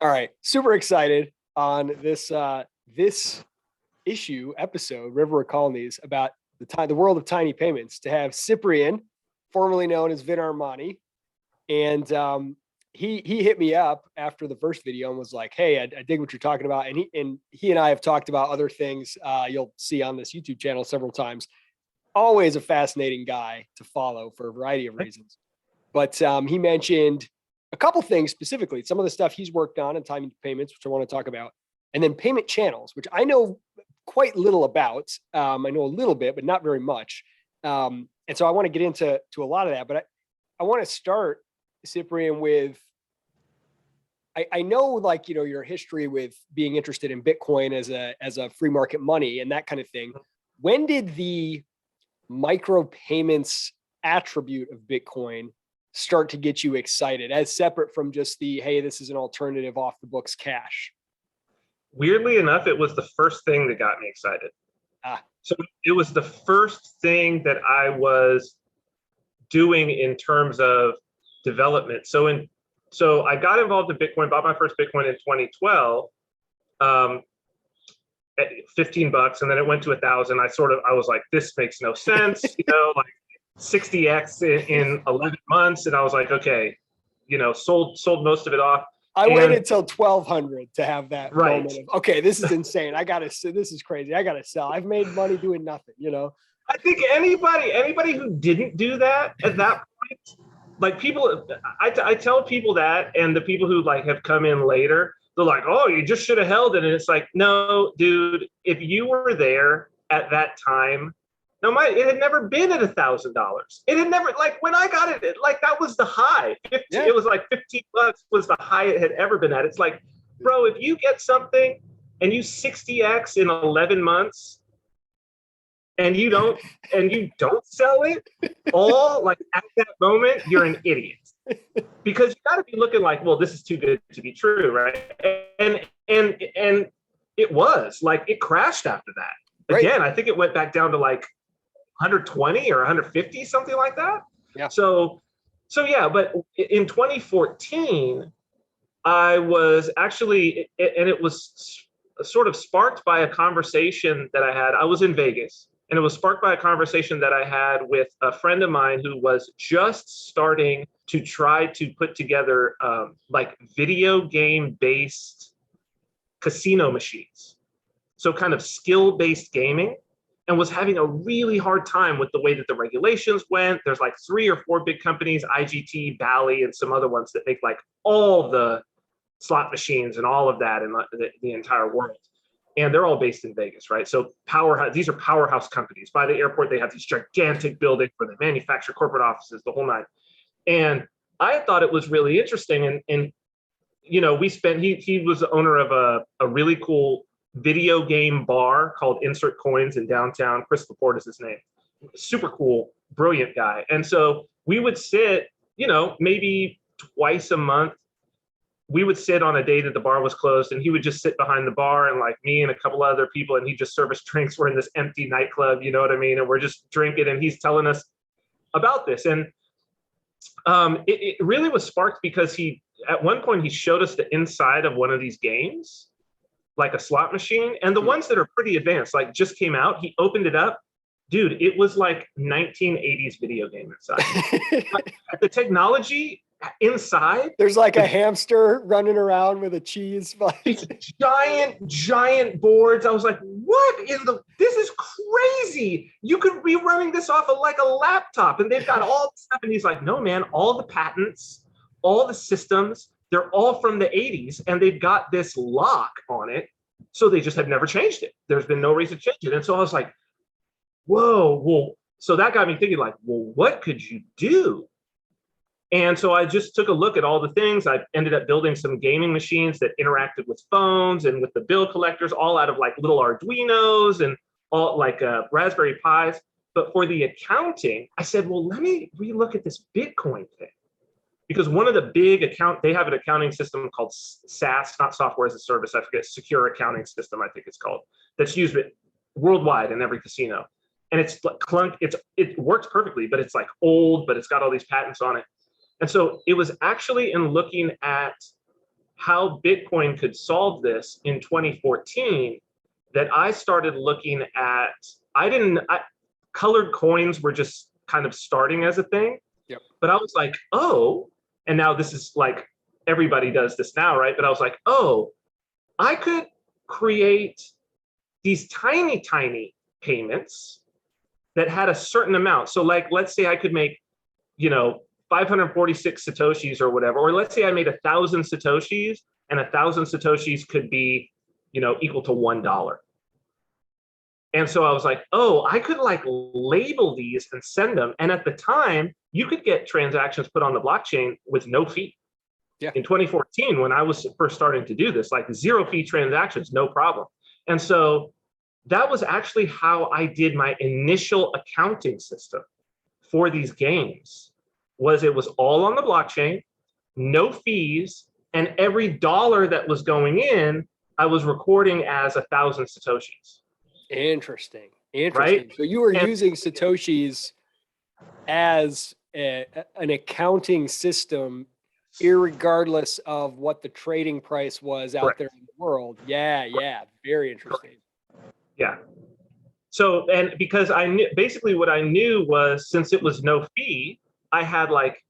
All right, super excited on this episode, River of Colonies, about the world of tiny payments. To have Cyprian, formerly known as Vin Armani, and he hit me up after the first video and was like, "Hey, I dig what you're talking about." And he and I have talked about other things you'll see on this YouTube channel several times. Always a fascinating guy to follow for a variety of reasons. But he mentioned a couple things specifically, some of the stuff he's worked on in timing payments, which I want to talk about, and then payment channels, which I know quite little about. I know a little bit, but not very much. And so I want to get into a lot of that. But I want to start, Cyprian, with I know, like, your history with being interested in Bitcoin as a free market money and that kind of thing. When did the micropayments attribute of Bitcoin start to get you excited, as separate from just the, hey, this is an alternative off the books cash? Weirdly enough, it was the first thing that got me excited. So it was the first thing that I was doing in terms of development. So I got involved in Bitcoin, bought my first Bitcoin in 2012, at $15, and then it went to 1,000. I was like, this makes no sense, like 60x in 11 months. And I was like, okay, sold most of it off. I waited till 1,200 to have that right. moment of, okay, this is insane. This is crazy. I gotta sell. I've made money doing nothing, I think anybody who didn't do that at that point, like people, I tell people that, and the people who like have come in later, they're like, oh, you just should have held it. And it's like, no, dude, if you were there at that time, no, it had never been at $1,000. It had never, like, when I got it, like, that was the high. It was like $15 was the high it had ever been at. It's like, bro, if you get something and you 60x in 11 months and you don't sell it all, like, at that moment, you're an idiot. Because you got to be looking like, well, this is too good to be true, right? And it was like, it crashed after that. Right. Again, I think it went back down to like 120 or 150, something like that. Yeah. So yeah, but in 2014, I was actually, and it was sort of sparked by a conversation that I had. I was in Vegas, and it was sparked by a conversation that I had with a friend of mine who was just starting to try to put together like video game based casino machines. So kind of skill-based gaming, and was having a really hard time with the way that the regulations went. There's like 3 or 4 big companies, IGT, Bally, and some other ones that make like all the slot machines and all of that in the entire world. And they're all based in Vegas, right? So these are powerhouse companies. By the airport, they have these gigantic buildings where they manufacture corporate offices, the whole nine. And I thought it was really interesting. And he was the owner of a really cool video game bar called Insert Coins in downtown. Chris Laporte is his name. Super cool, brilliant guy. And so we would sit, maybe twice a month. We would sit on a day that the bar was closed, and he would just sit behind the bar, and like me and a couple other people, and he'd just serve us drinks. We're in this empty nightclub, you know what I mean? And we're just drinking, and he's telling us about this. And it really was sparked because at one point he showed us the inside of one of these games, like a slot machine, and the ones that are pretty advanced, like just came out. He opened it up, dude. It was like 1980s video game inside. The technology inside, there's like a hamster running around with a cheese. These giant boards. I was like, this is crazy. You could be running this off of like a laptop, and they've got all the stuff. And he's like, no, man, all the patents, all the systems, they're all from the 80s, and they've got this lock on it. So they just have never changed it. There's been no reason to change it. And so I was like, whoa, well, so that got me thinking like, well, what could you do? And so I just took a look at all the things. I ended up building some gaming machines that interacted with phones and with the bill collectors, all out of like little Arduinos and all like Raspberry Pis. But for the accounting, I said, well, let me relook at this Bitcoin thing. Because one of the big they have an accounting system called SaaS, not software as a service. I forget, secure accounting system, I think it's called, that's used worldwide in every casino. And it's clunk. It works perfectly, but it's like old, but it's got all these patents on it. And so it was actually in looking at how Bitcoin could solve this in 2014 that I started looking at. Colored coins were just kind of starting as a thing. Yep. But I was like, oh, and now this is like everybody does this now, right? But I was like, oh, I could create these tiny, tiny payments that had a certain amount. So like, let's say I could make, 546 Satoshis or whatever, or let's say I made 1,000 Satoshis, and 1,000 Satoshis could be, equal to $1. And so I was like, oh, I could like label these and send them. And at the time, you could get transactions put on the blockchain with no fee. Yeah. In 2014, when I was first starting to do this, like 0 fee transactions, no problem. And so that was actually how I did my initial accounting system for these games. It was all on the blockchain, no fees, and every dollar that was going in, I was recording as 1,000 Satoshis. Interesting. Right? So you were using Satoshis as an accounting system, irregardless of what the trading price was out there in the world. Yeah. Very interesting. Yeah. So, and because I knew, basically what I knew was, since it was no fee, I had like,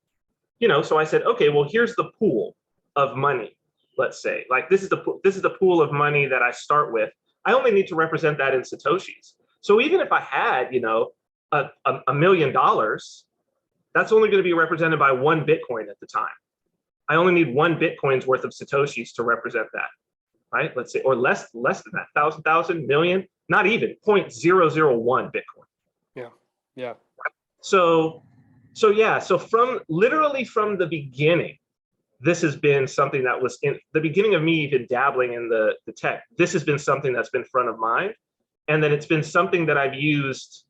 so I said, okay, well, here's the pool of money. Let's say, like, this is the pool of money that I start with. I only need to represent that in Satoshis. So even if I had, $1 million, that's only going to be represented by 1 Bitcoin at the time. I only need 1 Bitcoin's worth of Satoshis to represent that, right? Let's say, or less than that, 1,000, million, not even 0.001 Bitcoin. Yeah. So literally from the beginning, this has been something that was in the beginning of me even dabbling in the tech. This has been something that's been front of mind. And then it's been something that I've used.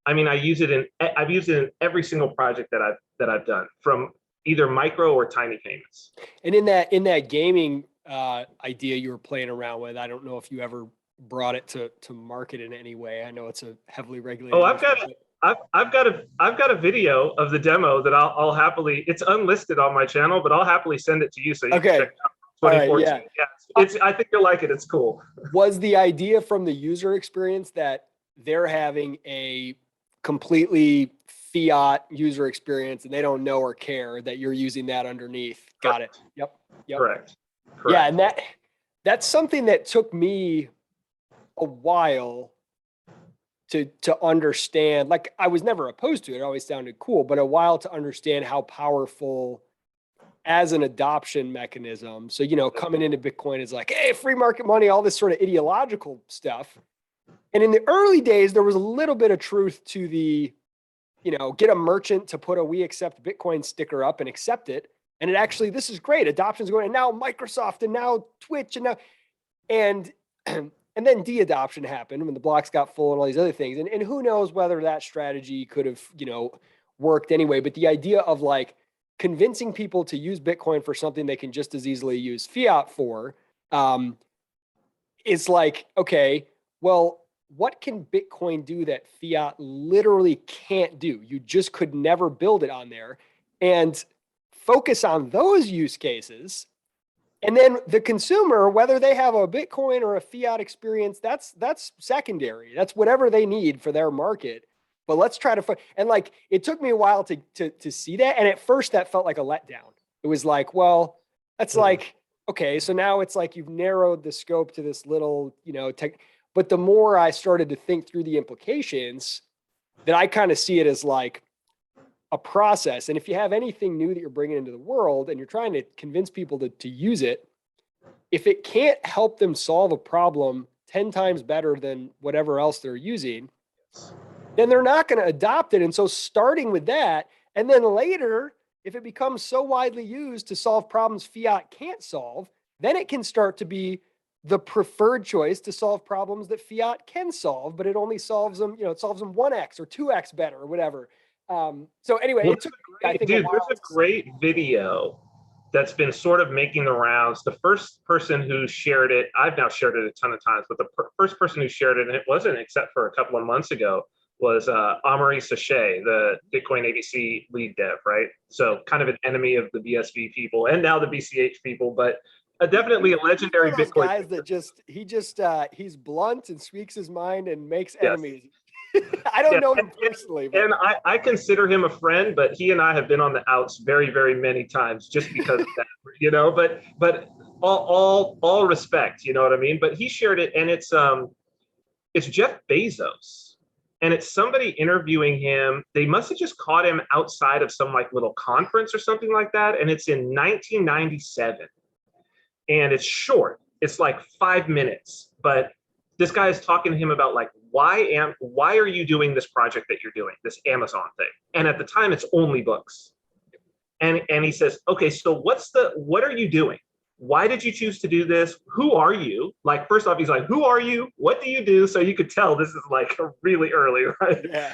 I mean, I've used it in every single project that I've done, from either micro or tiny payments. And in that gaming idea you were playing around with, I don't know if you ever brought it to market in any way. I know it's a heavily regulated. Oh, I've got a video of the demo that I'll happily. It's unlisted on my channel, but I'll happily send it to you so you can check it out. 2014. Right, yeah. I think you'll like it. It's cool. Was the idea from the user experience that they're having a completely fiat user experience and they don't know or care that you're using that underneath? Got it. Yep. Correct. Yeah, and that's something that took me a while to understand. Like, I was never opposed to it. It always sounded cool, but a while to understand how powerful as an adoption mechanism. So, coming into Bitcoin is like, hey, free market money, all this sort of ideological stuff. And in the early days, there was a little bit of truth to the, get a merchant to put a "we accept Bitcoin" sticker up and accept it. And it actually, this is great. Adoption's going, and now Microsoft and now Twitch and then de-adoption happened when the blocks got full and all these other things. And who knows whether that strategy could have, worked anyway. But the idea of like convincing people to use Bitcoin for something they can just as easily use fiat for, is like, okay, well, what can Bitcoin do that fiat literally can't do? You just could never build it on there. And focus on those use cases. And then the consumer, whether they have a Bitcoin or a fiat experience, that's secondary. That's whatever they need for their market. But let's try to and like, it took me a while to see that. And at first that felt like a letdown. It was like, well, that's like, okay, so now it's like you've narrowed the scope to this little, tech. But the more I started to think through the implications, that I kind of see it as like a process. And if you have anything new that you're bringing into the world and you're trying to convince people to use it, if it can't help them solve a problem 10 times better than whatever else they're using, then they're not going to adopt it. And so starting with that, and then later, if it becomes so widely used to solve problems fiat can't solve, then it can start to be the preferred choice to solve problems that fiat can solve, but it only solves them, it solves them 1x or 2x better or whatever. So anyway, Well, it took, I think, dude, there's a great video that's been sort of making the rounds. The first person who shared it, I've now shared it a ton of times, but the first person who shared it, and it wasn't except for a couple of months ago, was Amaury Sachet, the Bitcoin ABC lead dev, right? So kind of an enemy of the BSV people and now the BCH people, but definitely a legendary He's one of those Bitcoin. guys that he's blunt and speaks his mind and makes Yes. enemies. I don't Yeah, know him personally, but And I consider him a friend, but he and I have been on the outs very, very many times just because of that, you know. But all respect, you know what I mean. But he shared it, and it's Jeff Bezos, and it's somebody interviewing him. They must have just caught him outside of some like little conference or something like that, and it's in 1997, and it's short. It's like 5 minutes, but this guy is talking to him about like why are you doing this project that you're doing, this Amazon thing? And at the time, it's only books. And he says, okay, so what are you doing? Why did you choose to do this? Who are you? Like, first off, he's like, who are you? What do you do? So you could tell this is like really early, right? yeah.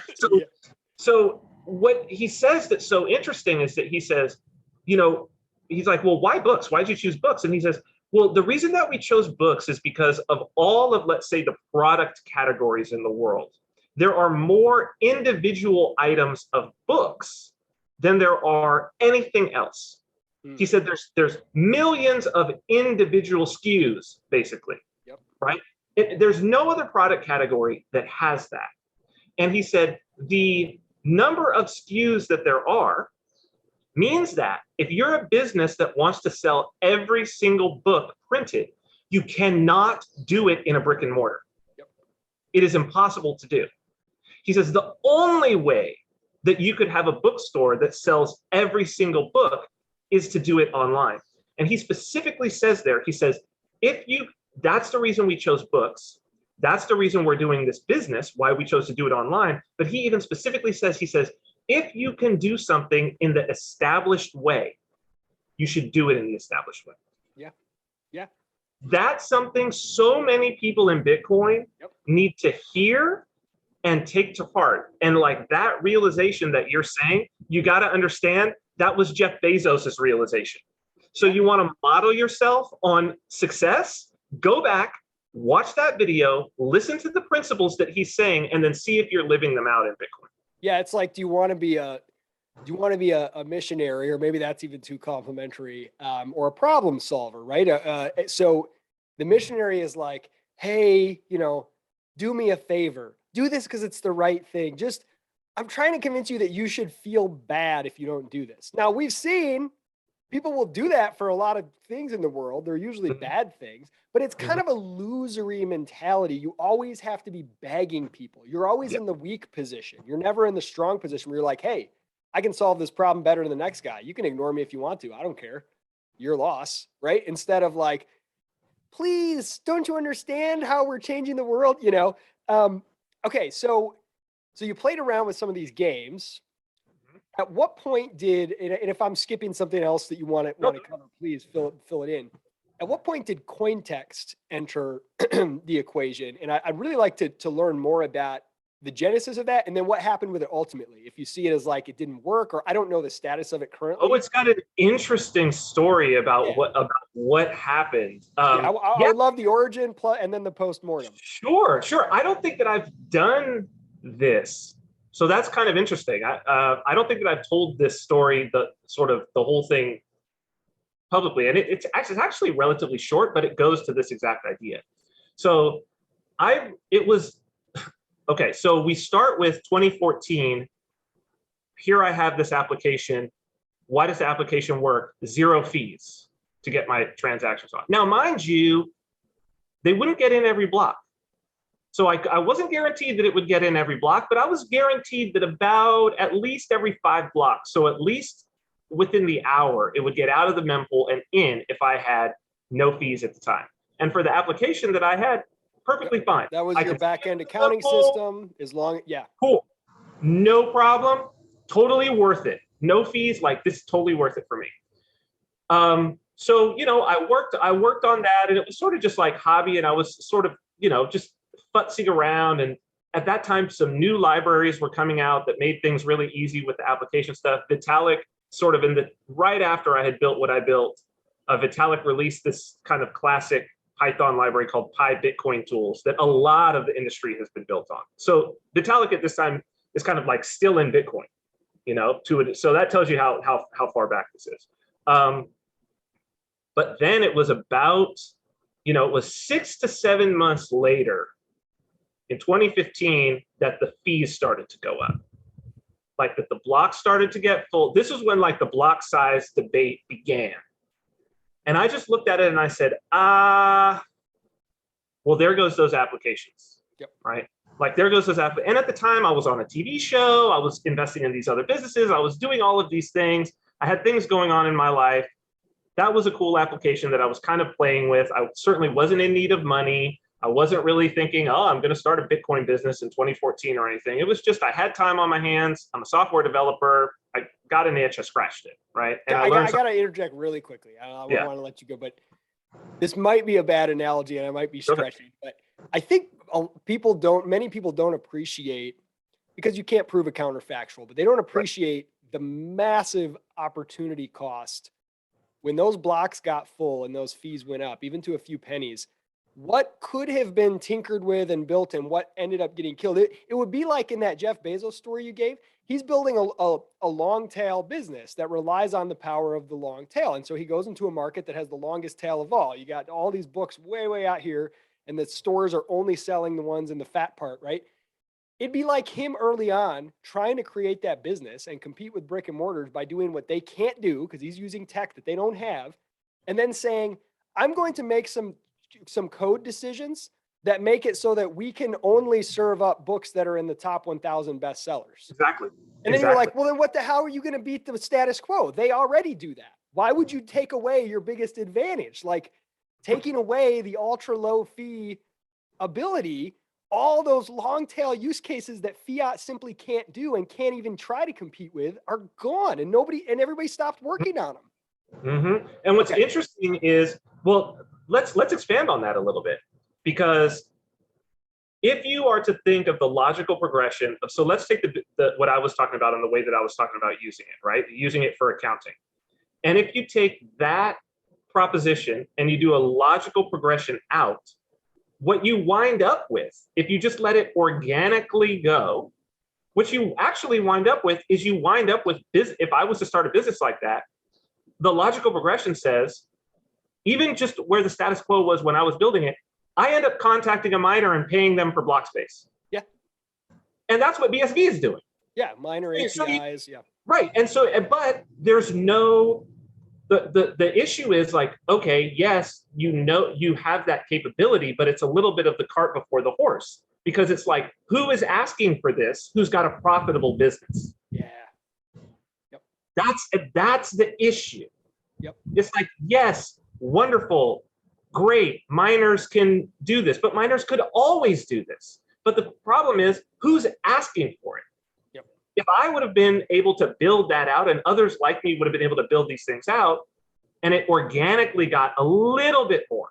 So what he says that's so interesting is that he says, you know, he's like, well, why books? Why'd you choose books? And he says, well, the reason that we chose books is because of all of, let's say, the product categories in the world. There are more individual items of books than there are anything else. He said there's millions of individual SKUs, basically, Yep. right? There's no other product category that has that. And he said the number of SKUs that there are means that if you're a business that wants to sell every single book printed, you cannot do it in a brick and mortar. Yep. It is impossible to do. He says the only way that you could have a bookstore that sells every single book is to do it online. And he specifically says there, he says, that's the reason we chose books. That's the reason we're doing this business, why we chose to do it online. But he even specifically says, he says, if you can do something in the established way, you should do it in the established way. Yeah. Yeah. That's something so many people in Bitcoin need to hear and take to heart. And like that realization that you're saying, you got to understand that was Jeff Bezos's realization. So you want to model yourself on success, go back, watch that video, listen to the principles that he's saying, and then see if you're living them out in Bitcoin. Yeah, it's like, do you want to be a missionary, or maybe that's even too complimentary, or a problem solver, right? So the missionary is like, hey, do me a favor, do this because it's the right thing. I'm trying to convince you that you should feel bad if you don't do this. Now, we've seen people will do that for a lot of things in the world. They're usually bad things, but it's kind of a losery mentality. You always have to be begging people. You're always in the weak position. You're never in the strong position where you're like, hey, I can solve this problem better than the next guy. You can ignore me if you want to. I don't care. Your loss, right? Instead of like, please, don't you understand how we're changing the world? Okay, so you played around with some of these games. At what point and if I'm skipping something else that you want to cover, please fill it in. At what point did Cointext enter the equation? And I'd really like to learn more about the genesis of that, and then what happened with it ultimately. If you see it as like it didn't work, or I don't know the status of it currently. Oh, it's got an interesting story about what happened. I would love the origin and then the post-mortem. Sure. I don't think that I've done this. So that's kind of interesting. I don't think that I've told this story, the whole thing publicly. And it's actually relatively short, but it goes to this exact idea. So okay, so we start with 2014. Here I have this application. Why does the application work? 0 fees to get my transactions on. Now, mind you, they wouldn't get in every block. So I wasn't guaranteed that it would get in every block, but I was guaranteed that about at least every 5 blocks, so at least within the hour, it would get out of the mempool and in if I had no fees at the time. And for the application that I had, perfectly fine. That was your back-end accounting system, Cool. No problem. Totally worth it. No fees, like this is totally worth it for me. So, I worked on that, and it was sort of just like hobby, and I was sort of, just futzing around. And at that time, some new libraries were coming out that made things really easy with the application stuff. Vitalik, sort of right after I had built what I built, Vitalik released this kind of classic Python library called PyBitcoin tools that a lot of the industry has been built on. So Vitalik at this time is kind of like still in Bitcoin, to it. So that tells you how far back this is. But then it was about, it was 6 to 7 months later in 2015 that the fees started to go up. Like that the block started to get full. This is when like the block size debate began. And I just looked at it and I said, well, there goes those applications. Yep. Right? Like there goes those applications. And at the time I was on a TV show, I was investing in these other businesses, I was doing all of these things. I had things going on in my life. That was a cool application that I was kind of playing with. I certainly wasn't in need of money. I wasn't really thinking, I'm going to start a Bitcoin business in 2014 or anything. It was just, I had time on my hands. I'm a software developer. I got an itch. I scratched it. Right. And I got to interject really quickly. I want to let you go, but this might be a bad analogy and I might be stretching, but I think many people don't appreciate, because you can't prove a counterfactual, but they don't appreciate the massive opportunity cost when those blocks got full and those fees went up, even to a few pennies. What could have been tinkered with and built and what ended up getting killed. It would be like in that Jeff Bezos story you gave. He's building a long tail business that relies on the power of the long tail. And so he goes into a market that has the longest tail of all. You got all these books way out here and the stores are only selling the ones in the fat part, right? It'd be like him early on trying to create that business and compete with brick and mortars by doing what they can't do because he's using tech that they don't have. And then saying, I'm going to make some code decisions that make it so that we can only serve up books that are in the top 1,000 bestsellers. Exactly. And then you're like, well, then what the hell are you going to beat the status quo? They already do that. Why would you take away your biggest advantage? Like taking away the ultra low fee ability, all those long tail use cases that fiat simply can't do and can't even try to compete with are gone, and everybody stopped working on them. Mm-hmm. And what's interesting is, well, let's expand on that a little bit, because if you are to think of the logical progression of, so let's take the what I was talking about and the way that I was talking about using it, right? Using it for accounting. And if you take that proposition and you do a logical progression out, what you wind up with, if you just let it organically go, what you actually wind up with is you wind up with this. If I was to start a business like that, the logical progression says, even just where the status quo was when I was building it, I end up contacting a miner and paying them for block space. Yeah. And that's what BSV is doing. Yeah, miner APIs, yeah. Right. And so, but there's no, the issue is like, okay, yes, you have that capability, but it's a little bit of the cart before the horse, because it's like, who is asking for this? Who's got a profitable business? Yeah. Yep. That's the issue. Yep. It's like, yes, wonderful, great, miners can do this, but miners could always do this. But the problem is, who's asking for it? Yep. If I would have been able to build that out, and others like me would have been able to build these things out, and it organically got a little bit more,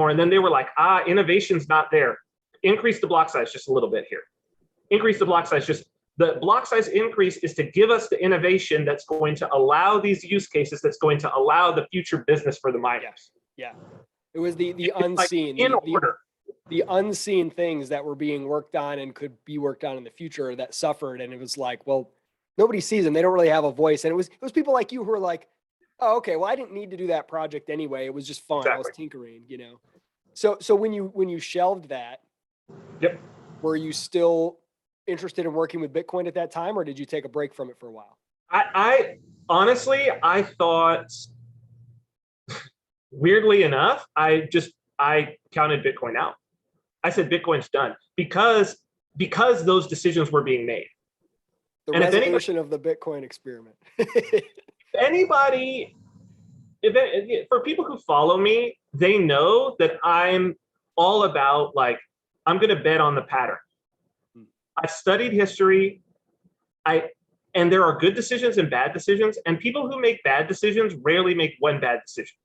and then they were like, innovation's not there. Increase the block size just a little bit here. Increase the block size, the block size increase is to give us the innovation that's going to allow these use cases, that's going to allow the future business for the miners. Yeah. It was the unseen, like the unseen things that were being worked on and could be worked on in the future that suffered. And it was like, well, nobody sees them. They don't really have a voice. And it was people like you who were like, oh, okay, well, I didn't need to do that project anyway. It was just fun. Exactly. I was tinkering, So when you shelved that, yep. Were you still interested in working with Bitcoin at that time, or did you take a break from it for a while? I honestly, I thought, weirdly enough, I counted Bitcoin out. I said, Bitcoin's done because those decisions were being made. The resolution of the Bitcoin experiment. For people who follow me, they know that I'm all about, like, I'm going to bet on the pattern. I've studied history. And there are good decisions and bad decisions, and people who make bad decisions rarely make one bad decision.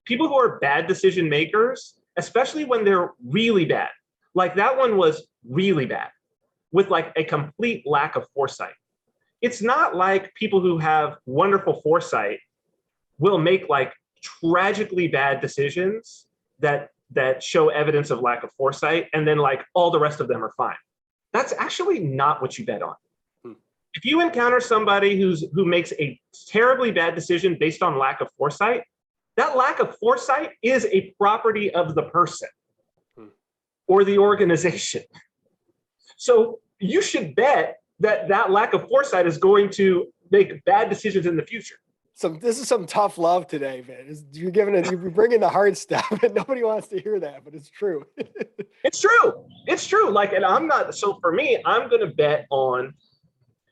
People who are bad decision makers, especially when they're really bad, like that one was really bad, with like a complete lack of foresight. It's not like people who have wonderful foresight will make like tragically bad decisions that show evidence of lack of foresight, and then like all the rest of them are fine. That's actually not what you bet on. If you encounter somebody who makes a terribly bad decision based on lack of foresight, that lack of foresight is a property of the person or the organization. So you should bet that that lack of foresight is going to make bad decisions in the future. This is some tough love today, man. You're bringing the hard stuff, and nobody wants to hear that, but it's true. It's true. It's true. Like, and I'm not. So for me, I'm going to bet on.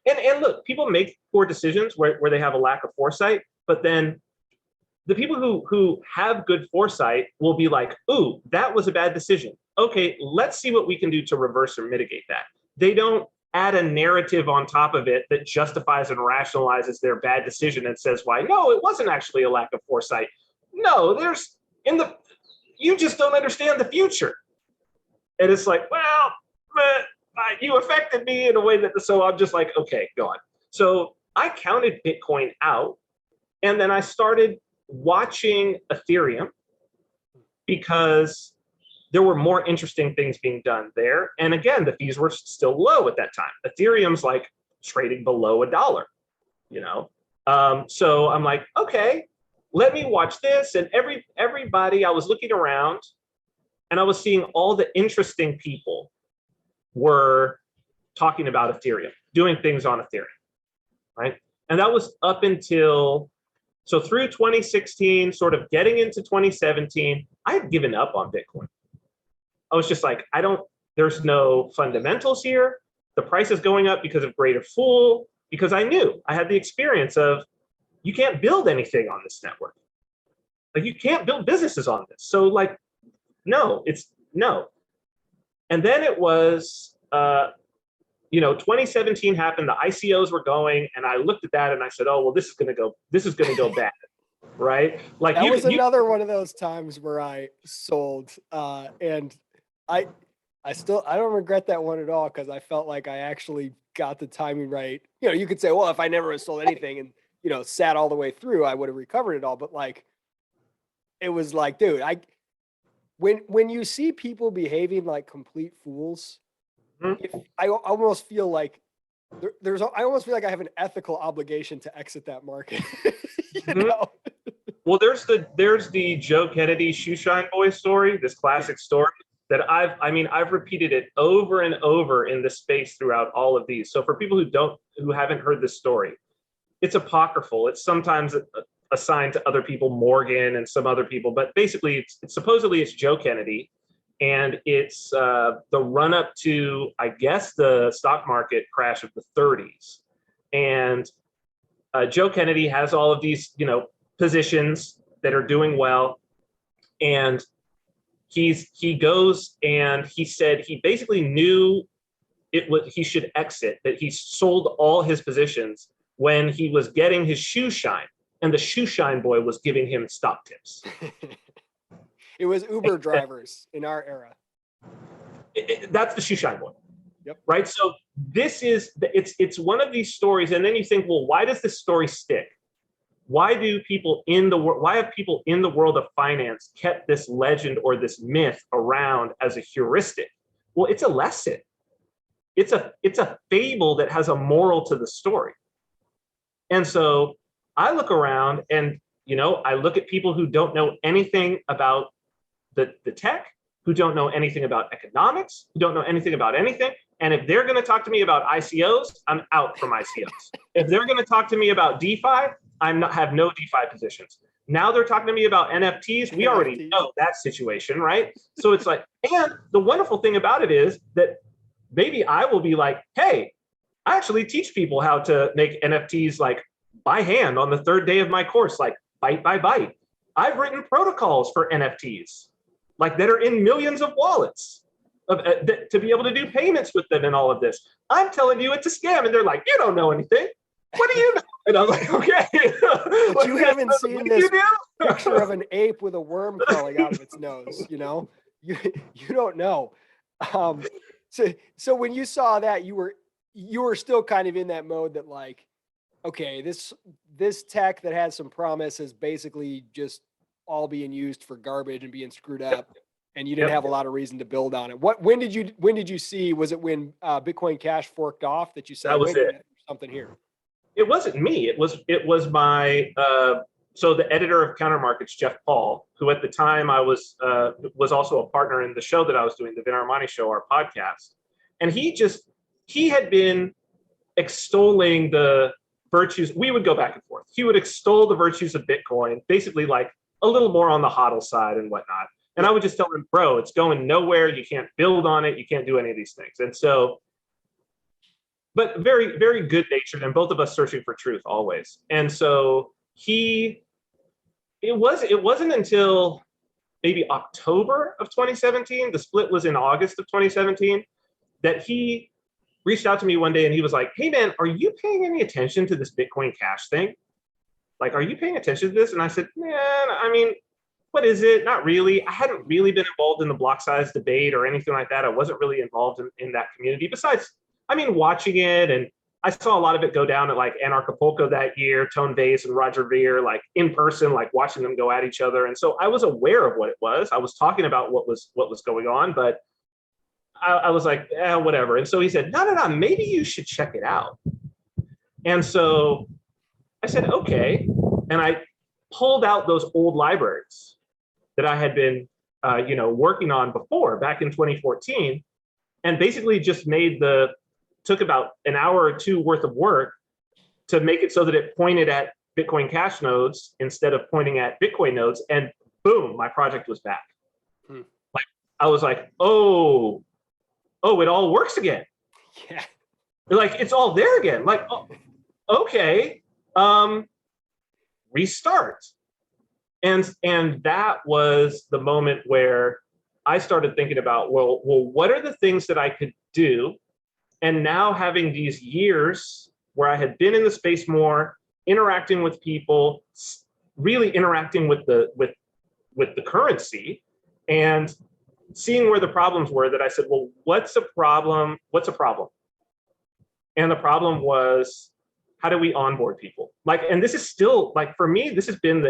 And look, people make poor decisions where they have a lack of foresight, but then the people who have good foresight will be like, ooh, that was a bad decision. Okay, let's see what we can do to reverse or mitigate that. They don't add a narrative on top of it that justifies and rationalizes their bad decision and says why. No, it wasn't actually a lack of foresight. No, you just don't understand the future. And it's like, well, you affected me in a way so I'm just like, okay, go on. So I counted Bitcoin out, and then I started watching Ethereum because there were more interesting things being done there. And again, the fees were still low at that time. Ethereum's like trading below $1, So I'm like, okay, let me watch this. And everybody, I was looking around and I was seeing all the interesting people were talking about Ethereum, doing things on Ethereum, right? And that was up until, so through 2016, sort of getting into 2017, I had given up on Bitcoin. I was just like, there's no fundamentals here. The price is going up because of greater fool, because I knew I had the experience of, you can't build anything on this network. Like, you can't build businesses on this. So like, no. And then it was, 2017 happened, the ICOs were going, and I looked at that and I said, oh, well, this is going to go bad, right? Like that was another one of those times where I sold, and I don't regret that one at all, because I felt like I actually got the timing right. You could say, well, if I never sold anything and, sat all the way through, I would have recovered it all. But like, it was like, dude, when you see people behaving like complete fools, I almost feel like I almost feel like I have an ethical obligation to exit that market. Well, there's the Joe Kennedy Shoeshine Boy story, this classic story that I've repeated it over and over in the space throughout all of these. So for people who haven't heard this story, it's apocryphal. It's sometimes assigned to other people, Morgan and some other people, but basically it's Joe Kennedy. And it's the run up to, I guess, the stock market crash of the 30s. And Joe Kennedy has all of these, positions that are doing well. And he goes and he said he basically knew he should exit, that he sold all his positions when he was getting his shoe shine. And the shoe shine boy was giving him stock tips. It was Uber drivers in our era. That's the shoeshine boy. Yep. Right. So it's one of these stories, and then you think, well, why does this story stick? Why have people in the world of finance kept this legend or this myth around as a heuristic? Well, it's a lesson. It's a fable that has a moral to the story. And so I look around and I look at people who don't know anything about the tech, who don't know anything about economics, who don't know anything about anything. And if they're going to talk to me about ICOs, I'm out from ICOs. If they're going to talk to me about DeFi, have no DeFi positions. Now they're talking to me about NFTs. We already know that situation, right? So it's like, and the wonderful thing about it is that maybe I will be like, hey, I actually teach people how to make NFTs like by hand on the third day of my course, like byte by byte. I've written protocols for NFTs, like that are in millions of wallets to be able to do payments with them and all of this. I'm telling you it's a scam. And they're like, you don't know anything. What do you know? And I'm like, okay. But you haven't seen this picture of an ape with a worm crawling out of its nose, You don't know. So when you saw that, you were still kind of in that mode that like, okay, this tech that has some promise is basically just all being used for garbage and being screwed up, and you didn't Yep. have a lot of reason to build on it. When did you see, was it when Bitcoin Cash forked off that you said, That was wait a it. minute, there's something here? It wasn't me. It was my so the editor of Counter Markets, Jeff Paul, who at the time I was also a partner in the show that I was doing, the Vin Armani Show, our podcast, and he had been extolling the virtues. We would go back and forth. He would extol the virtues of Bitcoin, basically like a little more on the hodl side and whatnot. And I would just tell him, bro, it's going nowhere. You can't build on it. You can't do any of these things. And so, but very, very good natured, and both of us searching for truth always. And so it wasn't until maybe October of 2017, the split was in August of 2017, that he reached out to me one day and he was like, hey man, are you paying any attention to this Bitcoin Cash thing? Like, are you paying attention to this? And I said, man, I mean, what is it? Not really. I hadn't really been involved in the block size debate or anything like that. I wasn't really involved in that community. Besides, I mean, watching it, and I saw a lot of it go down at like Anarchapulco that year, Tone Vays and Roger Ver, like in person, like watching them go at each other. And so I was aware of what it was. I was talking about what was going on, but I was like, whatever. And so he said, no, maybe you should check it out. And so I said, okay. And I pulled out those old libraries that I had been, working on before back in 2014, and basically just took about an hour or two worth of work to make it so that it pointed at Bitcoin Cash nodes instead of pointing at Bitcoin nodes. And boom, my project was back. Like, I was like, oh, it all works again. Yeah. Like, it's all there again. Like, oh, okay, restart. And that was the moment where I started thinking about, well, what are the things that I could do? And now having these years where I had been in the space more, interacting with people, really interacting with the currency, and seeing where the problems were, that I said, well, what's a problem? And the problem was, how do we onboard people? Like, and this is still, like, for me, this has been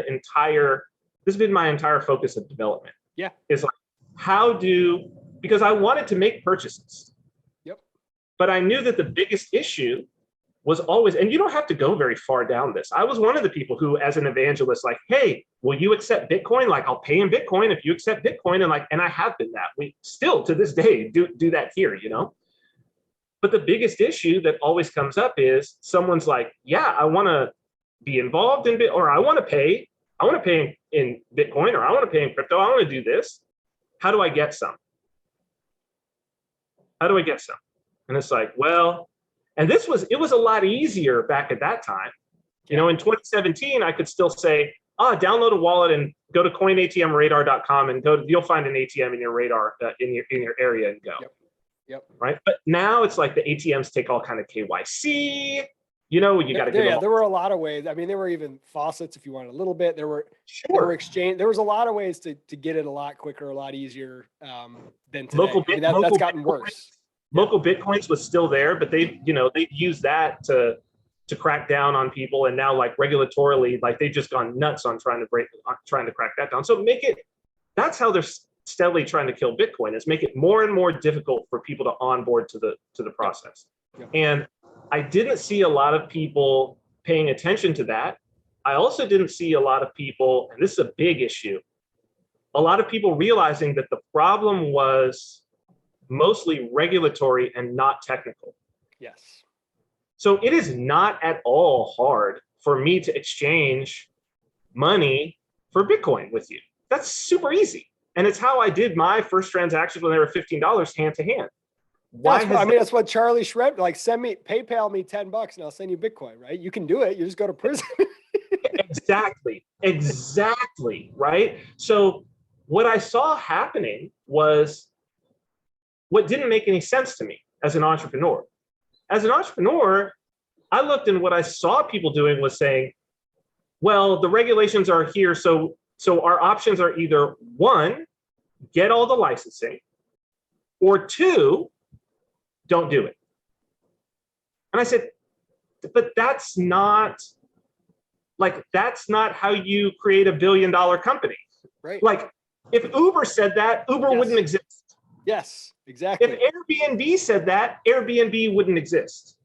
my entire focus of development. Yeah. Is like, because I wanted to make purchases. Yep. But I knew that the biggest issue was always, and you don't have to go very far down this. I was one of the people who, as an evangelist, like, hey, will you accept Bitcoin? Like, I'll pay in Bitcoin if you accept Bitcoin. And I have been that. We still, to this day, do that here, But the biggest issue that always comes up is someone's like, yeah, I want to be involved in or I want to pay in Bitcoin, or I want to pay in crypto. I want to do this. How do I get some? And it's like, well, and it was a lot easier back at that time. In 2017, I could still say, download a wallet and go to coinatmradar.com and you'll find an ATM in your radar, in your area, and go. Yep. Right. But now it's like the ATMs take all kind of KYC, you got to give them. There were a lot of ways. I mean, there were even faucets if you wanted a little bit. There were exchange. There was a lot of ways to get it a lot quicker, a lot easier than today. That's gotten worse. Local Bitcoins was still there, but they used that to crack down on people. And now, like, regulatorily, like, they've just gone nuts on trying to crack that down. So that's how they're steadily trying to kill Bitcoin, is make it more and more difficult for people to onboard to the process. Yep. And I didn't see a lot of people paying attention to that. I also didn't see a lot of people, and this is a big issue, a lot of people realizing that the problem was mostly regulatory and not technical. Yes. So it is not at all hard for me to exchange money for Bitcoin with you. That's super easy. And it's how I did my first transactions when they were $15 hand to hand. That's what Charlie Schreber, like, PayPal me $10 and I'll send you Bitcoin, right? You can do it. You just go to prison. Exactly. Right. So what I saw happening was what didn't make any sense to me as an entrepreneur. As an entrepreneur, I looked, and what I saw people doing was saying, well, the regulations are here. So our options are either 1, get all the licensing, or 2, don't do it. And I said, but that's not Like, that's not how you create a $1 billion company. Right. Like, if Uber said that, Uber Yes. wouldn't exist. Yes, exactly. If Airbnb said that, Airbnb wouldn't exist.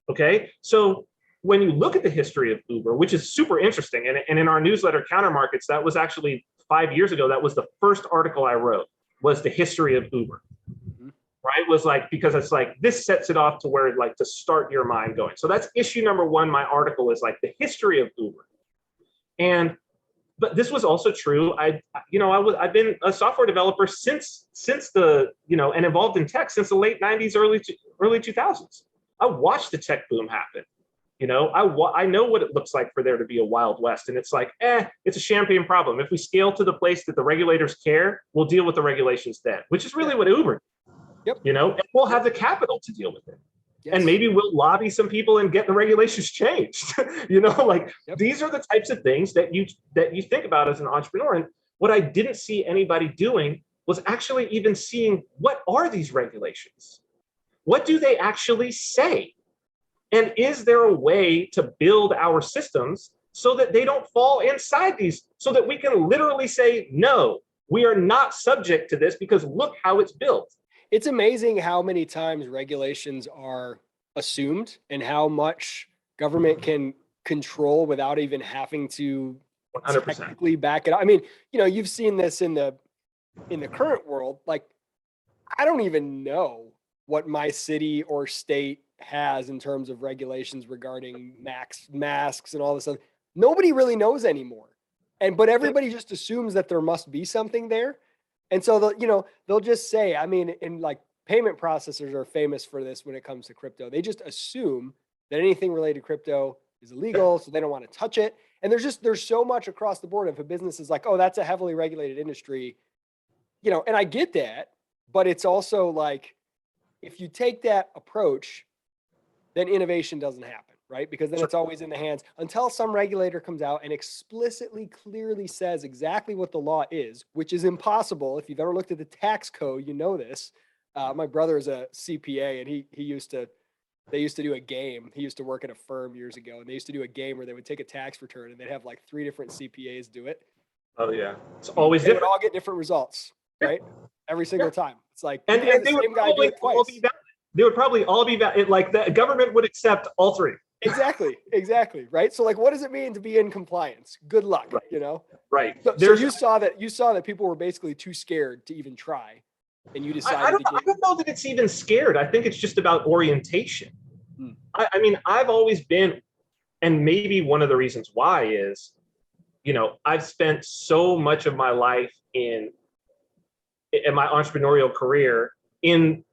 Okay. So when you look at the history of Uber, which is super interesting, and in our newsletter Counter Markets, that was actually 5 years ago, that was the first article I wrote, was the history of Uber. Right? Was like, because it's like, this sets it off to where, like, to start your mind going. So that's issue number one. My article is like the history of Uber. But this was also true. I've been a software developer since the, and involved in tech since the late 90s, early 2000s. I watched the tech boom happen. I know what it looks like for there to be a Wild West, and it's like, it's a champagne problem. If we scale to the place that the regulators care, we'll deal with the regulations then, which is really what Uber did. Yep. And we'll have the capital to deal with it. Yes. And maybe we'll lobby some people and get the regulations changed. These are the types of things that you think about as an entrepreneur. And what I didn't see anybody doing was actually even seeing, what are these regulations? What do they actually say? And is there a way to build our systems so that they don't fall inside these, so that we can literally say, no, we are not subject to this because look how it's built. It's amazing how many times regulations are assumed and how much government can control without even having to 100%. technically back it up. I mean, you've seen this in the current world. Like, I don't even know what my city or state has in terms of regulations regarding masks and all this stuff. Nobody really knows anymore. But everybody just assumes that there must be something there. And so they'll just say, I mean, and like, payment processors are famous for this when it comes to crypto. They just assume that anything related to crypto is illegal, so they don't want to touch it. And there's so much across the board. If a business is like, oh, that's a heavily regulated industry, and I get that, but it's also like, if you take that approach, then innovation doesn't happen, right? Because then it's always in the hands until some regulator comes out and explicitly, clearly says exactly what the law is, which is impossible. If you've ever looked at the tax code, you know this. My brother is a CPA, and they used to do a game. He used to work at a firm years ago, and they used to do a game where they would take a tax return and they'd have like 3 different CPAs do it. Oh yeah, it's always They different. would all get different results, right? Every single time. It's like, and the they would same guy do it twice. They would probably all be valid. Like, the government would accept all 3. Exactly. Right. So like, what does it mean to be in compliance? Good luck. Right. Right. So you saw that people were basically too scared to even try, and you decided. I don't know that it's even scared. I think it's just about orientation. I mean, I've always been, and maybe one of the reasons why is, I've spent so much of my life in my entrepreneurial career in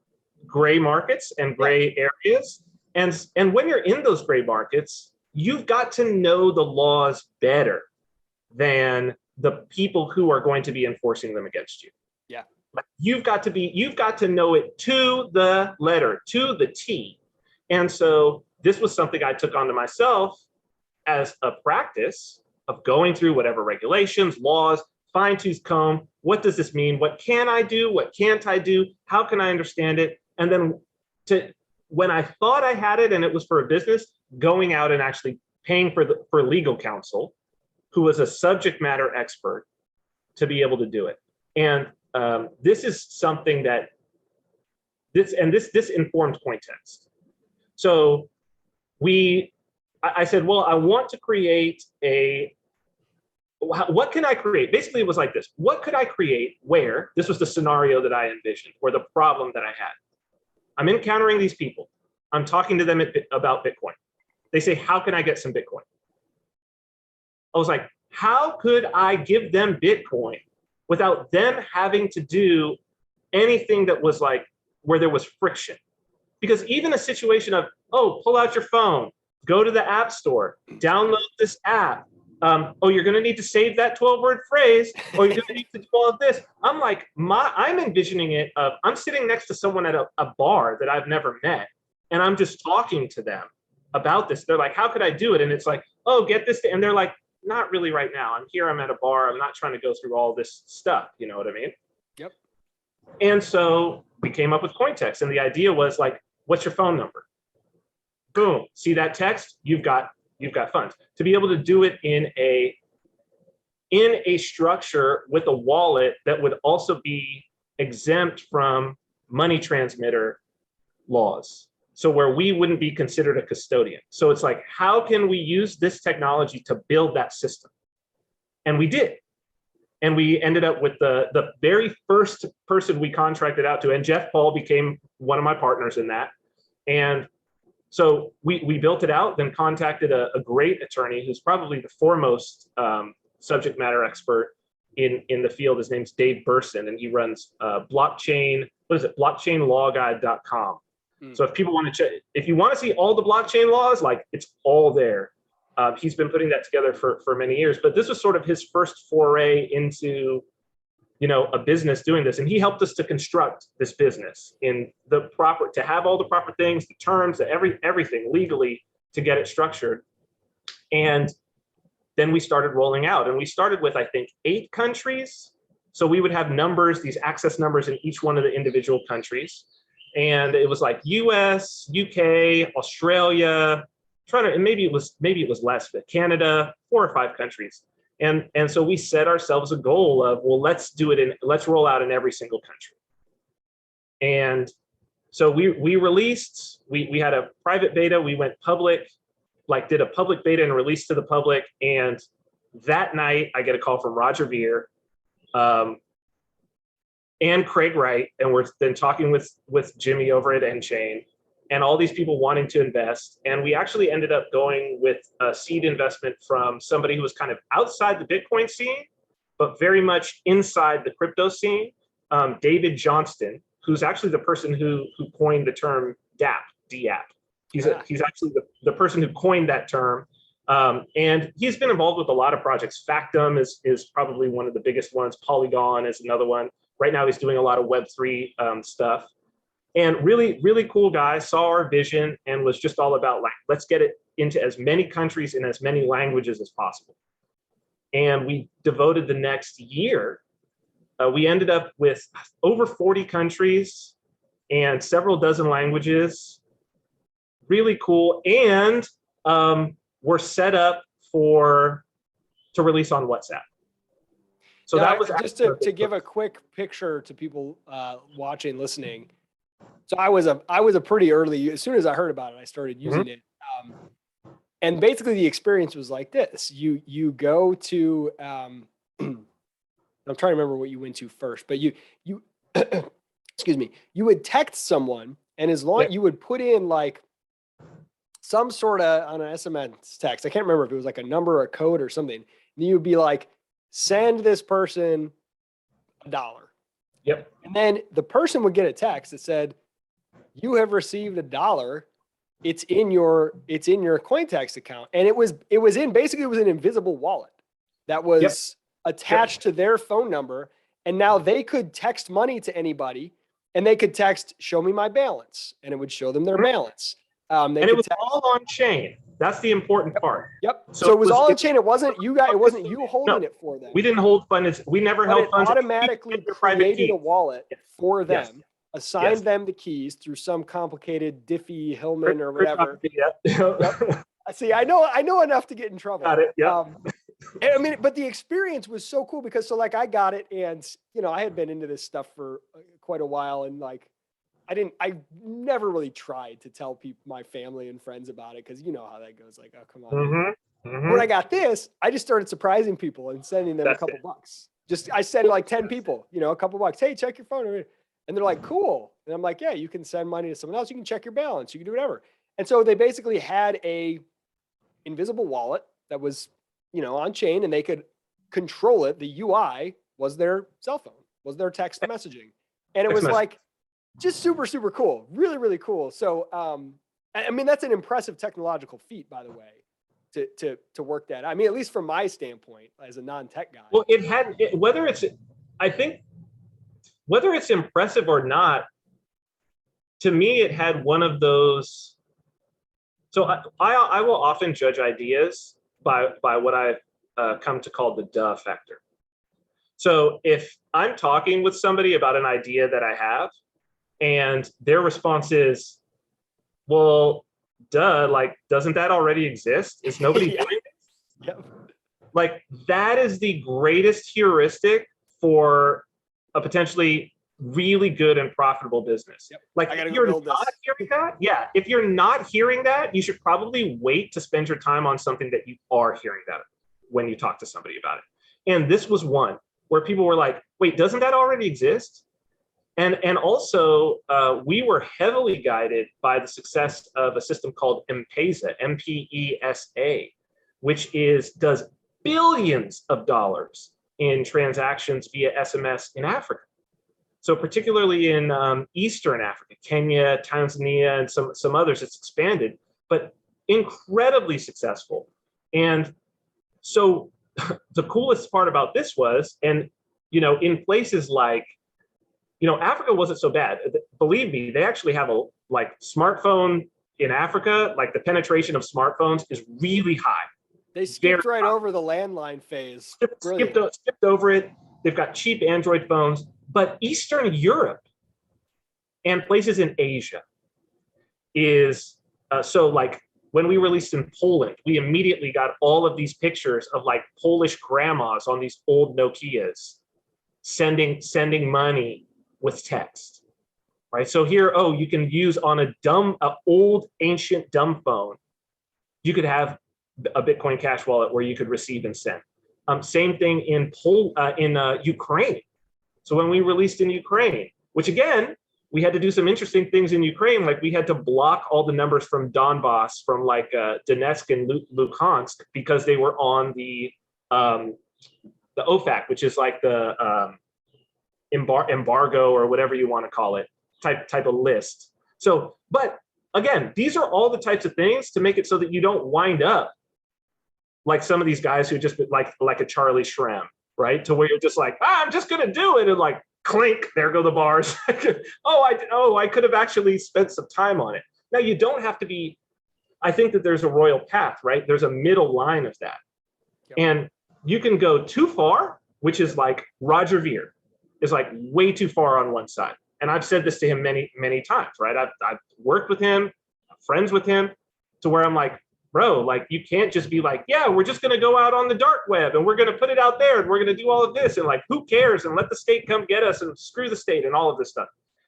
gray markets and gray areas. And when you're in those gray markets, you've got to know the laws better than the people who are going to be enforcing them against you. Yeah. You've got to know it to the letter, to the T. And so this was something I took onto myself as a practice of going through whatever regulations, laws, fine-tooth comb. What does this mean? What can I do? What can't I do? How can I understand it? And then when I thought I had it and it was for a business, going out and actually paying for legal counsel, who was a subject matter expert, to be able to do it. And this is something that this informed Cointext. So I said, well, I want to create what can I create? Basically, it was like this. What could I create where, this was the scenario that I envisioned, or the problem that I had. I'm encountering these people. I'm talking to them about Bitcoin. They say, how can I get some Bitcoin? I was like, how could I give them Bitcoin without them having to do anything that was like where there was friction? Because even a situation of, oh, pull out your phone, go to the app store, download this app. You're going to need to save that 12-word phrase, or you're going to need to do all of this. I'm like, I'm envisioning it of, I'm sitting next to someone at a bar that I've never met, and I'm just talking to them about this. They're like, how could I do it? And it's like, oh, get this. And they're like, not really right now. I'm at a bar. I'm not trying to go through all this stuff. You know what I mean? Yep. And so we came up with Cointext. And the idea was like, what's your phone number? Boom. See that text? You've got you've got funds. To be able to do it in a structure with a wallet that would also be exempt from money transmitter laws. So where we wouldn't be considered a custodian. So it's like, how can we use this technology to build that system? And we did. And we ended up with the very first person we contracted out to, and Jeff Paul became one of my partners in that. And so we built it out, then contacted a great attorney who's probably the foremost subject matter expert in the field. His name's Dave Burson, and he runs blockchainlawguide.com. So if people want to check, if you want to see all the blockchain laws, like it's all there. He's been putting that together for many years, but this was sort of his first foray into, a business doing this. And he helped us to construct this business in the proper, to have all the proper things, the terms, everything legally to get it structured. And then we started rolling out, and we started with, I think, 8 countries. So we would have numbers, these access numbers in each one of the individual countries. And it was like US, UK, Australia, and maybe it was less, but Canada, 4 or 5 countries. And so we set ourselves a goal of, well, let's roll out in every single country. And so we released, we had a private beta, we went public, did a public beta and released to the public. And that night I get a call from Roger Ver and Craig Wright, and we're then talking with Jimmy over at nChain, and all these people wanting to invest. And we actually ended up going with a seed investment from somebody who was kind of outside the Bitcoin scene, but very much inside the crypto scene, David Johnston, who's actually the person who coined the term DApp. He's actually the person who coined that term. And he's been involved with a lot of projects. Factum is probably one of the biggest ones. Polygon is another one. Right now he's doing a lot of Web3 stuff. And really, really cool guy, saw our vision and was just all about let's get it into as many countries in as many languages as possible. And we devoted the next year. We ended up with over 40 countries and several dozen languages. Really cool. And we're set up to release on WhatsApp. So now, that was just to give a quick picture to people watching, listening. So I was a pretty early, as soon as I heard about it, I started using it. And basically the experience was like this. You go to, I'm trying to remember what you went to first, but you excuse me, you would text someone, and as long you would put in some sort of on an SMS text. I can't remember if it was like a number or a code or something. And you would be like, send this person $1. Yep. And then the person would get a text that said, you have received $1. It's in your Cointext account. And it was basically an invisible wallet that was attached to their phone number. And now they could text money to anybody, and they could text, show me my balance, and it would show them their balance. And it was all on chain. That's the important part. Yep. So it was all on chain. It wasn't you guys. It wasn't you holding it for them. We didn't hold funds. We never held funds. It automatically created a wallet for them, assigned them the keys through some complicated Diffie-Hellman or whatever. Yep. See, I know enough to get in trouble. Got it. Yeah. I mean, but the experience was so cool because I got it, and I had been into this stuff for quite a while, and I never really tried to tell people, my family and friends about it, because you know how that goes. Oh, come on. When I got this, I just started surprising people and sending them a couple bucks. I sent 10 people, a couple bucks. Hey, check your phone. And they're like, cool. And I'm like, yeah, you can send money to someone else. You can check your balance. You can do whatever. And so they basically had a invisible wallet that was, on chain, and they could control it. The UI was their cell phone, was their text messaging. And it was just super, super cool. Really, really cool. So, I mean, that's an impressive technological feat, by the way, to work that. I mean, at least from my standpoint as a non-tech guy. Well, whether it's impressive or not, to me, it had one of those. So I will often judge ideas by what I've come to call the duh factor. So if I'm talking with somebody about an idea that I have, and their response is, well, duh, like, doesn't that already exist? Is nobody Yeah. doing it? Yep. Like, that is the greatest heuristic for a potentially really good and profitable business. Yep. Like, I gotta if go you're build not this. hearing that, yeah, if you're not hearing that, you should probably wait to spend your time on something that you are hearing that when you talk to somebody about it. And this was one where people were like, wait, doesn't that already exist? And also, we were heavily guided by the success of a system called M-Pesa, M-P-E-S-A, which does billions of dollars in transactions via SMS in Africa. So particularly in Eastern Africa, Kenya, Tanzania, and some others, it's expanded, but incredibly successful. And so the coolest part about this was, and in places like, Africa wasn't so bad. Believe me, they actually have a smartphone in Africa. Like, the penetration of smartphones is really high. They skipped right over the landline phase. Skipped over it. They've got cheap Android phones. But Eastern Europe and places in Asia is so, like, when we released in Poland, we immediately got all of these pictures of like Polish grandmas on these old Nokias sending money with text, right? So here, you can use on a old ancient dumb phone, you could have a Bitcoin Cash wallet where you could receive and send. Same thing in Ukraine. So when we released in Ukraine, which again, we had to do some interesting things in Ukraine, like we had to block all the numbers from Donbass, from like Donetsk and Luhansk, because they were on the OFAC, which is like the embargo or whatever you want to call it, type of list. So, but again, these are all the types of things to make it so that you don't wind up like some of these guys who just like a Charlie Shrem, right? To where you're just like, I'm just gonna do it, and like clink, there go the bars. I could have actually spent some time on it. Now, you don't have to be. I think that there's a royal path, right? There's a middle line of that, and you can go too far, which is like Roger Ver is like way too far on one side. And I've said this to him many, many times, right? I've worked with him, friends with him, to where I'm like, bro, like, you can't just be like, yeah, we're just going to go out on the dark web and we're going to put it out there and we're going to do all of this. And like, who cares? And let the state come get us and screw the state and all of this stuff.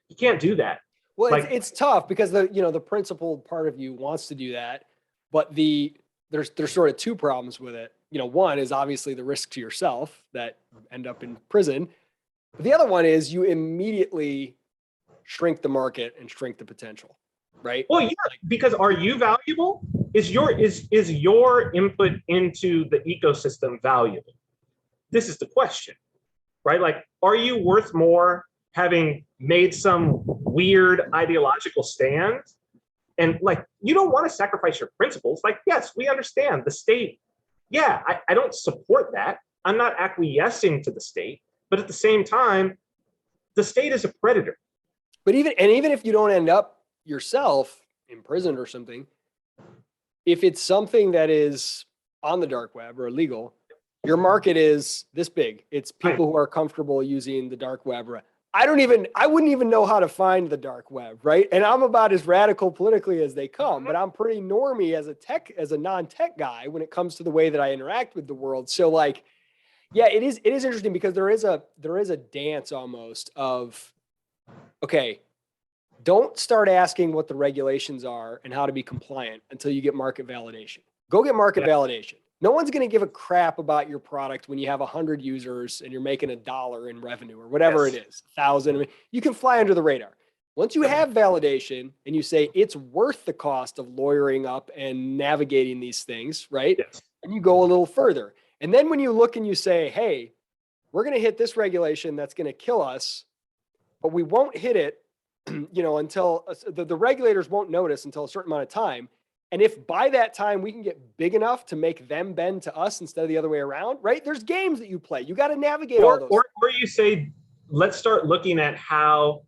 You can't do that. Well, like, it's tough because the principled part of you wants to do that, but there's sort of two problems with it. One is obviously the risk to yourself that you end up in prison. But the other one is you immediately shrink the market and shrink the potential, right? Well, yeah, because are you valuable? Is your input into the ecosystem valuable? This is the question, right? Like, are you worth more having made some weird ideological stand? And like, you don't want to sacrifice your principles. Like, yes, we understand the state. Yeah, I don't support that. I'm not acquiescing to the state. But at the same time, the state is a predator. But even if you don't end up yourself imprisoned or something, if it's something that is on the dark web or illegal, your market is this big. It's people who are comfortable using the dark web. I wouldn't even know how to find the dark web, right? And I'm about as radical politically as they come, but I'm pretty normie as a non-tech guy when it comes to the way that I interact with the world. So like, yeah, it is interesting because there is a dance almost of, okay, don't start asking what the regulations are and how to be compliant until you get market validation. Go get market validation. No one's going to give a crap about your product when you have 100 users and you're making $1 in revenue or whatever it is, 1,000. I mean, you can fly under the radar. Once you have validation and you say it's worth the cost of lawyering up and navigating these things, right? Yes. And you go a little further. And then when you look and you say, hey, we're going to hit this regulation that's going to kill us, but we won't hit it, until the regulators won't notice until a certain amount of time. And if by that time we can get big enough to make them bend to us instead of the other way around, right? There's games that you play. You got to navigate all those. Or you say, let's start looking at how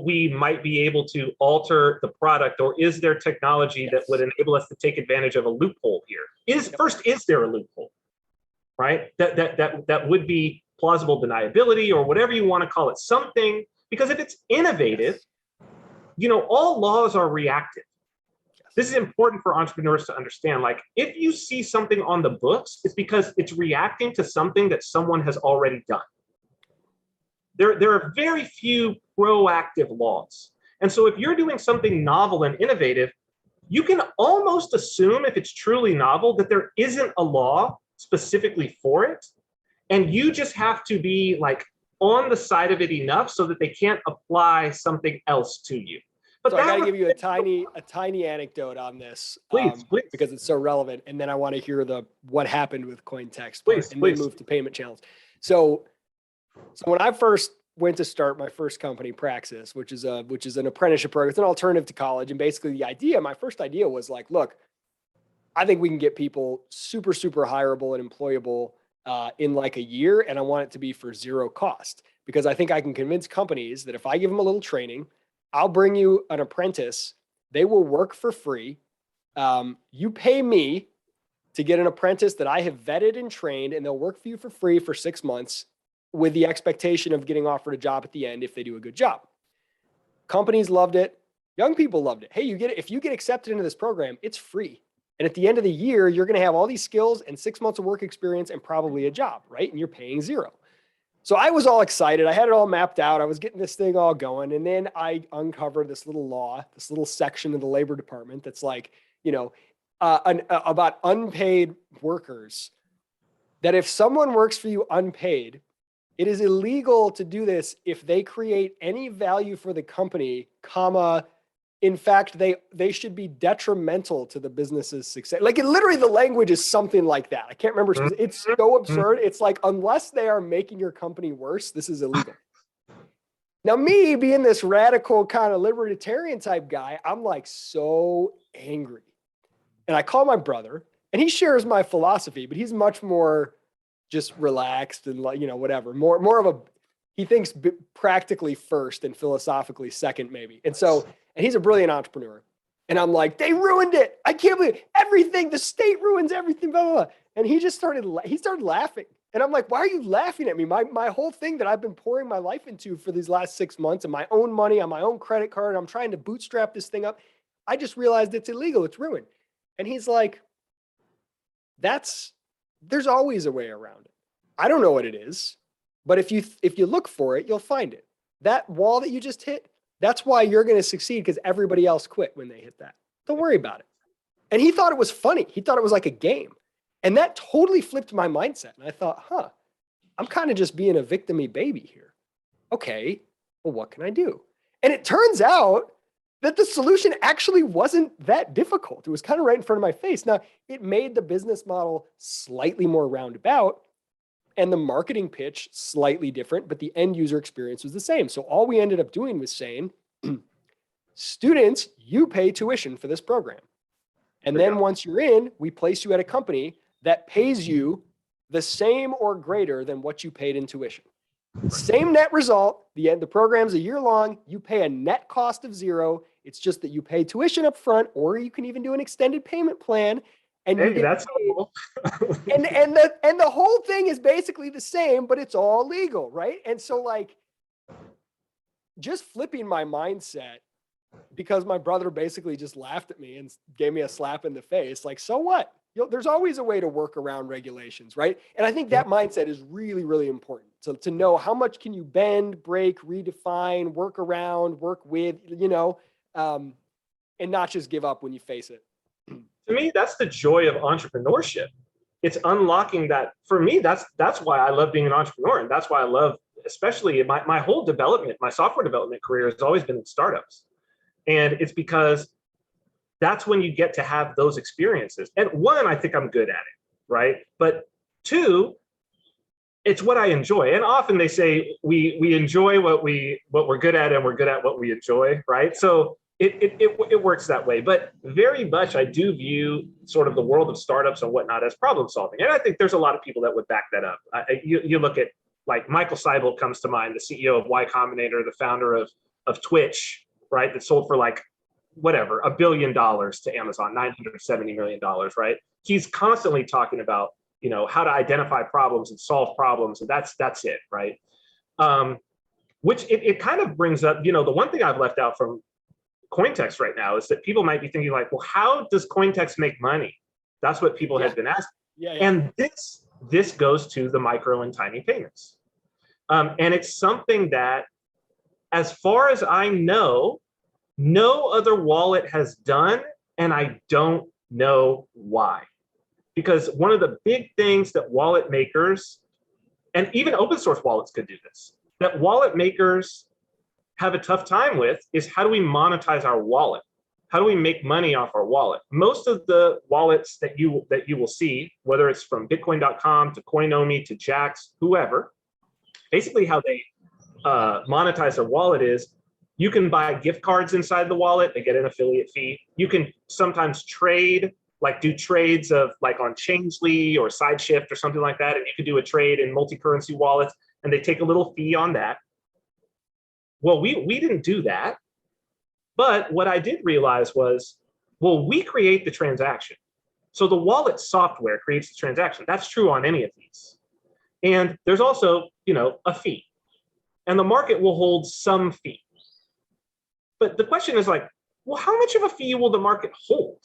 we might be able to alter the product, or is there technology that would enable us to take advantage of a loophole here? First, is there a loophole, right? That would be plausible deniability or whatever you want to call it, something, because if it's innovative, all laws are reactive. this is important for entrepreneurs to understand. Like, if you see something on the books, it's because it's reacting to something that someone has already done. There are very few proactive laws. And so if you're doing something novel and innovative, you can almost assume, if it's truly novel, that there isn't a law specifically for it. And you just have to be like on the side of it enough so that they can't apply something else to you. But so I got to give you a tiny anecdote on this, please. Because it's so relevant. And then I want to hear what happened with CoinText, please. Then move to payment channels. So when I first went to start my first company, Praxis, which is an apprenticeship program, it's an alternative to college. And basically my first idea was like, look, I think we can get people super, super hireable and employable in like a year. And I want it to be for zero cost, because I think I can convince companies that if I give them a little training, I'll bring you an apprentice. They will work for free. You pay me to get an apprentice that I have vetted and trained, and they'll work for you for free for 6 months with the expectation of getting offered a job at the end if they do a good job. Companies loved it. Young people loved it. Hey, if you get accepted into this program, it's free. And at the end of the year, you're going to have all these skills and 6 months of work experience and probably a job, right? And you're paying zero. So I was all excited. I had it all mapped out. I was getting this thing all going. And then I uncovered this little law, this little section of the Labor Department that's like, about unpaid workers, that if someone works for you unpaid, it is illegal to do this if they create any value for the company, in fact, they should be detrimental to the business's success. Like, literally the language is something like that. I can't remember. It's so absurd. It's like, unless they are making your company worse, this is illegal. Now, me being this radical kind of libertarian type guy, I'm like so angry. And I call my brother, and he shares my philosophy, but he's much more just relaxed and whatever. More of he thinks practically first and philosophically second, maybe. And he's a brilliant entrepreneur. And I'm like, they ruined it. I can't believe everything. The state ruins everything, blah, blah, blah. And he started laughing. And I'm like, why are you laughing at me? My whole thing that I've been pouring my life into for these last 6 months, and my own money on my own credit card, I'm trying to bootstrap this thing up. I just realized it's illegal. It's ruined. And he's like, there's always a way around it. I don't know what it is, but if you look for it, you'll find it. That wall that you just hit, that's why you're going to succeed, because everybody else quit when they hit that. Don't worry about it. And he thought it was funny. He thought it was like a game. And that totally flipped my mindset. And I thought, I'm kind of just being a victim-y baby here. Okay, well, what can I do? And it turns out that the solution actually wasn't that difficult. It was kind of right in front of my face. Now, it made the business model slightly more roundabout and the marketing pitch slightly different, but the end user experience was the same. So all we ended up doing was saying, students, you pay tuition for this program. And then once you're in, we place you at a company that pays you the same or greater than what you paid in tuition. Same net result. The program's a year long. You pay a net cost of zero. It's just that you pay tuition up front, or you can even do an extended payment plan. And that's cool. and the whole thing is basically the same, but it's all legal, right? And so, like, just flipping my mindset, because my brother basically just laughed at me and gave me a slap in the face. Like, so what? There's always a way to work around regulations, right? And I think that mindset is really, really important. So to know how much can you bend, break, redefine, work around, work with, and not just give up when you face it. To me, that's the joy of entrepreneurship. It's unlocking that. For me, that's why I love being an entrepreneur. And that's why I love, especially my whole development, my software development career has always been in startups. And it's because that's when you get to have those experiences. And one, I think I'm good at it, right? But two, it's what I enjoy. And often they say we enjoy what we're good at, and we're good at what we enjoy, right? So it works that way. But very much I do view sort of the world of startups and whatnot as problem solving. And I think there's a lot of people that would back that up. You look at, like, Michael Seibel comes to mind, the CEO of Y Combinator, the founder of Twitch, right? That sold for like whatever, $1 billion to Amazon, $970 million, right? He's constantly talking about, how to identify problems and solve problems. And that's it, right? Which it kind of brings up, the one thing I've left out from Cointext right now is that people might be thinking like, well, how does Cointext make money? That's what people had been asking. Yeah. And this goes to the micro and tiny payments. And it's something that, as far as I know, no other wallet has done, and I don't know why. Because one of the big things that wallet makers, and even open source wallets could do this, that wallet makers have a tough time with is how do we monetize our wallet? How do we make money off our wallet? Most of the wallets that you will see, whether it's from Bitcoin.com to Coinomi to Jaxx, whoever, basically how they monetize their wallet is you can buy gift cards inside the wallet, they get an affiliate fee. You can sometimes trade, like do trades of like on Changely or SideShift or something like that, and you can do a trade in multi-currency wallets and they take a little fee on that. Well, we didn't do that. But what I did realize was, well, we create the transaction. So the wallet software creates the transaction. That's true on any of these. And there's also, a fee. And the market will hold some fee. But the question is like, well, how much of a fee will the market hold?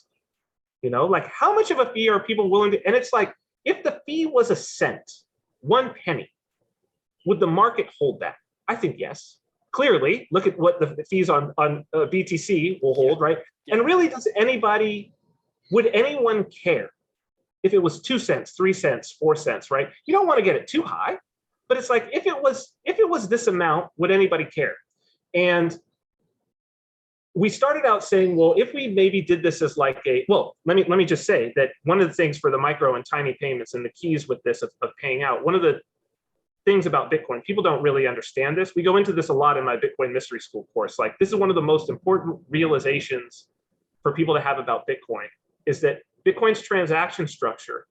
Like how much of a fee are people willing to, and it's like, if the fee was a cent, 1 penny, would the market hold that? I think yes. Clearly, look at what the fees on BTC will hold, right? And really, would anyone care if it was 2 cents, 3 cents, 4 cents, right? You don't want to get it too high, but it's like, if it was this amount, would anybody care? And we started out saying, well, if we maybe did this as like let me just say that one of the things for the micro and tiny payments and the keys with this of paying out, one of the things about Bitcoin, people don't really understand this. We go into this a lot in my Bitcoin Mystery School course. Like, this is one of the most important realizations for people to have about Bitcoin, is that Bitcoin's transaction structure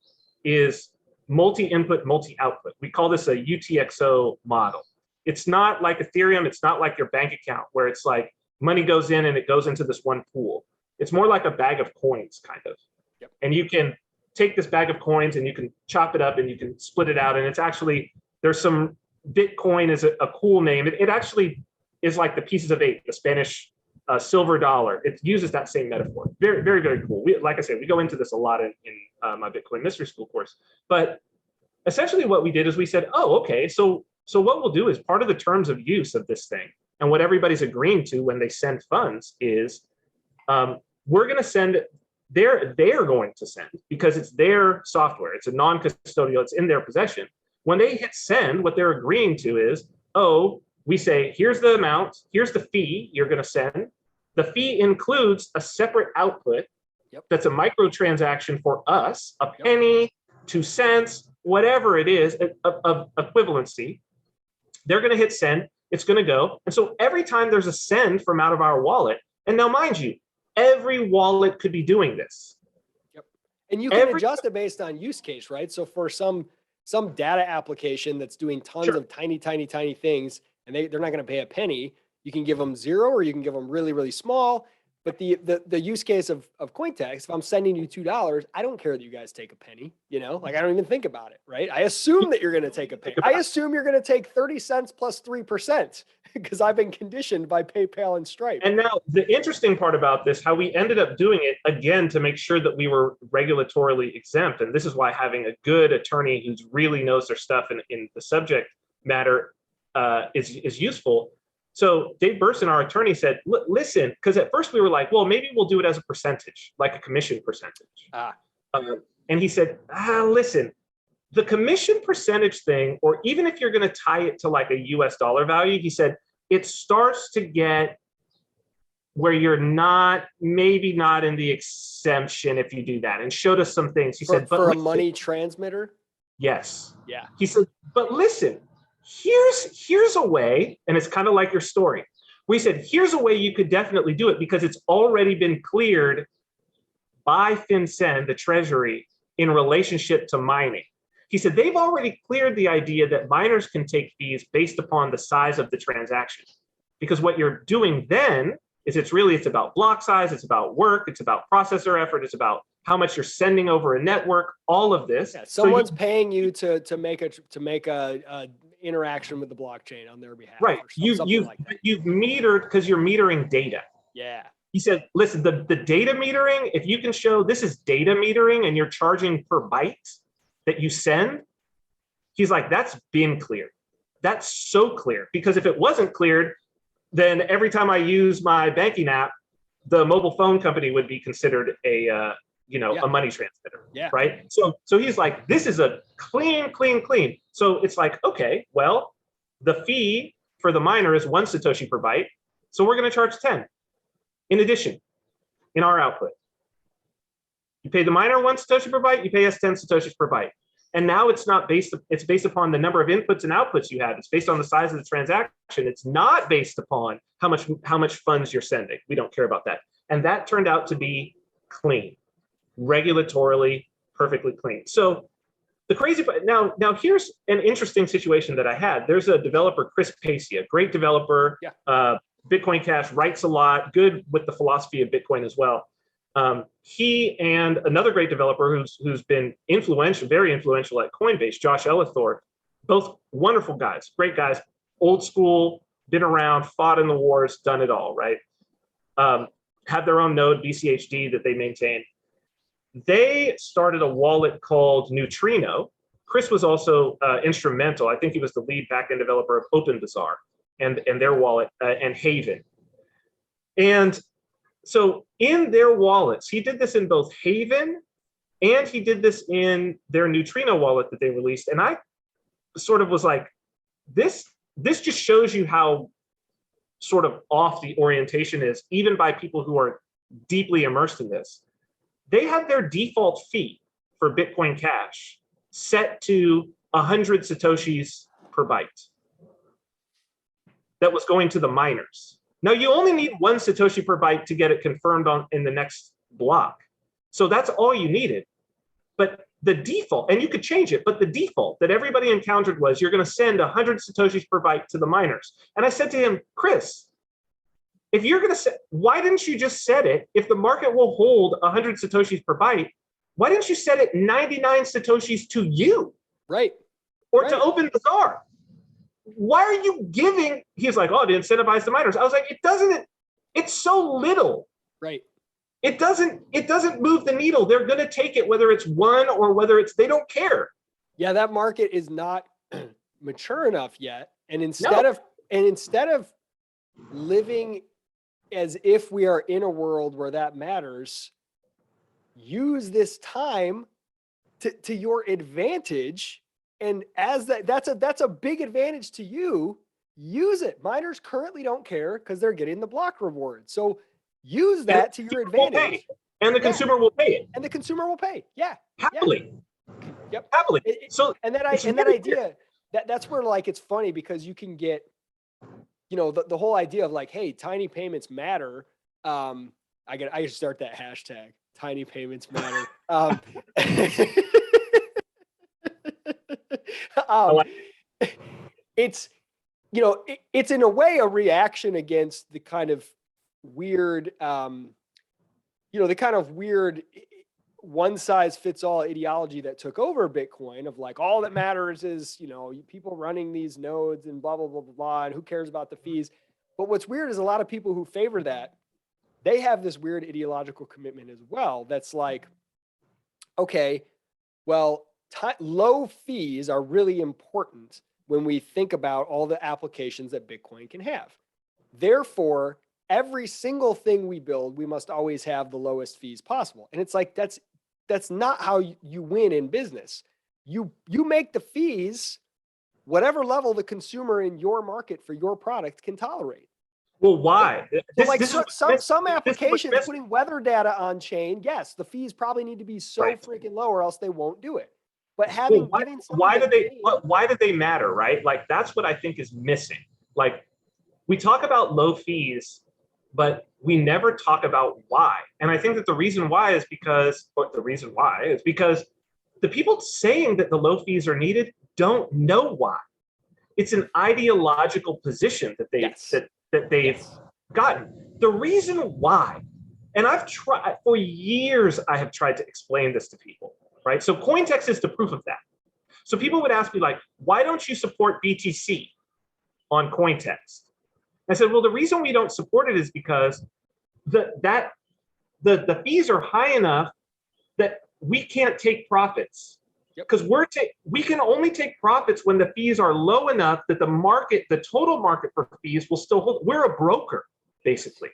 is multi-input, multi-output. We call this a UTXO model. It's not like Ethereum. It's not like your bank account where it's like money goes in and it goes into this one pool. It's more like a bag of coins, kind of. Yep. And you can take this bag of coins and you can chop it up and you can split it out. And it's actually, there's some, Bitcoin is a cool name. It actually is like the pieces of 8, the Spanish silver dollar. It uses that same metaphor. Very, very, very cool. Like I said, we go into this a lot in my Bitcoin Mystery School course. But essentially what we did is we said, oh, okay, so what we'll do is part of the terms of use of this thing, and what everybody's agreeing to when they send funds is we're going to send, they're going to send, because it's their software. It's a non-custodial, it's in their possession. When they hit send, what they're agreeing to is, we say, here's the amount, here's the fee you're going to send. The fee includes a separate output. Yep. That's a micro transaction for us, a penny, 2 cents, whatever it is of equivalency. They're going to hit send. It's going to go. And so every time there's a send from out of our wallet, and now mind you, every wallet could be doing this. Yep. And you can adjust it based on use case, right? So for some data application that's doing tons of tiny things, and they're not going to pay a penny, you can give them 0 or you can give them really, really small. But the use case of Cointext, if I'm sending you $2, I don't care that you guys take a penny, like I don't even think about it, right? I assume that you're going to take a penny. I assume you're going to take 30 cents plus 3% because I've been conditioned by PayPal and Stripe. And now the interesting part about this, how we ended up doing it, again, to make sure that we were regulatorily exempt. And this is why having a good attorney who really knows their stuff in the subject matter is useful. So Dave Burson, our attorney, said, listen, because at first we were like, well, maybe we'll do it as a percentage, like a commission percentage. And he said, listen, the commission percentage thing, or even if you're going to tie it to like a US dollar value, he said, it starts to get where you're maybe not in the exemption if you do that, and showed us some things. He said, but for a money transmitter? Yes. Yeah. He said, but listen, here's a way, and it's kind of like your story. We said, here's a way you could definitely do it because it's already been cleared by FinCEN, the Treasury, in relationship to mining. He said, they've already cleared the idea that miners can take fees based upon the size of the transaction. Because what you're doing then is it's about block size, it's about work, it's about processor effort, it's about how much you're sending over a network, all of this. Yeah, someone's paying you to make a interaction with the blockchain on their behalf. Right. Or something like that. You've metered because you're metering data. Yeah. He said, listen, the data metering, if you can show this is data metering and you're charging per byte that you send, he's like, that's been cleared. That's so clear. Because if it wasn't cleared, then every time I use my banking app, the mobile phone company would be considered a a money transmitter, right? So he's like, this is a clean. So it's like, okay, well, the fee for the miner is 1 Satoshi per byte. So we're going to charge 10 in addition in our output. You pay the miner 1 Satoshi per byte, you pay us 10 Satoshis per byte. And now it's based upon the number of inputs and outputs you have. It's based on the size of the transaction. It's not based upon how much funds you're sending. We don't care about that. And that turned out to be clean, regulatorily perfectly clean. So the crazy part, now here's an interesting situation that I had. There's a developer, Chris Pacey, a great developer, Bitcoin Cash, writes a lot, good with the philosophy of Bitcoin as well. He and another great developer who's been very influential at Coinbase, Josh Ellithorpe, both wonderful guys, great guys, old school, been around, fought in the wars, done it all, right? Have their own node, BCHD, that they maintain. They started a wallet called Neutrino. Chris was also instrumental. I think he was the lead backend developer of OpenBazaar and their wallet and Haven. And so in their wallets, he did this in both Haven and he did this in their Neutrino wallet that they released. And I sort of was like, this just shows you how sort of off the orientation is, even by people who are deeply immersed in this. They had their default fee for Bitcoin Cash set to 100 Satoshis per byte. That was going to the miners. Now you only need 1 Satoshi per byte to get it confirmed in the next block. So that's all you needed. But the default, and you could change it, but the default that everybody encountered was you're going to send 100 Satoshis per byte to the miners. And I said to him, Chris, if you're going to set, why didn't you just set it? If the market will hold 100 Satoshis per byte, why didn't you set it 99 Satoshis to you? Right. Or to OpenBazaar? Why are you giving? He's like, oh, to incentivize the miners. I was like, it's so little. Right. It doesn't move the needle. They're going to take it, whether it's 1 or whether they don't care. Yeah, that market is not mature enough yet. And instead of living as if we are in a world where that matters, use this time to your advantage. And as that's a big advantage to you, use it. Miners currently don't care because they're getting the block reward. So use that to your advantage. And the consumer will pay it. And the consumer will pay. Yeah. Happily. Yeah. Yep. Happily. That idea, that's where like it's funny because you can get, the whole idea of like, hey, tiny payments matter. I should start that hashtag. Tiny payments matter. It's it's in a way a reaction against the kind of weird the kind of weird one size fits all ideology that took over Bitcoin of like all that matters is people running these nodes and blah blah blah blah blah and who cares about the fees. But what's weird is a lot of people who favor that, they have this weird ideological commitment as well that's like, okay, well, low fees are really important when we think about all the applications that Bitcoin can have. Therefore, every single thing we build, we must always have the lowest fees possible. And it's like, that's not how you win in business. You make the fees whatever level the consumer in your market for your product can tolerate. Well, why? Some applications putting weather data on chain, yes, the fees probably need to be so freaking low or else they won't do it. But why do they matter, right? Like that's what I think is missing. Like we talk about low fees, but we never talk about why. And I think that the reason why is because the people saying that the low fees are needed don't know why. It's an ideological position that they've gotten. The reason why, and I've tried for years, I have tried to explain this to people. Right? So Cointext is the proof of that. So people would ask me like, why don't you support BTC on Cointext? I said, well, the reason we don't support it is because the fees are high enough that we can't take profits. Because we can only take profits when the fees are low enough that the total market for fees will still hold. We're a broker, basically,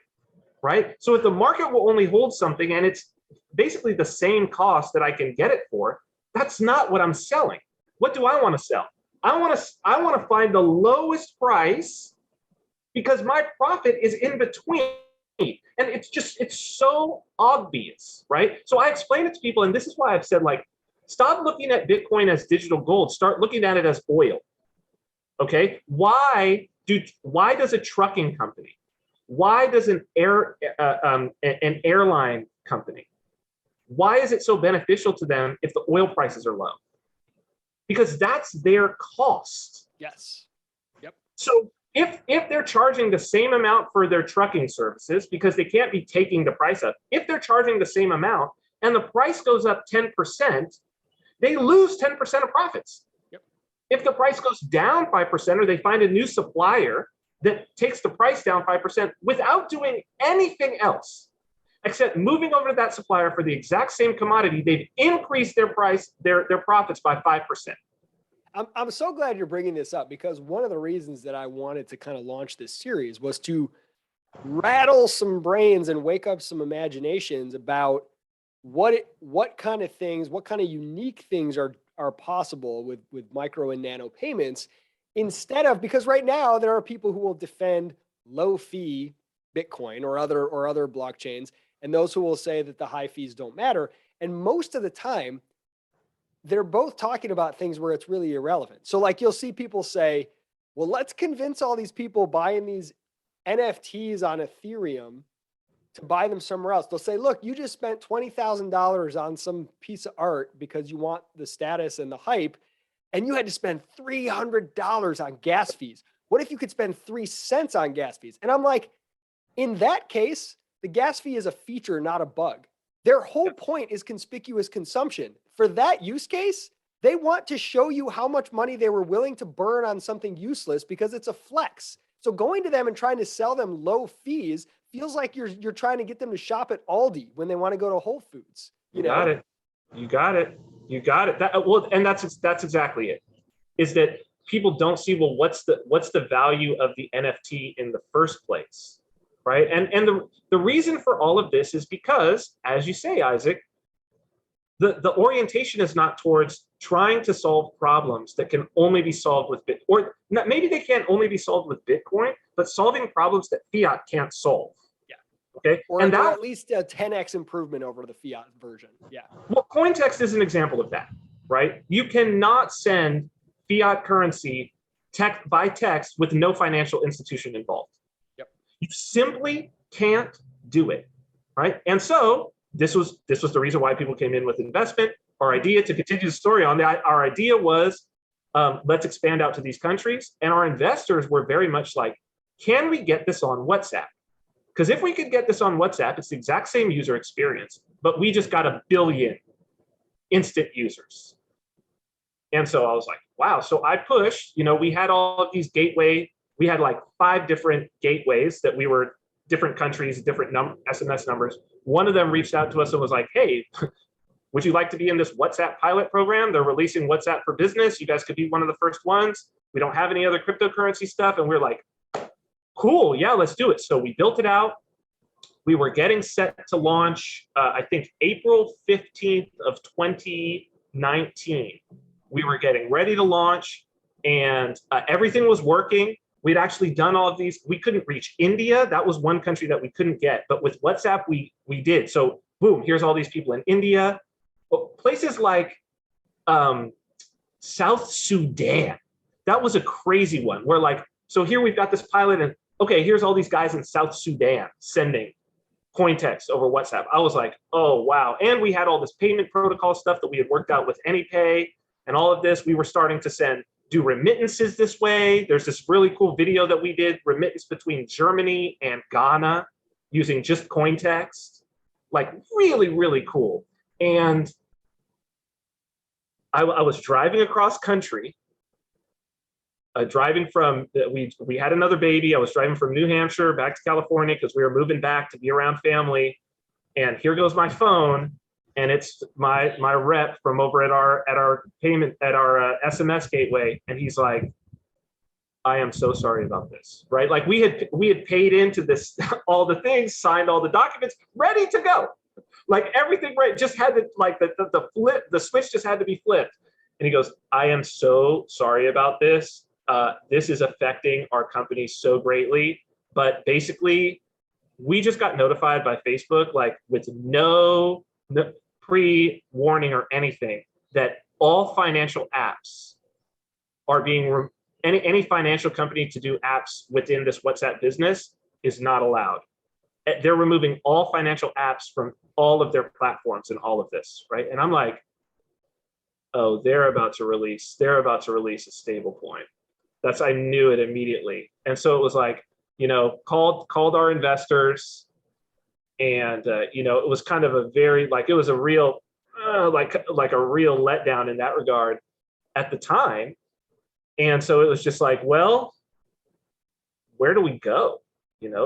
right? So if the market will only hold something and it's basically the same cost that I can get it for, that's not what I'm selling. What do I want to sell? I want to find the lowest price because my profit is in between. And it's so obvious, right? So I explain it to people, and this is why I've said, like, stop looking at Bitcoin as digital gold. Start looking at it as oil. Okay, why does a trucking company, why does an airline company, why is it so beneficial to them if the oil prices are low? Because that's their cost. Yes. Yep. So if they're charging the same amount for their trucking services, because they can't be taking the price up, if they're charging the same amount and the price goes up 10%, they lose 10% of profits. Yep. If the price goes down 5%, or they find a new supplier that takes the price down 5% without doing anything else, except moving over to that supplier for the exact same commodity, they've increased their price, their profits by 5%. I'm so glad you're bringing this up, because one of the reasons that I wanted to kind of launch this series was to rattle some brains and wake up some imaginations about what kind of things, what kind of unique things are possible with micro and nano payments, instead of, because right now there are people who will defend low fee Bitcoin or other blockchains, and those who will say that the high fees don't matter. And most of the time, they're both talking about things where it's really irrelevant. So like, you'll see people say, well, let's convince all these people buying these NFTs on Ethereum to buy them somewhere else. They'll say, look, you just spent $20,000 on some piece of art because you want the status and the hype, and you had to spend $300 on gas fees. What if you could spend 3 cents on gas fees? And I'm like, in that case, the gas fee is a feature, not a bug. Their whole point is conspicuous consumption. For that use case, they want to show you how much money they were willing to burn on something useless because it's a flex. So going to them and trying to sell them low fees feels like you're trying to get them to shop at Aldi when they want to go to Whole Foods. You got it. You got it. And that's exactly it. Is that people don't see, well, what's the value of the NFT in the first place, right? And the reason for all of this is because, as you say, Isaac, the orientation is not towards trying to solve problems that can only be solved with Bitcoin, or maybe they can't only be solved with Bitcoin, but solving problems that fiat can't solve. Yeah. Okay. Or at least a 10x improvement over the fiat version. Yeah. Well, Cointext is an example of that, right? You cannot send fiat currency by text with no financial institution involved. Yep. You simply can't do it, right? And so this was the reason why people came in with investment. Our idea, to continue the story on that, our idea was, let's expand out to these countries. And our investors were very much like, can we get this on WhatsApp? Because if we could get this on WhatsApp, it's the exact same user experience, but we just got 1 billion instant users. And so I was like, wow. So I pushed, we had all of these we had like 5 different gateways that we were different countries, different SMS numbers. One of them reached out to us and was like, hey, would you like to be in this WhatsApp pilot program? They're releasing WhatsApp for business. You guys could be one of the first ones. We don't have any other cryptocurrency stuff. And we're like, cool, yeah, let's do it. So we built it out. We were getting set to launch, I think, April 15th of 2019. We were getting ready to launch, and everything was working. We'd actually done all of these. We couldn't reach India. That was one country that we couldn't get. But with WhatsApp, we did. So boom, here's all these people in India. But places like South Sudan, that was a crazy one. We're like, so here we've got this pilot, and okay, here's all these guys in South Sudan sending Cointext over WhatsApp. I was like, oh, wow. And we had all this payment protocol stuff that we had worked out with AnyPay and all of this. We were starting to do remittances this way. There's this really cool video that we did, remittance between Germany and Ghana using just Cointext. Like, really, really cool. And I was driving across country, driving from we had another baby. I was driving from New Hampshire back to California because we were moving back to be around family. And here goes my phone, and it's my rep from over at our payment at our SMS gateway, and he's like, I am so sorry about this, right? Like we had paid into this, all the things, signed all the documents, ready to go, like everything, right? Just had to, like the switch just had to be flipped. And he goes, I am so sorry about this. This is affecting our company so greatly, but basically we just got notified by Facebook, like with no pre-warning or anything, that all financial apps are being any financial company to do apps within this WhatsApp business is not allowed. They're removing all financial apps from all of their platforms and all of this, right? And I'm like, oh, they're about to release a stable point. I knew it immediately. And so it was like, called our investors, and it was kind of a very, like, it was a real like a real letdown in that regard at the time. And so it was just like, well, where do we go?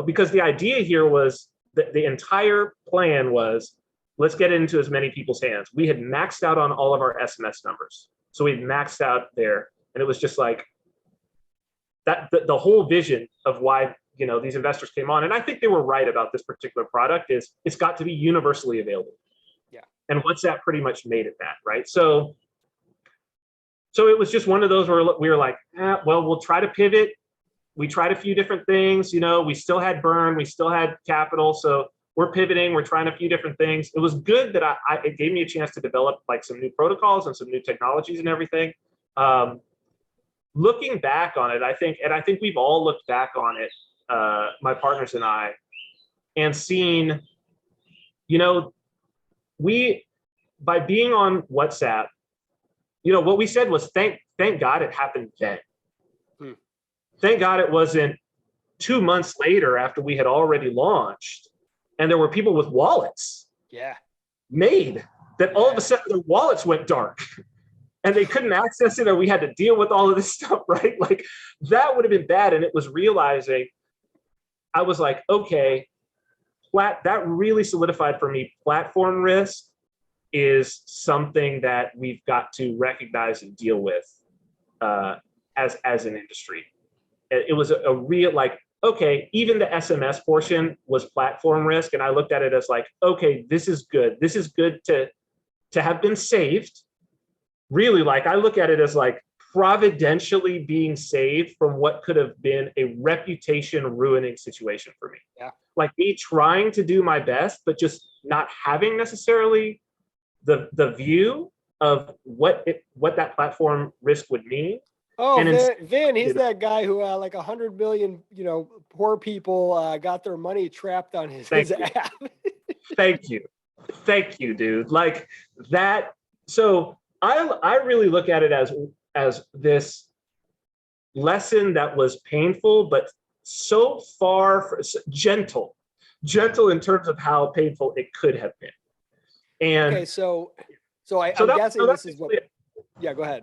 Because the idea here was that the entire plan was, let's get it into as many people's hands. We had maxed out on all of our SMS numbers. So we had maxed out there, and it was just like that, the whole vision of why, these investors came on. And I think they were right about this particular product is it's got to be universally available. Yeah. And WhatsApp pretty much made it that, right? So it was just one of those where we were like, well, we'll try to pivot. We tried a few different things, we still had burn, we still had capital. So we're pivoting, we're trying a few different things. It was good that it gave me a chance to develop like some new protocols and some new technologies and everything. Looking back on it, I think we've all looked back on it, my partners and I, and seen, by being on WhatsApp, what we said was thank God it happened then. Thank God it wasn't 2 months later after we had already launched and there were people with wallets made that all of a sudden their wallets went dark and they couldn't access it, or we had to deal with all of this stuff, right? Like that would have been bad. And it was realizing, I was like, okay, that really solidified for me, platform risk is something that we've got to recognize and deal with as an industry. It was a real, like, okay, even the SMS portion was platform risk. And I looked at it as like, okay, this is good. This is good to have been saved. Really, like, I look at it as like providentially being saved from what could have been a reputation ruining situation for me. Yeah. Like me trying to do my best, but just not having necessarily the view of what that platform risk would mean. Oh, Vin, he's that guy who like 100 million, poor people got their money trapped on his app. Thank you, dude. Like that. So I really look at it as this lesson that was painful, but so far gentle in terms of how painful it could have been. And okay, I'm guessing this is what. Yeah, go ahead.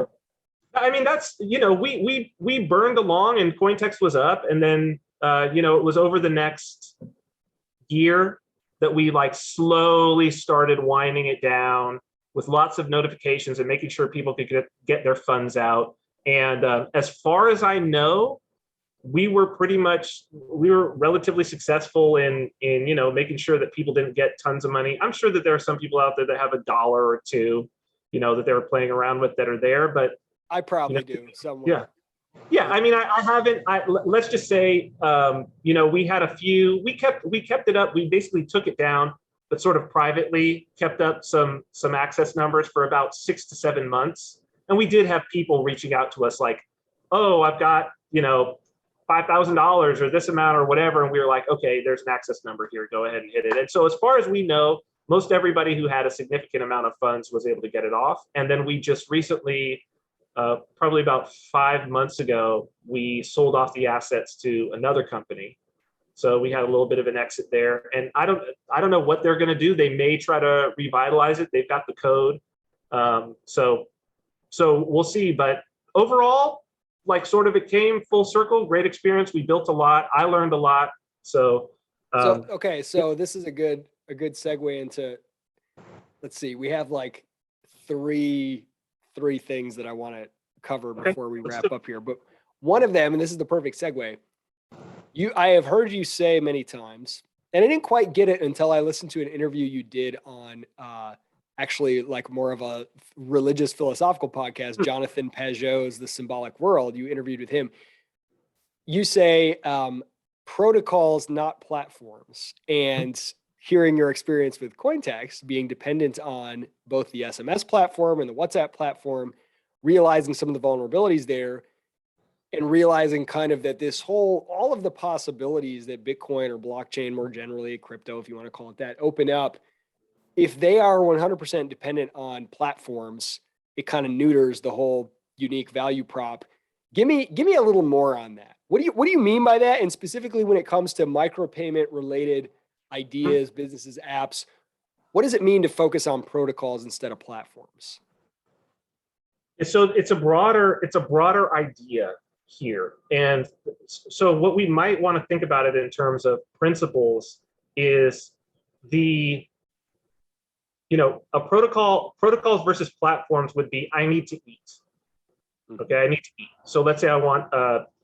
I mean, that's, we burned along and Cointext was up, and then it was over the next year that we like slowly started winding it down with lots of notifications and making sure people could get their funds out. And as far as I know, we were relatively successful in making sure that people didn't get tons of money. I'm sure that there are some people out there that have $1 or $2, that they were playing around with that are there, but I probably do somewhere. Yeah. I mean, I haven't. Let's just say, we had a few. We kept it up. We basically took it down, but sort of privately kept up some access numbers for about 6 to 7 months. And we did have people reaching out to us like, oh, I've got $5,000 or this amount or whatever, and we were like, okay, there's an access number here. Go ahead and hit it. And so, as far as we know, most everybody who had a significant amount of funds was able to get it off. And then we just recently, probably about 5 months ago, we sold off the assets to another company. So we had a little bit of an exit there, and I don't know what they're going to do. They may try to revitalize it. They've got the code, so we'll see. But overall, like sort of it came full circle. Great experience. We built a lot. I learned a lot. So, Okay, so this is a good segue into, let's see, we have like three things that I want to cover before we wrap up here. But one of them, and this is the perfect segue, I have heard you say many times, and I didn't quite get it until I listened to an interview you did on actually like more of a religious philosophical podcast, Jonathan Pageau's The Symbolic World. You interviewed with him. You say protocols, not platforms. And hearing your experience with Cointext being dependent on both the SMS platform and the WhatsApp platform, realizing some of the vulnerabilities there, and realizing kind of that all of the possibilities that Bitcoin or blockchain more generally, crypto, if you want to call it that, open up, if they are 100% dependent on platforms, it kind of neuters the whole unique value prop. Give me a little more on that. What do you mean by that? And specifically when it comes to micropayment related ideas, businesses, apps, what does it mean to focus on protocols instead of platforms? So it's a broader idea here. And so what we might want to think about it in terms of principles is protocols versus platforms would be, I need to eat. Okay, I need to eat. So let's say I want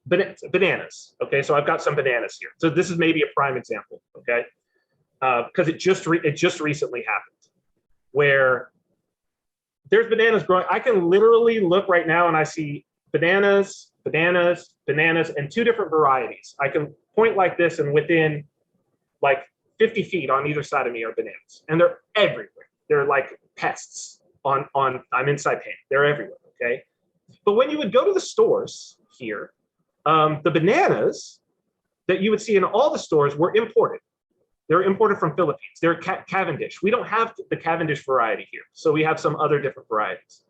bananas. Okay, so I've got some bananas here. So this is maybe a prime example. Okay, because it just recently happened, where there's bananas growing. I can literally look right now and I see bananas, and two different varieties. I can point like this, and within like 50 feet on either side of me are bananas, and they're everywhere. They're like pests on. I'm inside pain. They're everywhere. Okay. But when you would go to the stores here, the bananas that you would see in all the stores were imported. They're imported from Philippines. They're Cavendish. We don't have the Cavendish variety here. So we have some other different varieties.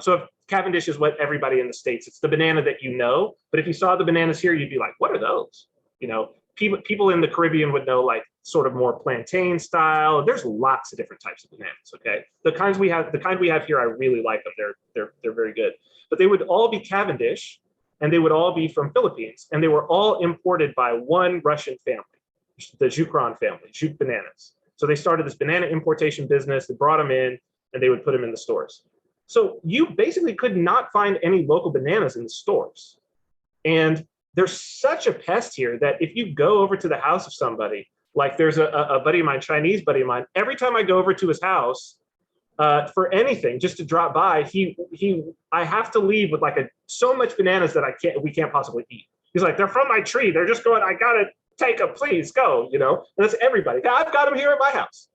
So if Cavendish is what everybody in the States, it's the banana that you know. But if you saw the bananas here, you'd be like, what are those? People in the Caribbean would know, like sort of more plantain style. There's lots of different types of bananas. Okay. The kind we have here, I really like them. They're very good. But they would all be Cavendish, and they would all be from Philippines, and they were all imported by one Russian family, the Zhukron family, Zhuk Bananas. So they started this banana importation business. They brought them in, and they would put them in the stores. So you basically could not find any local bananas in the stores. And there's such a pest here that if you go over to the house of somebody, like there's a buddy of mine, Chinese buddy of mine, every time I go over to his house, for anything, just to drop by, I have to leave with like so much bananas that we can't possibly eat. He's like, they're from my tree. They're just going, I gotta take them, please go. And that's everybody. I've got them here at my house.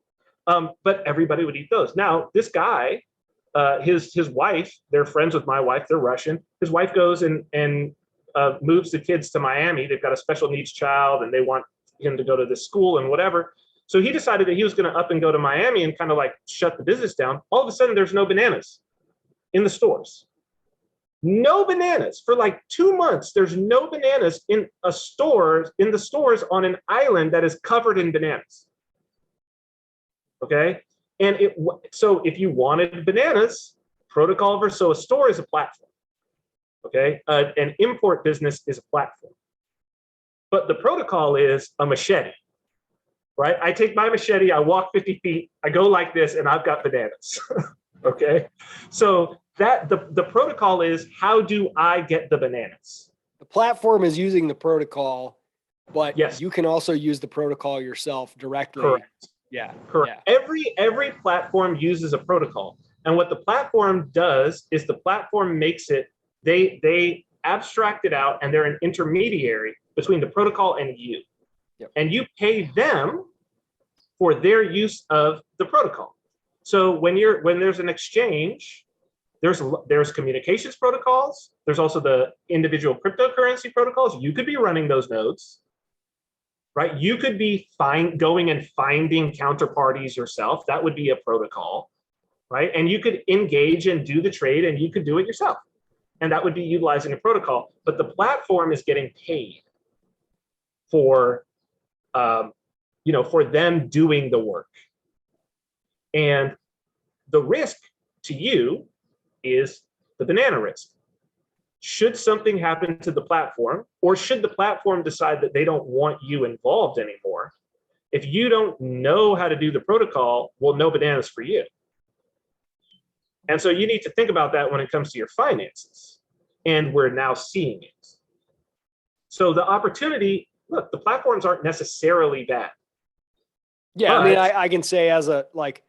But everybody would eat those. Now, this guy, his wife, they're friends with my wife. They're Russian. His wife goes and moves the kids to Miami. They've got a special needs child, and they want him to go to this school and whatever. So he decided that he was going to up and go to Miami and kind of like shut the business down. All of a sudden, there's no bananas in the stores. No bananas for like 2 months. There's no bananas in the stores on an island that is covered in bananas. Okay, and so if you wanted bananas, protocol so a store is a platform. Okay, an import business is a platform, but the protocol is a machete. Right? I take my machete, I walk 50 feet, I go like this, and I've got bananas. Okay. So that the protocol is, how do I get the bananas? The platform is using the protocol, but yes, you can also use the protocol yourself directly. Correct. Yeah. Correct. Yeah. Every platform uses a protocol. And what the platform does is the platform makes it, they abstract it out, and they're an intermediary between the protocol and you. Yep. And you pay them for their use of the protocol. So when there's an exchange, there's communications protocols. There's also the individual cryptocurrency protocols. You could be running those nodes, right? You could be going and finding counterparties yourself. That would be a protocol, right? And you could engage and do the trade, and you could do it yourself. And that would be utilizing a protocol. But the platform is getting paid for them doing the work. And the risk to you is the banana risk. should something happen to the platform, or should the platform decide that they don't want you involved anymore, if you don't know how to do the protocol, well, no bananas for you. And so you need to think about that when it comes to your finances. And we're now seeing it. So the opportunity, look, the platforms aren't necessarily bad. Yeah, I mean, I can say as a, like,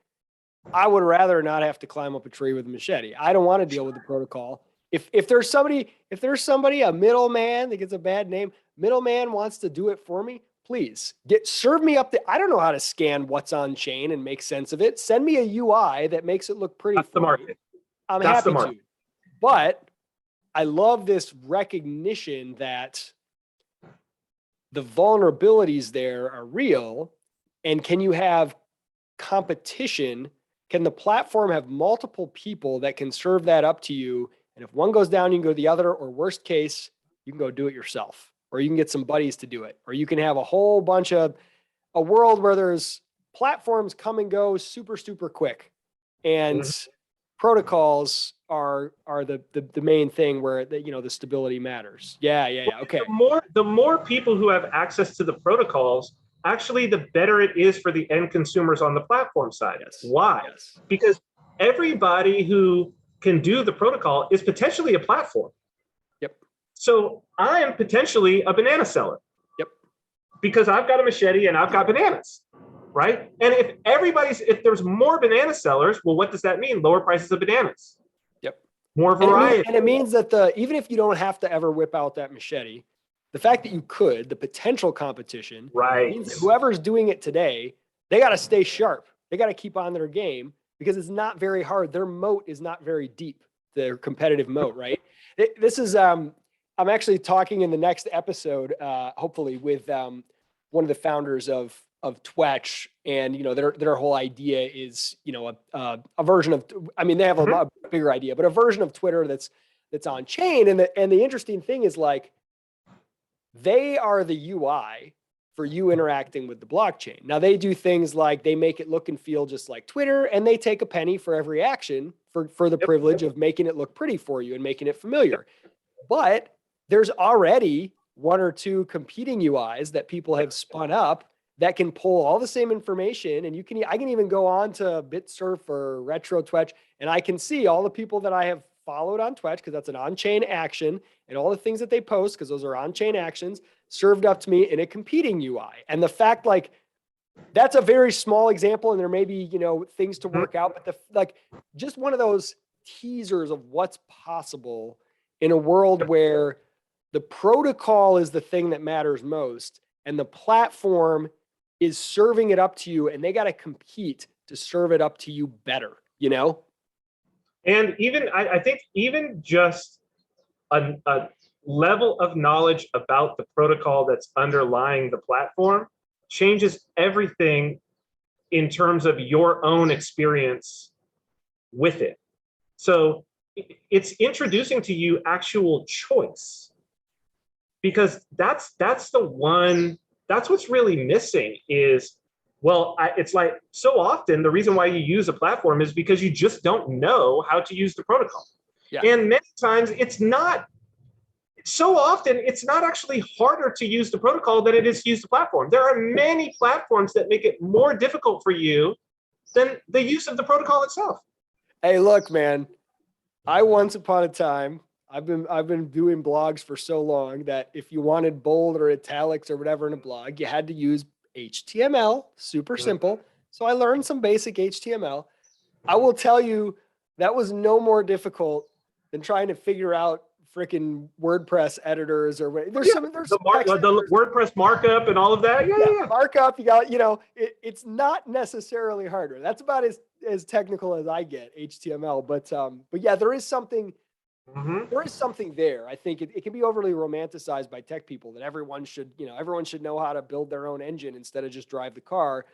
I would rather not have to climb up a tree with a machete. I don't want to deal with the protocol. If there's somebody, a middleman that gets a bad name, middleman wants to do it for me, please serve me up I don't know how to scan what's on chain and make sense of it. Send me a UI that makes it look pretty. That's the market. I'm happy to. But I love this recognition that the vulnerabilities there are real. And can you have competition? Can the platform have multiple people that can serve that up to you? And if one goes down, you can go to the other, or worst case, you can go do it yourself, or you can get some buddies to do it, or you can have a whole bunch of a world where there's platforms come and go super, super quick. And protocols are the main thing where the stability matters. Yeah. Okay. The more people who have access to the protocols, actually, the better it is for the end consumers on the platform side. Yes. Why? Yes. Because everybody who can do the protocol is potentially a platform. Yep. So I am potentially a banana seller. Yep. Because I've got a machete and I've got bananas, right? And if there's more banana sellers, well, what does that mean? Lower prices of bananas. Yep. More variety. And it means that even if you don't have to ever whip out that machete, the fact that you could, the potential competition, right, means that whoever's doing it today, they got to stay sharp. They got to keep on their game, because it's not very hard. Their moat is not very deep, their competitive moat, right? This is, I'm actually talking in the next episode, hopefully, with one of the founders of Twetch, and their whole idea is a version of, I mean, they have a bigger idea, but a version of Twitter that's on chain. And the interesting thing is, like, they are the UI for you interacting with the blockchain. Now, they do things like they make it look and feel just like Twitter, and they take a penny for every action for the privilege of making it look pretty for you and making it familiar. But there's already one or two competing UIs that people have spun up that can pull all the same information. And I can even go on to BitSurf or RetroTwetch, and I can see all the people that I have followed on Twetch, because that's an on-chain action, and all the things that they post, because those are on-chain actions, served up to me in a competing UI. And the fact, like, that's a very small example, and there may be, things to work out, but just one of those teasers of what's possible in a world where the protocol is the thing that matters most, and the platform is serving it up to you, and they got to compete to serve it up to you better, And even, I think even just a level of knowledge about the protocol that's underlying the platform changes everything in terms of your own experience with it. So it's introducing to you actual choice, because that's what's really missing is, well, it's like, so often the reason why you use a platform is because you just don't know how to use the protocol. Yeah. And many times it's not actually harder to use the protocol than it is to use the platform. There are many platforms that make it more difficult for you than the use of the protocol itself. Hey, look, man, once upon a time, I've been doing blogs for so long that if you wanted bold or italics or whatever in a blog, you had to use HTML, super simple. So I learned some basic HTML. I will tell you, that was no more difficult than trying to figure out freaking WordPress editors or what. There's the WordPress markup and all of that. Yeah. Markup, you got, it's not necessarily harder. That's about as technical as I get, HTML. But yeah, there is something. There is something there. I think it can be overly romanticized by tech people that everyone should know how to build their own engine instead of just drive the car.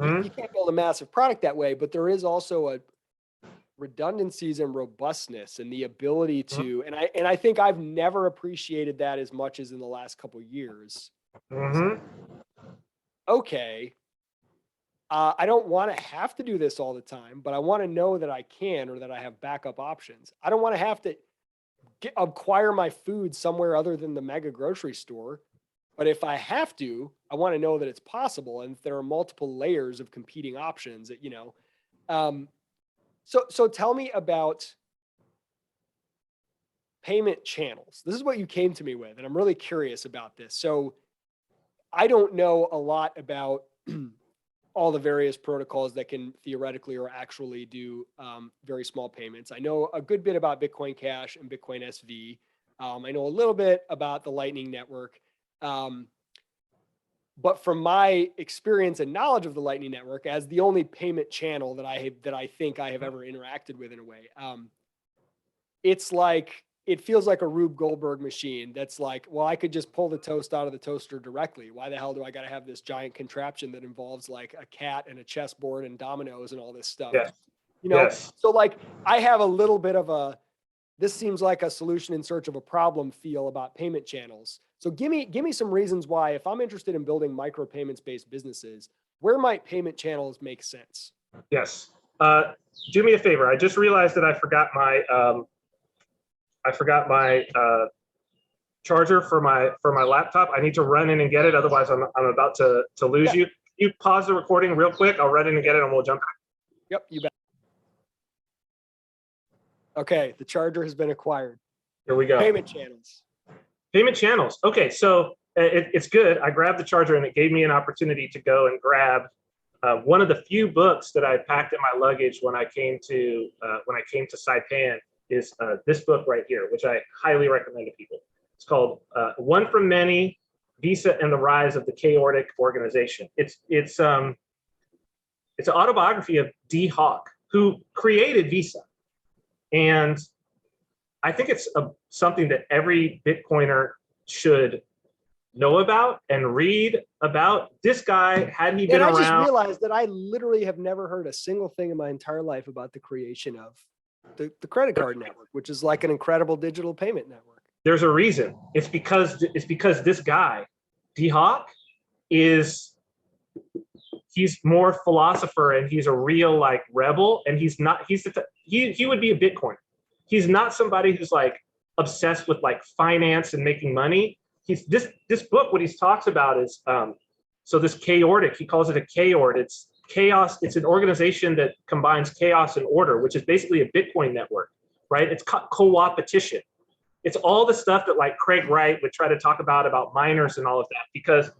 You can't build a massive product that way, but there is also a redundancies and robustness and the ability to, and I think I've never appreciated that as much as in the last couple of years. Okay. I don't want to have to do this all the time, but I want to know that I can, or that I have backup options. I don't want to have to acquire my food somewhere other than the mega grocery store. But if I have to, I want to know that it's possible, and if there are multiple layers of competing options that, so tell me about payment channels. This is what you came to me with, and I'm really curious about this. So I don't know a lot about all the various protocols that can theoretically or actually do very small payments. I know a good bit about Bitcoin Cash and Bitcoin SV. I know a little bit about the Lightning Network. But from my experience and knowledge of the Lightning Network as the only payment channel that I think I have ever interacted with in a way, it's like, it feels like a Rube Goldberg machine that's like, well, I could just pull the toast out of the toaster directly. Why the hell do I got to have this giant contraption that involves like a cat and a chessboard and dominoes and all this stuff? Yes. Yes. So like I have a little bit of this seems like a solution in search of a problem feel about payment channels. So give me some reasons why, if I'm interested in building micro payments based businesses, where might payment channels make sense? Yes. Do me a favor. I just realized that I forgot my charger for my laptop. I need to run in and get it. Otherwise, I'm about to lose you. You pause the recording real quick. I'll run in and get it, and we'll jump back. Yep, you bet. Okay, the charger has been acquired. Here we go. Payment channels. Payment channels. Okay, so it's good. I grabbed the charger, and it gave me an opportunity to go and grab one of the few books that I packed in my luggage when I came to Saipan. Is this book right here, which I highly recommend to people. It's called One from Many: Visa and the Rise of the Chaotic Organization. It's an autobiography of Dee Hock, who created Visa. And I think it's something that every Bitcoiner should know about and read about. This guy, had he been around. I just realized that I literally have never heard a single thing in my entire life about the creation of the credit card network, which is like an incredible digital payment network. There's a reason. It's because this guy, Dee Hock, he's more philosopher, and he's a real like rebel, and he would be a Bitcoiner. He's not somebody who's like obsessed with like finance and making money. This book, what he talks about is so this chaotic, he calls it a chaort. It's chaos. It's an organization that combines chaos and order, which is basically a Bitcoin network, right? It's co-opetition. It's all the stuff that like Craig Wright would try to talk about miners and all of that, because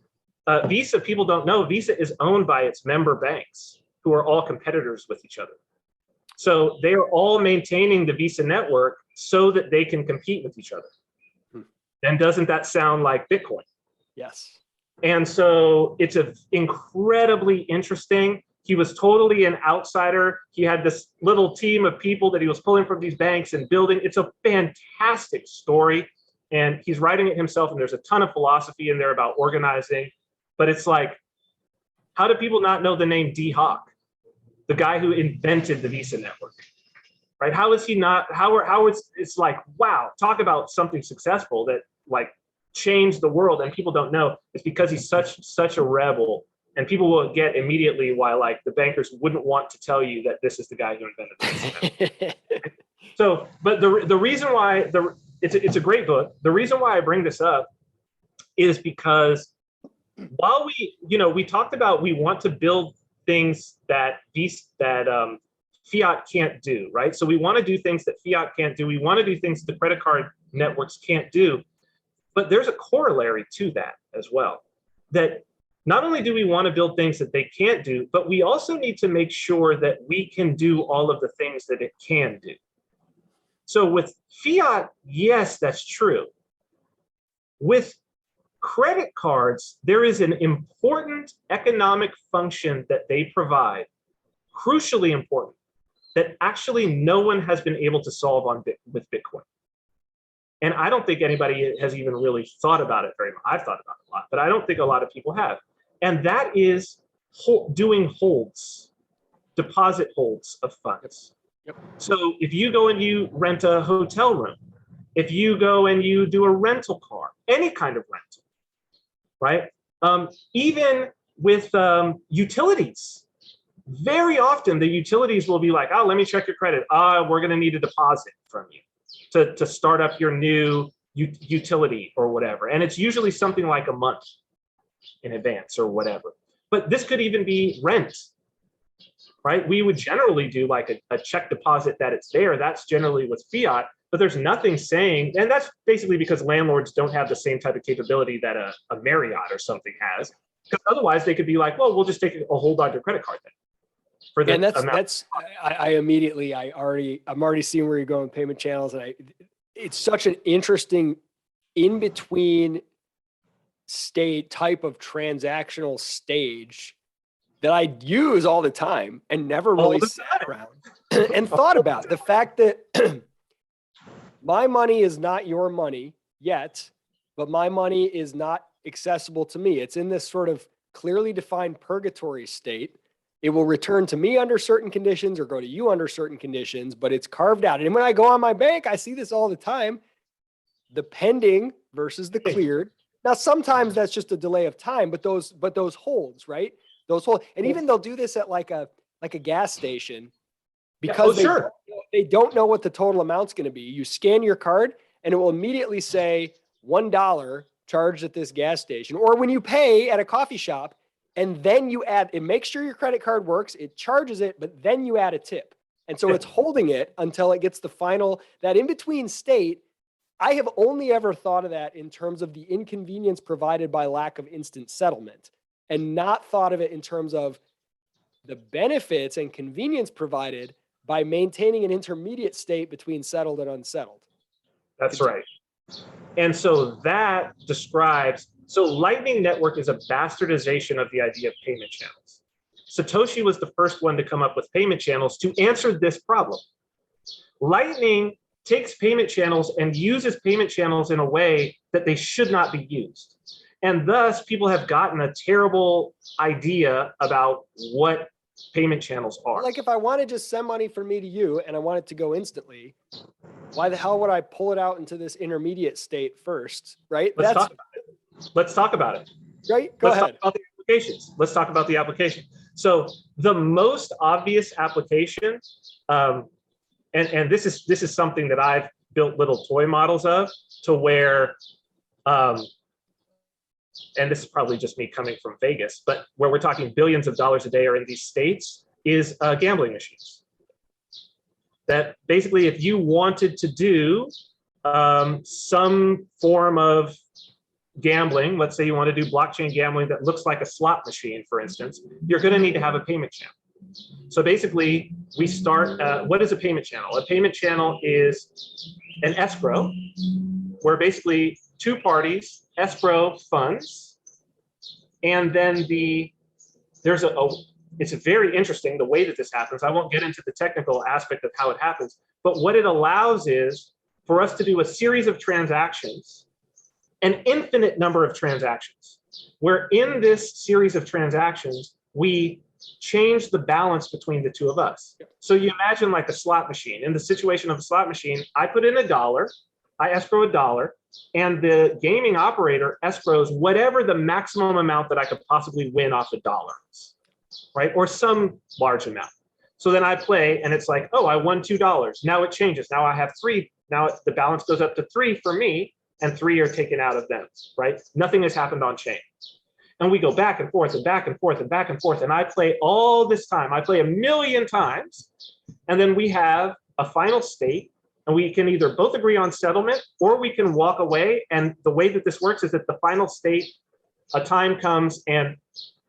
Visa, people don't know, Visa is owned by its member banks who are all competitors with each other. So they are all maintaining the Visa network so that they can compete with each other. And doesn't that sound like Bitcoin? Yes. And so it's incredibly interesting. He was totally an outsider. He had this little team of people that he was pulling from these banks and building. It's a fantastic story. And he's writing it himself, and there's a ton of philosophy in there about organizing. But it's like, how do people not know the name Dee Hock, the guy who invented the Visa network, right? How is he not, it's like, wow, talk about something successful that like changed the world and people don't know. It's because he's such a rebel, and people will get immediately why like the bankers wouldn't want to tell you that this is the guy who invented the Visa. So, but the reason why it's a great book. The reason why I bring this up is because while we talked about, we want to build things that fiat can't do, right? So we want to do things that fiat can't do. We want to do things that the credit card networks can't do. But there's a corollary to that as well, that not only do we want to build things that they can't do, but we also need to make sure that we can do all of the things that it can do. So with fiat, yes, that's true. With credit cards, there is an important economic function that they provide, crucially important, that actually no one has been able to solve with Bitcoin. And I don't think anybody has even really thought about it very much. I've thought about it a lot, but I don't think a lot of people have. And that is doing holds, deposit holds of funds. Yep. So if you go and you rent a hotel room, if you go and you do a rental car, any kind of rental, right? Even with utilities, very often the utilities will be like, oh, let me check your credit. We're going to need a deposit from you. to start up your new utility or whatever. And it's usually something like a month in advance or whatever. But this could even be rent, right? We would generally do like a check deposit that it's there. That's generally with fiat, but there's nothing saying, and that's basically because landlords don't have the same type of capability that a Marriott or something has. Because otherwise they could be like, well, we'll just take a hold on your credit card then. For the And amount. I'm already seeing where you're going with payment channels. And it's such an interesting in between state type of transactional stage that I use all the time and never really sat around and thought about the fact that my money is not your money yet, but my money is not accessible to me. It's in this sort of clearly defined purgatory state. It will return to me under certain conditions or go to you under certain conditions, but it's carved out. And when I go on my bank, I see this all the time, the pending versus the cleared. Now, sometimes that's just a delay of time, but those holds, right? Those hold. And even they'll do this at like a gas station because they don't know what the total amount's going to be. You scan your card and it will immediately say $1 charged at this gas station. Or when you pay at a coffee shop and then you add, it makes sure your credit card works, it charges it, but then you add a tip. And so it's holding it until it gets the final, that in between state. I have only ever thought of that in terms of the inconvenience provided by lack of instant settlement, and not thought of it in terms of the benefits and convenience provided by maintaining an intermediate state between settled and unsettled. That's right. And so that describes, so Lightning Network is a bastardization of the idea of payment channels. Satoshi was the first one to come up with payment channels to answer this problem. Lightning takes payment channels and uses payment channels in a way that they should not be used. And thus people have gotten a terrible idea about what payment channels are. Like if I want to just send money from me to you and I want it to go instantly, why the hell would I pull it out into this intermediate state first, right? Let's talk about it. Right, go ahead. Talk about the applications. Let's talk about the application. So the most obvious application, and this is something that I've built little toy models of, to where, and this is probably just me coming from Vegas, but where we're talking billions of dollars a day are in these states, is gambling machines. That basically, if you wanted to do some form of gambling, let's say you want to do blockchain gambling that looks like a slot machine, for instance, you're going to need to have a payment channel. So basically, we start, what is a payment channel? A payment channel is an escrow where basically two parties escrow funds, and then it's very interesting the way that this happens. I won't get into the technical aspect of how it happens, but what it allows is for us to do a series of transactions, an infinite number of transactions, where in this series of transactions, we change the balance between the two of us. So you imagine like a slot machine. In the situation of a slot machine, I put in $1, I escrow $1, and the gaming operator escrows whatever the maximum amount that I could possibly win off $1, right? Or some large amount. So then I play and it's like, oh, I won $2. Now it changes. Now I have 3. Now the balance goes up to 3 for me, and 3 are taken out of them, right? Nothing has happened on chain. And we go back and forth and back and forth and back and forth. And I play all this time. I play 1,000,000 times. And then we have a final state. And we can either both agree on settlement or we can walk away. And the way that this works is that the final state, a time comes and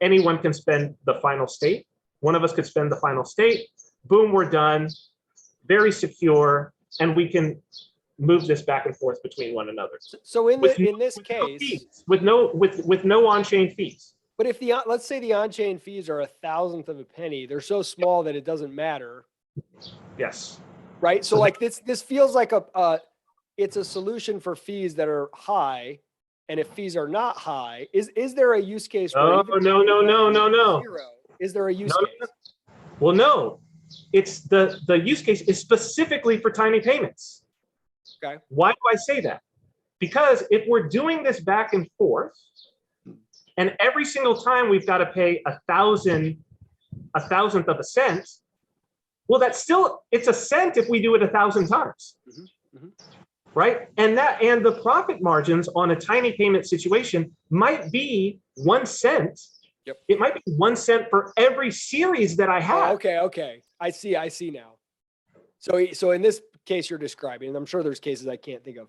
anyone can spend the final state. One of us could spend the final state. Boom, we're done. Very secure. And we can move this back and forth between one another. So in this case, with no on-chain fees. But if let's say the on-chain fees are 1,000th of a penny, they're so small that it doesn't matter. Yes. Right. So like this feels like it's a solution for fees that are high, and if fees are not high, is there a use case? No. Zero? Is there a use case? Well, no. It's the use case is specifically for tiny payments. Okay. Why do I say that? Because if we're doing this back and forth, and every single time we've got to pay a thousandth of a cent, well, it's a cent if we do it 1,000 times. right? And the profit margins on a tiny payment situation might be 1 cent. Yep. It might be 1 cent for every series that I have. Oh, okay. I see now. So in this case you're describing, and I'm sure there's cases I can't think of,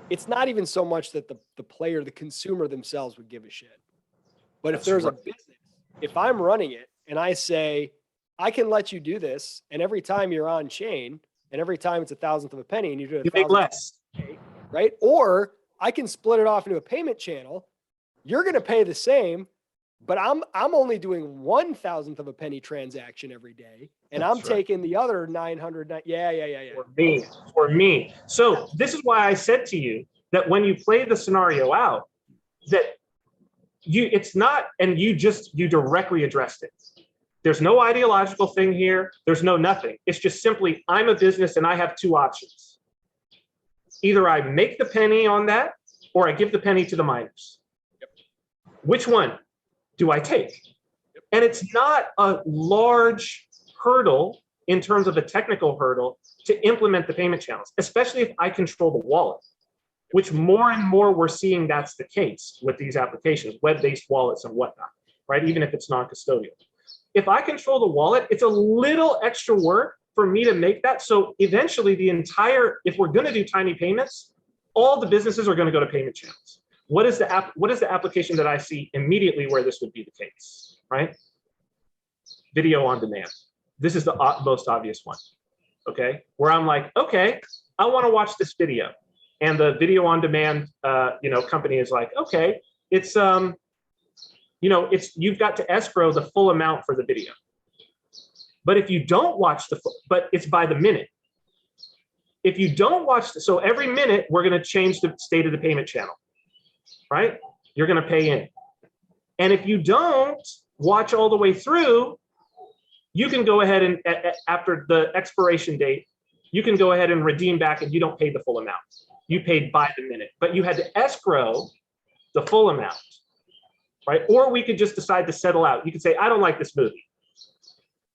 it's not even so much that the player, the consumer themselves would give a shit. But if there's a business, if I'm running it and I say, I can let you do this, and every time you're on chain, and every time it's 1,000th of a penny, and you do it, you make less, right? Or I can split it off into a payment channel. You're going to pay the same, but I'm only doing 1,000th of a penny transaction every day, and I'm taking the other 900. Yeah. For me. So this is why I said to you that when you play the scenario out, that it's not, and you directly addressed it. There's no ideological thing here. There's no nothing. It's just simply, I'm a business and I have two options. Either I make the penny on that, or I give the penny to the miners. Yep. Which one do I take? Yep. And it's not a large hurdle in terms of a technical hurdle to implement the payment channels, especially if I control the wallet, which more and more we're seeing that's the case with these applications, web-based wallets and whatnot, right? Even if it's non-custodial. If I control the wallet, it's a little extra work for me to make that. So eventually if we're going to do tiny payments, all the businesses are going to go to payment channels. What is the application that I see immediately where this would be the case, right? Video on demand. This is the most obvious one, okay? Where I'm like, okay, I want to watch this video. And the video on demand, company is like, okay, it's, you've got to escrow the full amount for the video. But if you don't watch but it's by the minute. If you don't watch, so every minute we're going to change the state of the payment channel, right? You're going to pay in. And if you don't watch all the way through, you can go ahead and after the expiration date, you can go ahead and redeem back and you don't pay the full amount. You paid by the minute, but you had to escrow the full amount, right? Or we could just decide to settle out. You could say, I don't like this movie.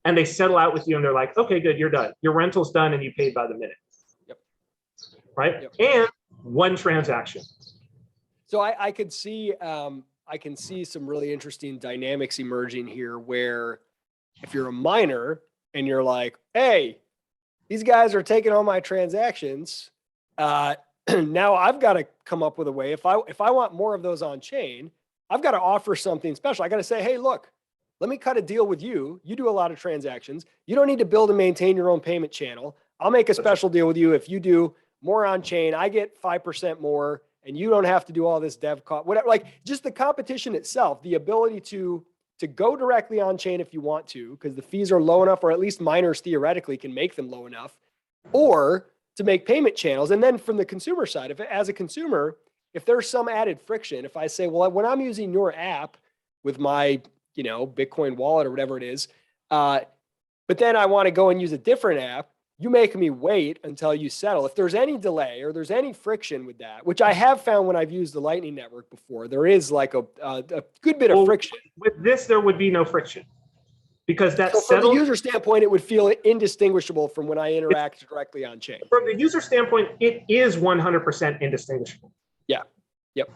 And they settle out with you and they're like, okay, good, you're done. Your rental's done and you paid by the minute. Yep. Right? Yep. And one transaction. So I could see, I can see some really interesting dynamics emerging here where if you're a miner and you're like, hey, these guys are taking all my transactions, now I've got to come up with a way. If I want more of those on chain, I've got to offer something special. I got to say, hey, look, let me cut a deal with you. You do a lot of transactions. You don't need to build and maintain your own payment channel. I'll make a special deal with you. If you do more on chain, I get 5% more, and you don't have to do all this dev cost, whatever. Like just the competition itself, the ability to go directly on chain if you want to, because the fees are low enough, or at least miners theoretically can make them low enough, or to make payment channels. And then from the consumer side, as a consumer, if there's some added friction, if I say, well, when I'm using your app with my, Bitcoin wallet or whatever it is, but then I want to go and use a different app, you make me wait until you settle. If there's any delay or there's any friction with that, which I have found when I've used the Lightning Network before, there is like a good bit of friction. With this, there would be no friction. Because from the user standpoint, it would feel indistinguishable from when I interact directly on chain. From the user standpoint, it is 100% indistinguishable. Yeah. Yep.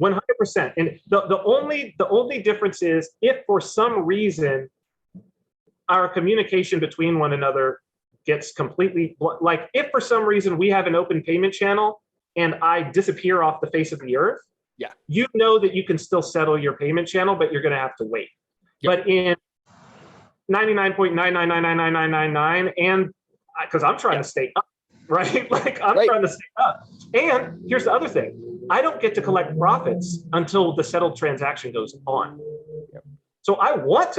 100%. And the only difference is if for some reason our communication between one another gets completely, like if for some reason we have an open payment channel and I disappear off the face of the earth, you know that you can still settle your payment channel, but you're going to have to wait. But in 99.9999999, and because I'm trying to stay up, right? Like I'm trying to stay up. And here's the other thing. I don't get to collect profits until the settled transaction goes on. So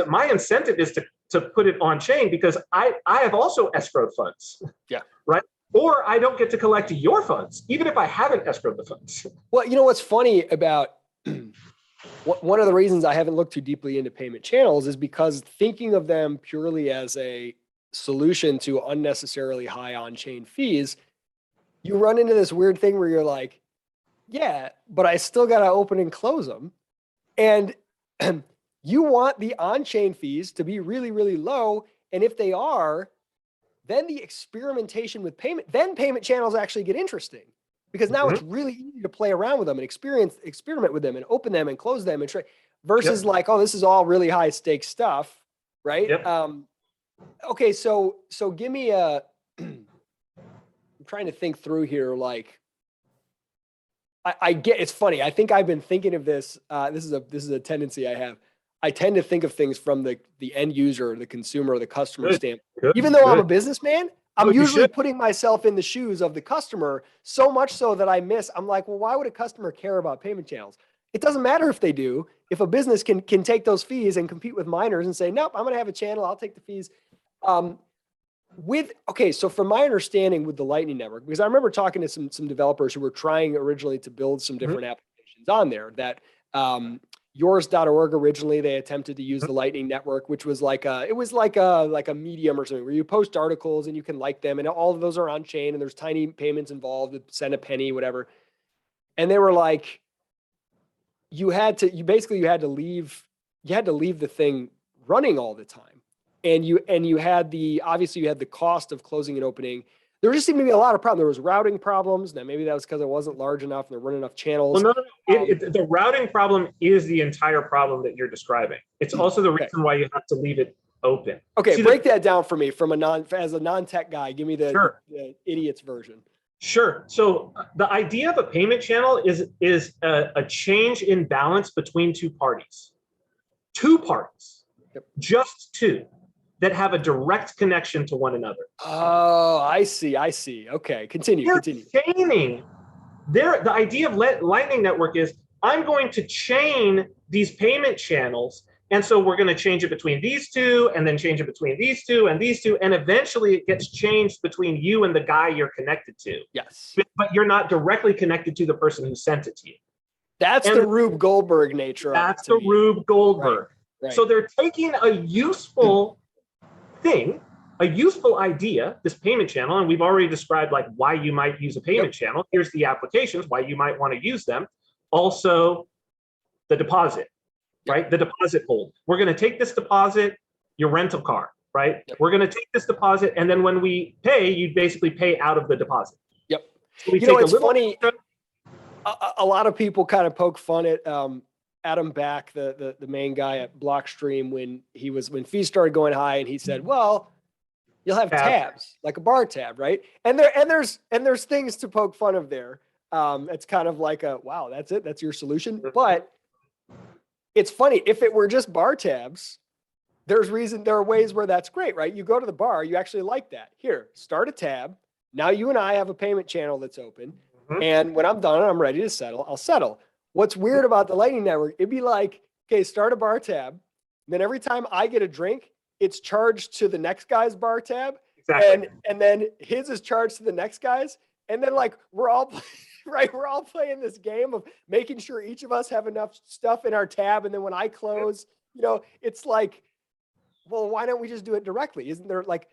my incentive is to put it on chain because I have also escrowed funds. Yeah. Right. Or I don't get to collect your funds, even if I haven't escrowed the funds. Well, what's funny about one of the reasons I haven't looked too deeply into payment channels is because thinking of them purely as a solution to unnecessarily high on-chain fees, you run into this weird thing where you're like, yeah, but I still got to open and close them. And you want the on-chain fees to be really, really low. And if they are, then the experimentation with then payment channels actually get interesting, because now Mhm. it's really easy to play around with them and experiment with them and open them and close them and try, versus like, oh, this is all really high stakes stuff, right? Yep. Okay, so give me a. I'm trying to think through here. Like, I get, it's funny. I think I've been thinking of this. This is a tendency I have. I tend to think of things from the end user, the consumer, the customer Good. standpoint. Good. Even though I'm a Good. businessman, Oh, I'm you usually should. putting myself in the shoes of the customer, so much so that I'm like, well, why would a customer care about payment channels? It doesn't matter if they do. If a business can take those fees and compete with miners and say, nope, I'm going to have a channel, I'll take the fees. Okay, so from my understanding with the Lightning Network, because I remember talking to some developers who were trying originally to build some different applications on there, that yours.org originally they attempted to use the Lightning Network, which was like a Medium or something where you post articles and you can like them, and all of those are on chain and there's tiny payments involved, send a penny, whatever. And they were like, you had to leave the thing running all the time. And you had obviously you had the cost of closing and opening. There just seemed to be a lot of problems. There was routing problems. Now maybe that was because it wasn't large enough and there weren't enough channels. Well, no. The routing problem is the entire problem that you're describing. It's also the reason why you have to leave it open. Okay, see, break that down for me as a non-tech guy. Give me the idiot's version. Sure. So the idea of a payment channel is a change in balance between two parties. Just two, that have a direct connection to one another. Oh, I see. Okay, continue. Chaining. The idea of Lightning Network is, I'm going to chain these payment channels, and so we're going to change it between these two, and then change it between these two, and eventually it gets changed between you and the guy you're connected to. Yes. But you're not directly connected to the person who sent it to you. That's the Rube Goldberg nature. That's the Rube Goldberg. Right. So they're taking a useful thing, a useful idea, this payment channel, and we've already described like why you might use a payment channel. Here's the applications, why you might want to use them. Also, the deposit, right? The deposit hold. We're going to take this deposit, your rental car, right? Yep. We're going to take this deposit, and then when we pay, you basically pay out of the deposit. Yep. So it's funny. A lot of people kind of poke fun at Adam Back, the main guy at Blockstream, when fees started going high, and he said, well, you'll have tabs, like a bar tab, right? And there's things to poke fun of there. It's kind of like wow, that's it, that's your solution. But it's funny, if it were just bar tabs, there are ways where that's great, right? You go to the bar, you actually like that. Here, start a tab. Now you and I have a payment channel that's open. And when I'm done and I'm ready to settle, I'll settle. What's weird about the Lightning Network, it'd be like, okay, start a bar tab. Then every time I get a drink, it's charged to the next guy's bar tab. Exactly. And then his is charged to the next guy's. And then like, we're all playing this game of making sure each of us have enough stuff in our tab. And then when I close, it's like, well, why don't we just do it directly? Isn't there like,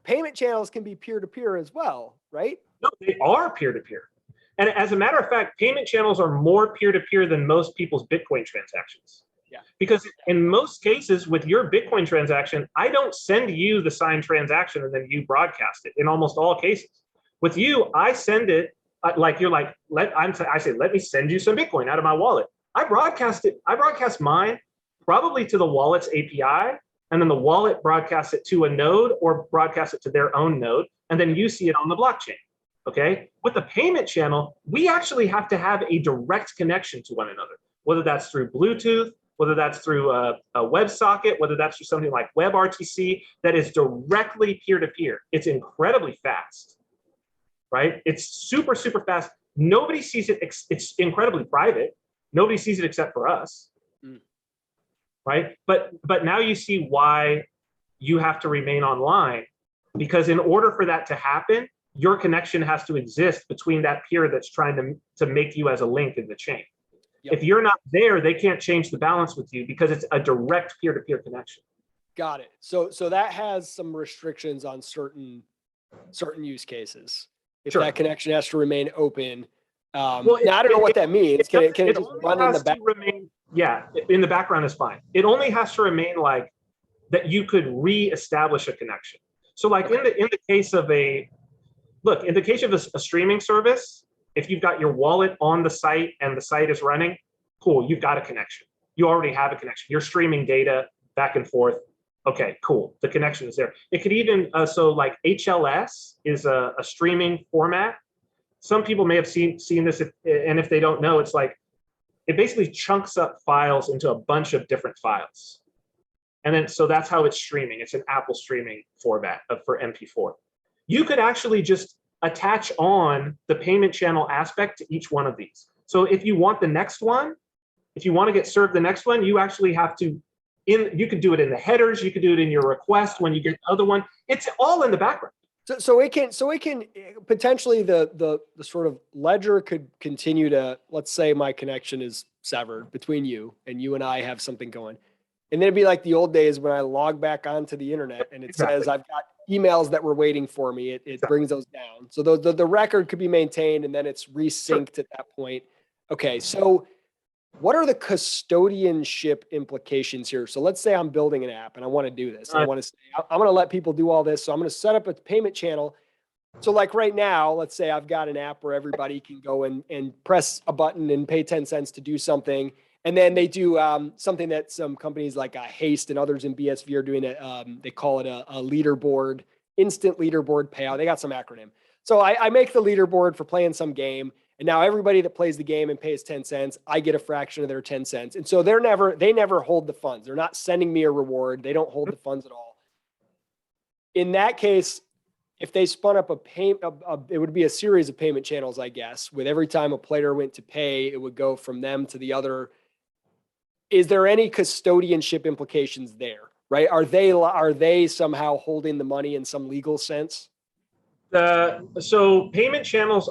payment channels can be peer-to-peer as well, right? No, they are peer-to-peer. And as a matter of fact, payment channels are more peer-to-peer than most people's Bitcoin transactions. Yeah. Because in most cases with your Bitcoin transaction, I don't send you the signed transaction and then you broadcast it in almost all cases. With you, I send it like you're like, I say, let me send you some Bitcoin out of my wallet. I broadcast mine probably to the wallet's API, and then the wallet broadcasts it to a node or broadcasts it to their own node, and then you see it on the blockchain. Okay, with the payment channel, we actually have to have a direct connection to one another, whether that's through Bluetooth, whether that's through a WebSocket, whether that's through something like WebRTC that is directly peer-to-peer. It's incredibly fast, right? It's super, super fast. Nobody sees it. It's incredibly private. Nobody sees it except for us, right? But now you see why you have to remain online, because in order for that to happen, your connection has to exist between that peer that's trying to make you as a link in the chain. Yep. If you're not there, they can't change the balance with you because it's a direct peer-to-peer connection. Got it. So that has some restrictions on certain use cases. If that connection has to remain open. Now, I don't know what that means. Can it just run in the background? In the background is fine. It only has to remain like that you could re-establish a connection. So like in the case of in the case of a streaming service, if you've got your wallet on the site and the site is running, cool, you've got a connection. You already have a connection. You're streaming data back and forth. Okay, cool. The connection is there. It could even, so like HLS is a streaming format. Some people may have seen this, and if they don't know, it's like, it basically chunks up files into a bunch of different files. And then, so that's how it's streaming. It's an Apple streaming format for MP4. You could actually just attach on the payment channel aspect to each one of these. So if you want the next one, if you want to get served the next one, you actually have to, you could do it in the headers, you could do it in your request when you get the other one. It's all in the background. So it can potentially the sort of ledger could continue to, let's say my connection is severed between you and I have something going. And then it'd be like the old days when I log back onto the internet and it says I've got emails that were waiting for me. It brings those down. So the record could be maintained and then it's resynced at that point. Okay, so what are the custodianship implications here? So let's say I'm building an app and I want to do this. I want to say, I'm going to let people do all this. So I'm going to set up a payment channel. So like right now, let's say I've got an app where everybody can go and press a button and pay 10 cents to do something. And then they do something that some companies like Haste and others in BSV are doing. They call it a leaderboard, instant leaderboard payout. They got some acronym. So I make the leaderboard for playing some game. And now everybody that plays the game and pays 10 cents, I get a fraction of their 10 cents. And so they never hold the funds. They're not sending me a reward. They don't hold the funds at all. In that case, if they spun up it would be a series of payment channels, I guess, with every time a player went to pay, it would go from them to the other. Is there any custodianship implications there, right? Are they somehow holding the money in some legal sense? So payment channels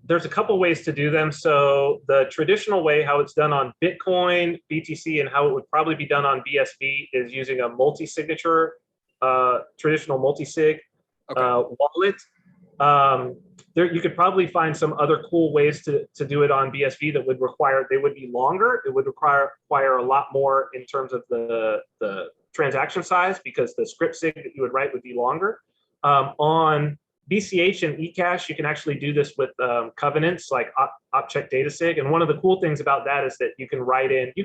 there's a couple ways to do them. So the traditional way, how it's done on Bitcoin, BTC, and how it would probably be done on BSV is using a multi-signature, traditional multi-sig wallet. You could probably find some other cool ways to do it on BSV that would be longer. It would require a lot more in terms of the transaction size because the script sig that you would write would be longer. On BCH and eCash, you can actually do this with covenants like Opcheck DataSig. And one of the cool things about that is that you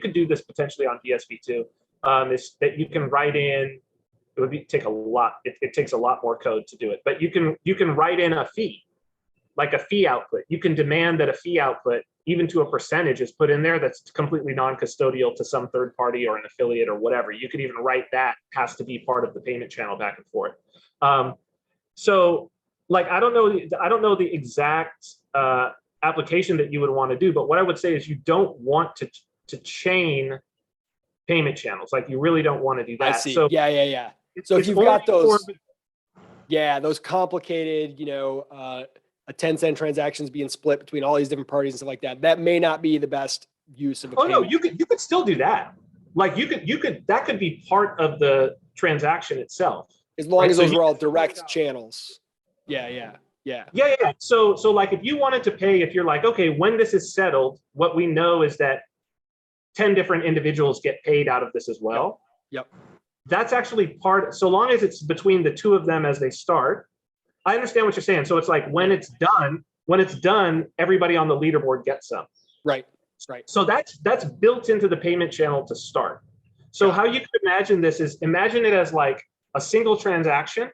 can do this potentially on BSV too, is that you can write in, it takes a lot more code to do it, but you can write in a fee, like a fee output. You can demand that a fee output, even to a percentage, is put in there that's completely non-custodial to some third party or an affiliate or whatever. You could even write that has to be part of the payment channel back and forth. So like, I don't know the exact application that you would want to do, but what I would say is you don't want to chain payment channels. Like you really don't want to do that. I see. So Yeah. So if you've got those complicated, a 10-cent transactions being split between all these different parties and stuff like that, that may not be the best use of a payment. No, you could still do that. Like that could be part of the transaction itself. As long as those are all direct channels. Yeah. So like if you wanted to pay, if you're like, okay, when this is settled, what we know is that 10 different individuals get paid out of this as well. Yep. That's actually so long as it's between the two of them as they start. I understand what you're saying. So it's like when it's done, everybody on the leaderboard gets some. Right. So that's built into the payment channel to start. So how you could imagine this is imagine it as like a single transaction.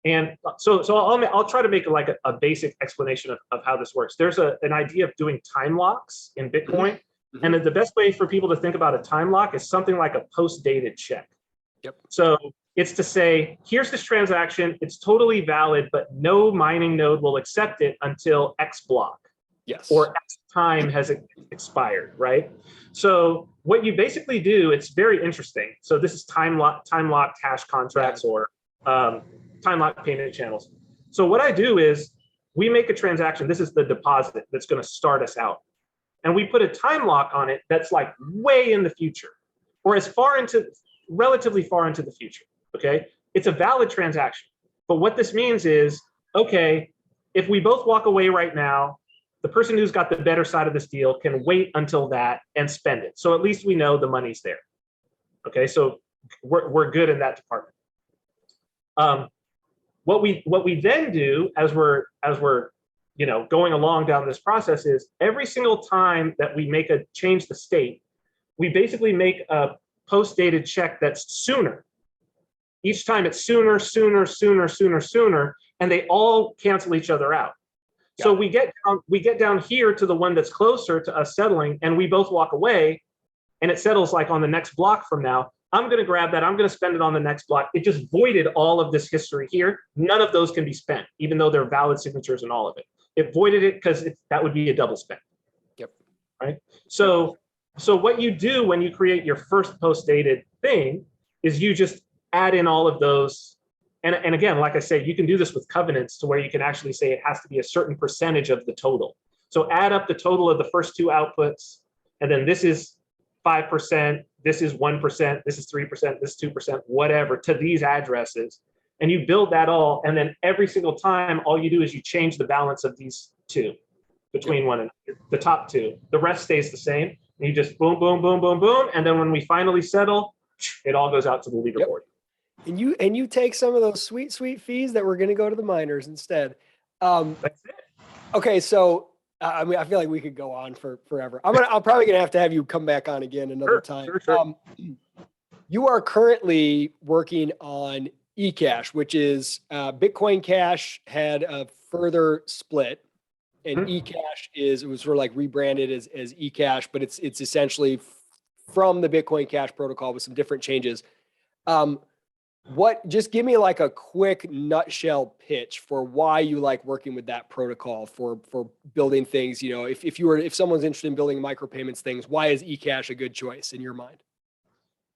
And so I'll try to make like a basic explanation of how this works. There's an idea of doing time locks in Bitcoin. Mm-hmm. And the best way for people to think about a time lock is something like a post-dated check. Yep. So it's to say, here's this transaction, it's totally valid, but no mining node will accept it until X block. Yes. Or X time has expired, right? So what you basically do, it's very interesting. So this is time locked hash contracts or time locked payment channels. So what I do is we make a transaction. This is the deposit that's going to start us out. And we put a time lock on it that's like way in the future or relatively far into the future. Okay. It's a valid transaction. But what this means is, okay, if we both walk away right now, the person who's got the better side of this deal can wait until that and spend it. So at least we know the money's there. Okay. So we're good in that department. What we then do as we're going along down this process is every single time that we change the state, we basically make a post-dated check that's sooner. Each time it's sooner, sooner, sooner, sooner, sooner, and they all cancel each other out. Yeah. So we get down here to the one that's closer to us settling, and we both walk away, and it settles like on the next block from now. I'm going to grab that. I'm going to spend it on the next block. It just voided all of this history here. None of those can be spent, even though they're valid signatures and all of it. It voided it because that would be a double spend. Yep. Right. So what you do when you create your first post-dated thing is you just add in all of those. And again, like I say, you can do this with covenants to where you can actually say it has to be a certain percentage of the total. So add up the total of the first two outputs, and then this is 5%, this is 1%, this is 3%, this is 2%, whatever, to these addresses. And you build that all, and then every single time, all you do is you change the balance of these two between one another, the top two. The rest stays the same. And you just boom, boom, boom, boom, boom. And then when we finally settle, it all goes out to the leaderboard. Yep. And you take some of those sweet, sweet fees that were going to go to the miners instead. That's it. Okay, so I mean, I feel like we could go on for forever. I'm probably gonna have to have you come back on again another time. Sure. You are currently working on eCash, which is Bitcoin Cash had a further split, and eCash was sort of like rebranded as eCash, but it's essentially from the Bitcoin Cash protocol with some different changes. Just give me like a quick nutshell pitch for why you like working with that protocol for building things. If someone's interested in building micropayments things, why is eCash a good choice in your mind?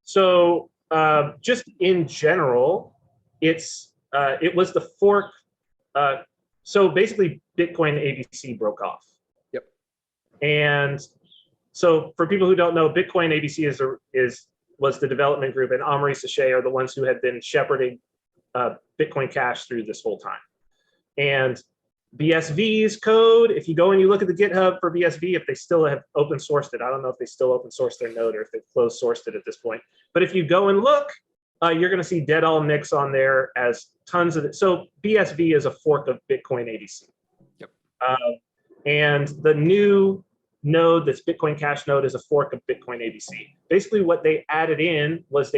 So just in general, it was the fork. So basically Bitcoin ABC broke off. Yep. And so for people who don't know, Bitcoin ABC was the development group, and Amaury Sachet are the ones who had been shepherding Bitcoin Cash through this whole time. And BSV's code, if you go and you look at the GitHub for BSV, if they still have open sourced it, I don't know if they still open sourced their node or if they've closed sourced it at this point. But if you go and look, you're going to see dead all nicks on there as tons of it. So BSV is a fork of Bitcoin ABC. Yep. And the new node, this Bitcoin Cash node, is a fork of Bitcoin ABC. Basically what they added in was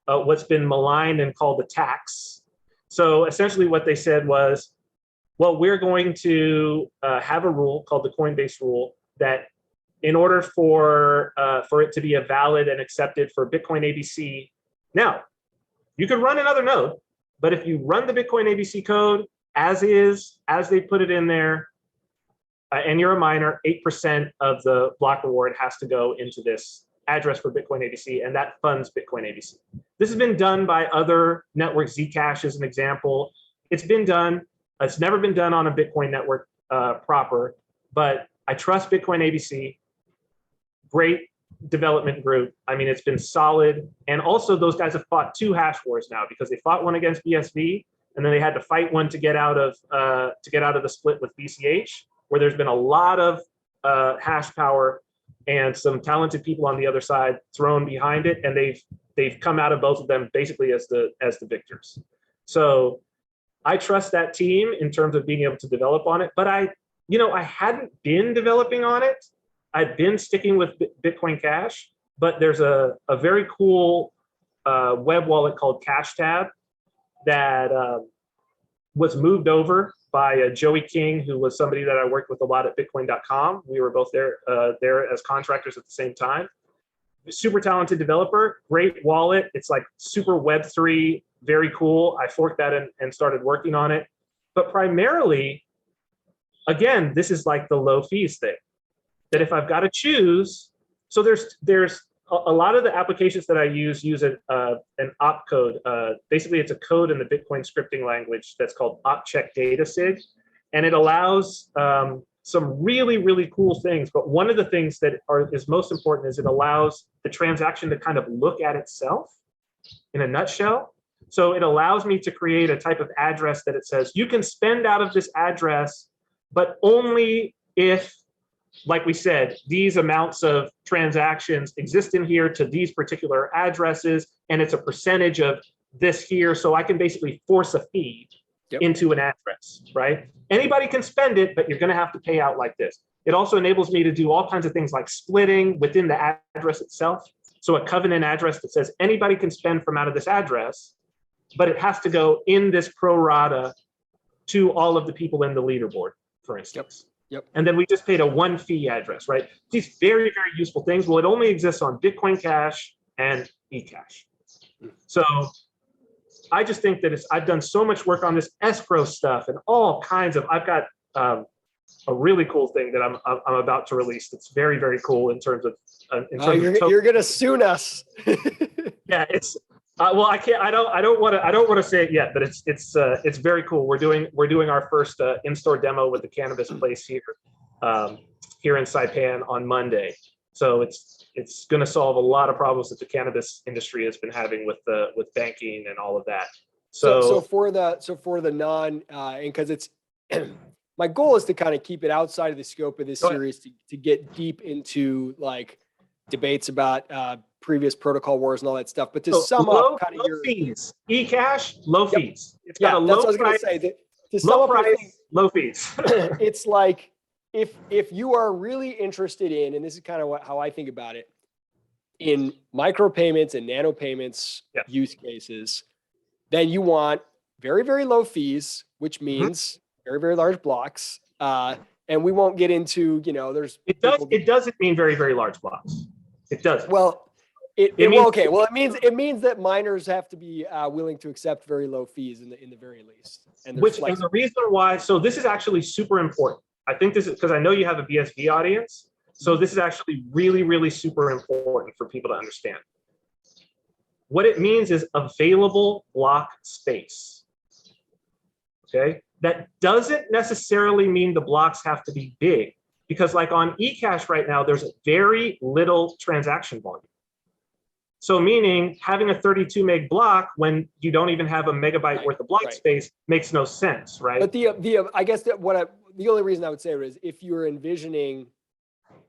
what's been maligned and called a tax. So essentially what they said was, well, we're going to have a rule called the Coinbase rule that in order for it to be a valid and accepted for Bitcoin ABC, now you could run another node, but if you run the Bitcoin ABC code as is, as they put it in there, and you're a miner, 8% of the block reward has to go into this address for Bitcoin ABC, and that funds Bitcoin ABC. This has been done by other networks. Zcash is an example. It's been done. It's never been done on a Bitcoin network proper, but I trust Bitcoin ABC. Great development group. I mean, it's been solid. And also those guys have fought two hash wars now, because they fought one against BSV, and then they had to fight one to get out of the split with BCH, where there's been a lot of hash power and some talented people on the other side thrown behind it, and they've come out of both of them basically as the victors. So I trust that team in terms of being able to develop on it. But I hadn't been developing on it. I'd been sticking with Bitcoin Cash, but there's a very cool web wallet called CashTab that was moved over by Joey King, who was somebody that I worked with a lot at Bitcoin.com. We were both there as contractors at the same time. Super talented developer, great wallet. It's like super Web3, very cool. I forked that and started working on it. But primarily, again, this is like the low fees thing. That if I've got to choose, so there's a lot of the applications that I use an opcode. Basically, it's a code in the Bitcoin scripting language that's called opcheck datasig, and it allows some really, really cool things. But one of the things that is most important is it allows the transaction to kind of look at itself in a nutshell. So it allows me to create a type of address that it says, you can spend out of this address, but only if, like we said, these amounts of transactions exist in here to these particular addresses, and it's a percentage of this here, so I can basically force a feed into an address, right? Anybody can spend it, but you're going to have to pay out like this. It also enables me to do all kinds of things like splitting within the address itself. So a covenant address that says anybody can spend from out of this address, but it has to go in this pro rata to all of the people in the leaderboard, for instance. Yep. And then we just paid a one fee address, right? These very, very useful things. Well, it only exists on Bitcoin Cash and eCash. So I just think that I've done so much work on this escrow stuff and all kinds of, I've got a really cool thing that I'm about to release. That's very, very cool in terms of, you're going to soon us. Yeah, it's, well, I can't. I don't want to say it yet, but it's very cool. We're doing our first in-store demo with the cannabis place here in Saipan on Monday. So it's going to solve a lot of problems that the cannabis industry has been having with banking and all of that. So for the non and because it's my goal is to kind of keep it outside of the scope of this series to get deep into like debates about previous protocol wars and all that stuff. But to sum up kind of your fees, eCash, low fees. It's got a that's low what I was going to say. To sum up price, low fees. It's like if you are really interested in, and this is kind of how I think about it, in micropayments and nano payments use cases, then you want very, very low fees, which means very, very large blocks. And we won't get into, there's it doesn't mean very, very large blocks. It doesn't. Well, it means that miners have to be willing to accept very low fees in the very least. And the reason why, so this is actually super important. I think this is because I know you have a BSV audience. So this is actually really, really super important for people to understand. What it means is available block space. Okay. That doesn't necessarily mean the blocks have to be big, because like on eCash right now, there's very little transaction volume. So meaning having a 32 meg block when you don't even have a megabyte worth of block space makes no sense, right? But I guess that the only reason I would say it is if you're envisioning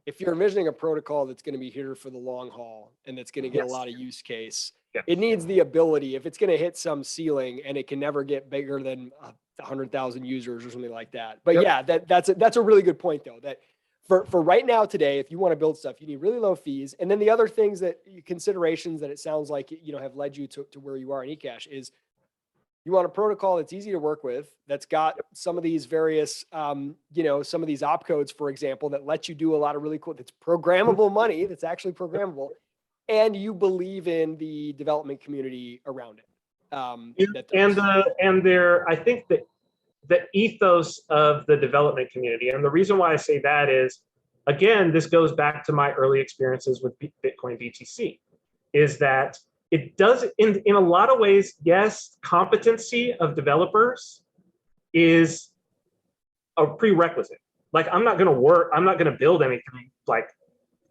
a protocol that's going to be here for the long haul and that's going to get a lot of use case, it needs the ability, if it's going to hit some ceiling and it can never get bigger than 100,000 users or something like that. But that's a really good point though, that for right now today, if you want to build stuff, you need really low fees. And then the other things considerations that it sounds like, have led you to where you are in eCash is you want a protocol that's easy to work with, that's got some of these various, some of these opcodes, for example, that let you do a lot of really cool, that's programmable money, that's actually programmable, and you believe in the development community around it. I think that the ethos of the development community, and the reason why I say that is, again, this goes back to my early experiences with Bitcoin BTC, is that it does, in a lot of ways, yes, competency of developers is a prerequisite. Like, I'm not going to build anything, like,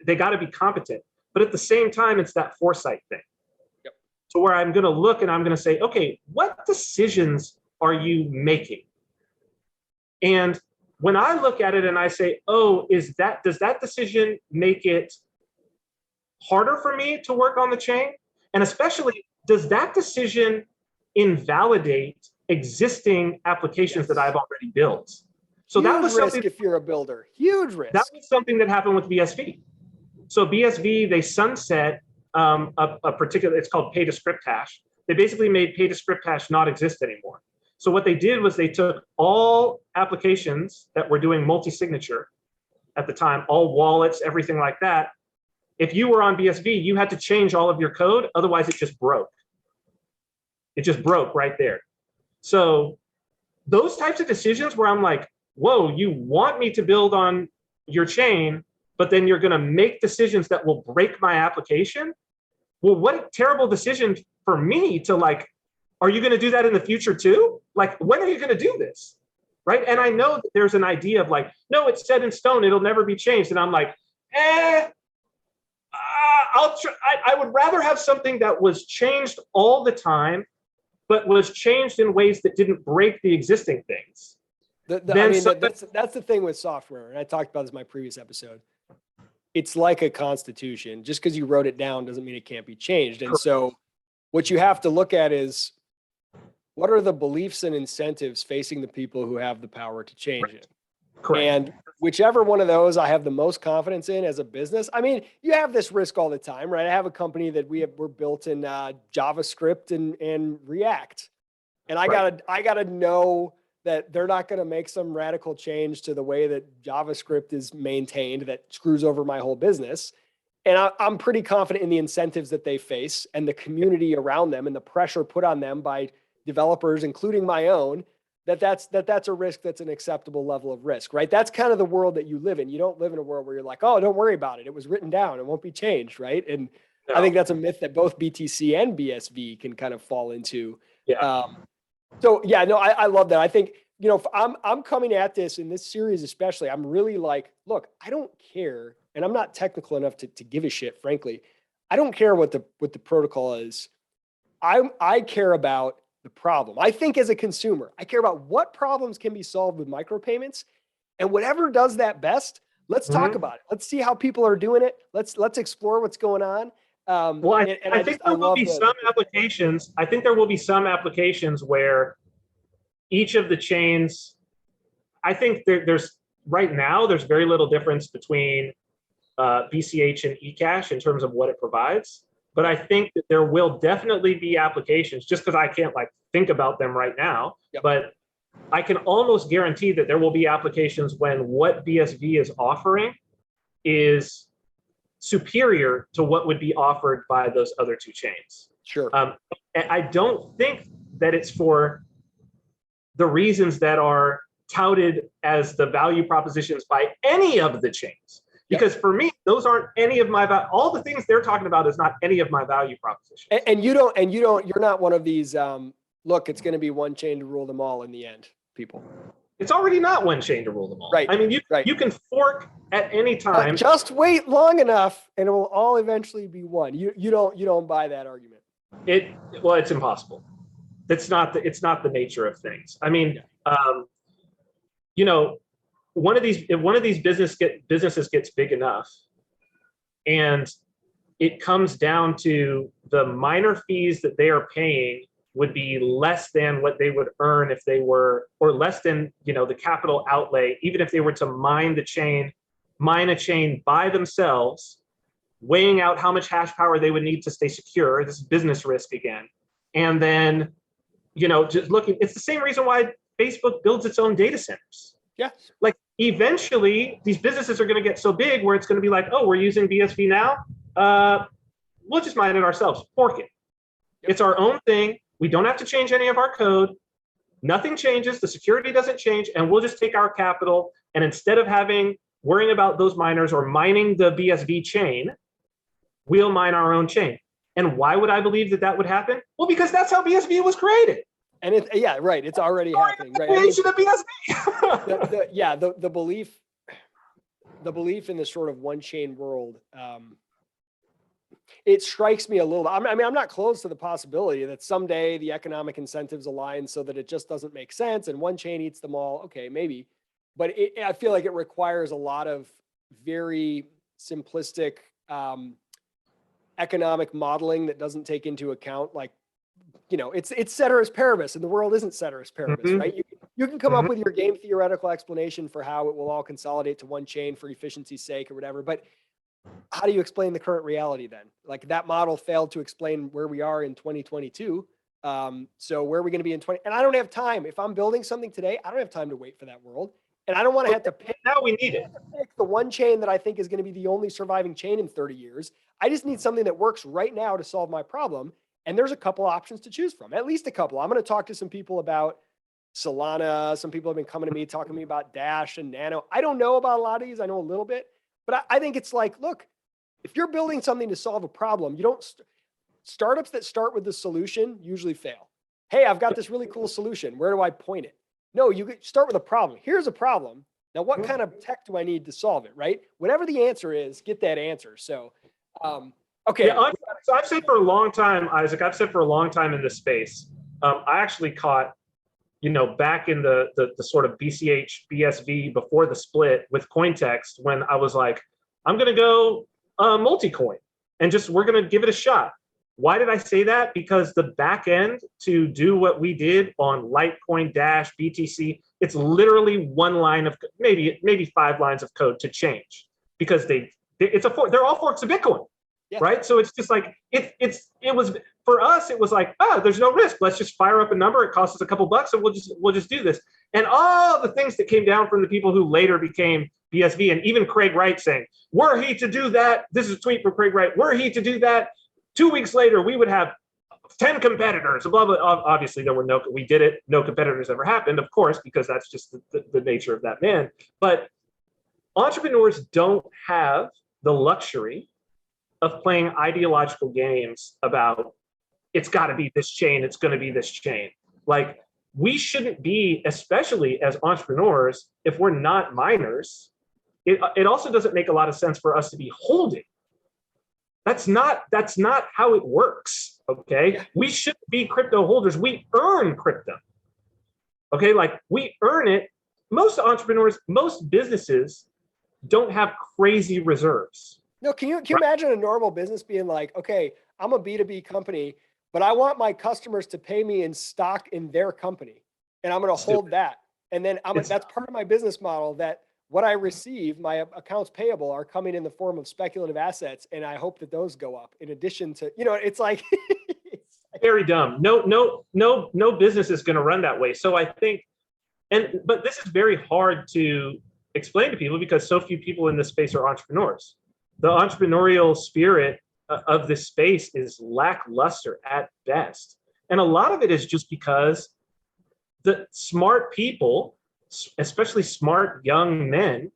they got to be competent. But at the same time, it's that foresight thing. Yep. So where I'm going to look and I'm going to say, okay, what decisions are you making? And when I look at it and I say, oh, does that decision make it harder for me to work on the chain? And especially, does that decision invalidate existing applications that I've already built? So that was risk if you're a builder. Huge risk. That was something that happened with BSV. So BSV, they sunset a particular, it's called pay to script hash. They basically made pay to script hash not exist anymore. So what they did was they took all applications that were doing multi-signature at the time, all wallets, everything like that. If you were on BSV, you had to change all of your code. Otherwise, it just broke. It just broke right there. So those types of decisions where I'm like, whoa, you want me to build on your chain, but then you're going to make decisions that will break my application? Well, what a terrible decision for me to like, are you going to do that in the future too? Like, when are you going to do this? Right. And I know that there's an idea of like, no, it's set in stone. It'll never be changed. And I'm like, I'll try. I would rather have something that was changed all the time, but was changed in ways that didn't break the existing things. That's the thing with software. And I talked about this in my previous episode. It's like a constitution. Just because you wrote it down doesn't mean it can't be changed. And so what you have to look at is what are the beliefs and incentives facing the people who have the power to change it? Correct. And whichever one of those I have the most confidence in as a business. I mean, you have this risk all the time, right? I have a company that we're built in JavaScript and React. And I gotta know that they're not going to make some radical change to the way that JavaScript is maintained that screws over my whole business. And I'm pretty confident in the incentives that they face and the community around them and the pressure put on them by developers, including my own, that's a risk that's an acceptable level of risk, right? That's kind of the world that you live in. You don't live in a world where you're like, oh, don't worry about it. It was written down. It won't be changed, right? And I think that's a myth that both BTC and BSV can kind of fall into. Yeah. So yeah, no, I love that. I think, you know, I'm coming at this in this series, especially, I'm really like, look, I don't care. And I'm not technical enough to give a shit, frankly. I don't care what the protocol is. I care about the problem. I think as a consumer, I care about what problems can be solved with micropayments, and whatever does that best, let's talk about it. Let's see how people are doing it. Let's explore what's going on. Well, I think there will be some applications. I think there will be some applications where each of the chains, I think there's right now, there's very little difference between BCH and eCash in terms of what it provides. But I think that there will definitely be applications, just because I can't like think about them right now. Yep. But I can almost guarantee that there will be applications when what BSV is offering is superior to what would be offered by those other two chains. Sure. I don't think that it's for the reasons that are touted as the value propositions by any of the chains. Because for me, those aren't any of my all the things they're talking about is not any of my value propositions. And you're not one of these look, it's going to be one chain to rule them all in the end, people. It's already not one chain to rule them all. Right. I mean, you can fork at any time. Just wait long enough and it will all eventually be one. You don't buy that argument. Well, it's impossible. It's not the nature of things. I mean, you know, one of these businesses gets big enough, and it comes down to the minor fees that they are paying would be less than what they would earn if they were, or less than, you know, the capital outlay, even if they were to mine a chain by themselves, weighing out how much hash power they would need to stay secure. This is business risk again. And then, you know, just looking, it's the same reason why Facebook builds its own data centers. Yeah. Like eventually these businesses are going to get so big where it's going to be like, oh, we're using BSV now. We'll just mine it ourselves, fork it. Yep. It's our own thing. We don't have to change any of our code. Nothing changes. The security doesn't change. And we'll just take our capital. And instead of worrying about those miners or mining the BSV chain, we'll mine our own chain. And why would I believe that would happen? Well, because that's how BSV was created. And it's already happening. Right. Creation of BSV. The belief in this sort of one chain world, it strikes me a little. I mean, I'm not close to the possibility that someday the economic incentives align so that it just doesn't make sense and one chain eats them all. Okay, maybe, but I feel like it requires a lot of very simplistic economic modeling that doesn't take into account, like, you know, it's ceteris paribus, and the world isn't ceteris paribus, right? You can come up with your game theoretical explanation for how it will all consolidate to one chain for efficiency's sake or whatever, but how do you explain the current reality then? Like, that model failed to explain where we are in 2022. So where are we going to be in 20? And I don't have time. If I'm building something today, I don't have time to wait for that world. And I don't want to have to pick. Now we need it. Pick the one chain that I think is going to be the only surviving chain in 30 years. I just need something that works right now to solve my problem. And there's a couple options to choose from, at least a couple. I'm going to talk to some people about Solana. Some people have been coming to me, talking to me about Dash and Nano. I don't know about a lot of these. I know a little bit, but I think it's like, look, if you're building something to solve a problem, you don't startups that start with the solution usually fail. Hey, I've got this really cool solution. Where do I point it? No, you start with a problem. Here's a problem. Now, what kind of tech do I need to solve it, right? Whatever the answer is, get that answer. So, okay. Yeah, so I've said for a long time, Isaac, in this space, I actually caught, you know, back in the sort of BCH, BSV before the split with Cointext, when I was like, I'm going to go multi-coin and we're going to give it a shot. Why did I say that? Because the back end to do what we did on Litecoin, Dash, BTC, it's literally one line of maybe 5 lines of code to change, because they're all forks of Bitcoin. Yeah. Right. So it's just like it was for us. It was like, there's no risk. Let's just fire up a number. It costs us a couple bucks, and we'll just do this. And all the things that came down from the people who later became BSV, and even Craig Wright saying, were he to do that, this is a tweet from Craig Wright. Were he to do that, 2 weeks later we would have 10 competitors. Blah blah. Obviously, we did it. No competitors ever happened, of course, because that's just the nature of that man. But entrepreneurs don't have the luxury of playing ideological games about it's got to be this chain, it's going to be this chain. Like, we shouldn't be, especially as entrepreneurs, if we're not miners. It also doesn't make a lot of sense for us to be holding. That's not how it works. Okay, we shouldn't be crypto holders. We earn crypto. Okay, like, we earn it. Most entrepreneurs, most businesses don't have crazy reserves. No, can you imagine a normal business being like, okay, I'm a B2B company, but I want my customers to pay me in stock in their company, and I'm going to hold that. And then that's part of my business model, that what I receive, my accounts payable, are coming in the form of speculative assets, and I hope that those go up in addition to, it's like very dumb. No business is going to run that way. So I think, but this is very hard to explain to people because so few people in this space are entrepreneurs. The entrepreneurial spirit of this space is lackluster at best. And a lot of it is just because the smart people, especially smart young men,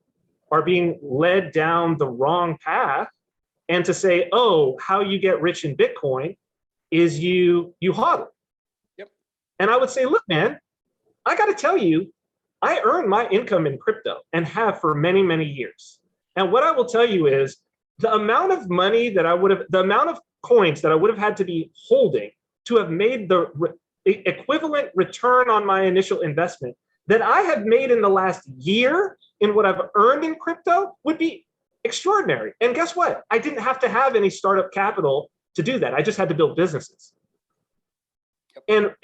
are being led down the wrong path. And to say, oh, how you get rich in Bitcoin is you hodl. Yep. And I would say, look, man, I got to tell you, I earn my income in crypto and have for many, many years. And what I will tell you is, the amount of money that the amount of coins that I would have had to be holding to have made the equivalent return on my initial investment that I have made in the last year in what I've earned in crypto would be extraordinary. And guess what? I didn't have to have any startup capital to do that. I just had to build businesses. And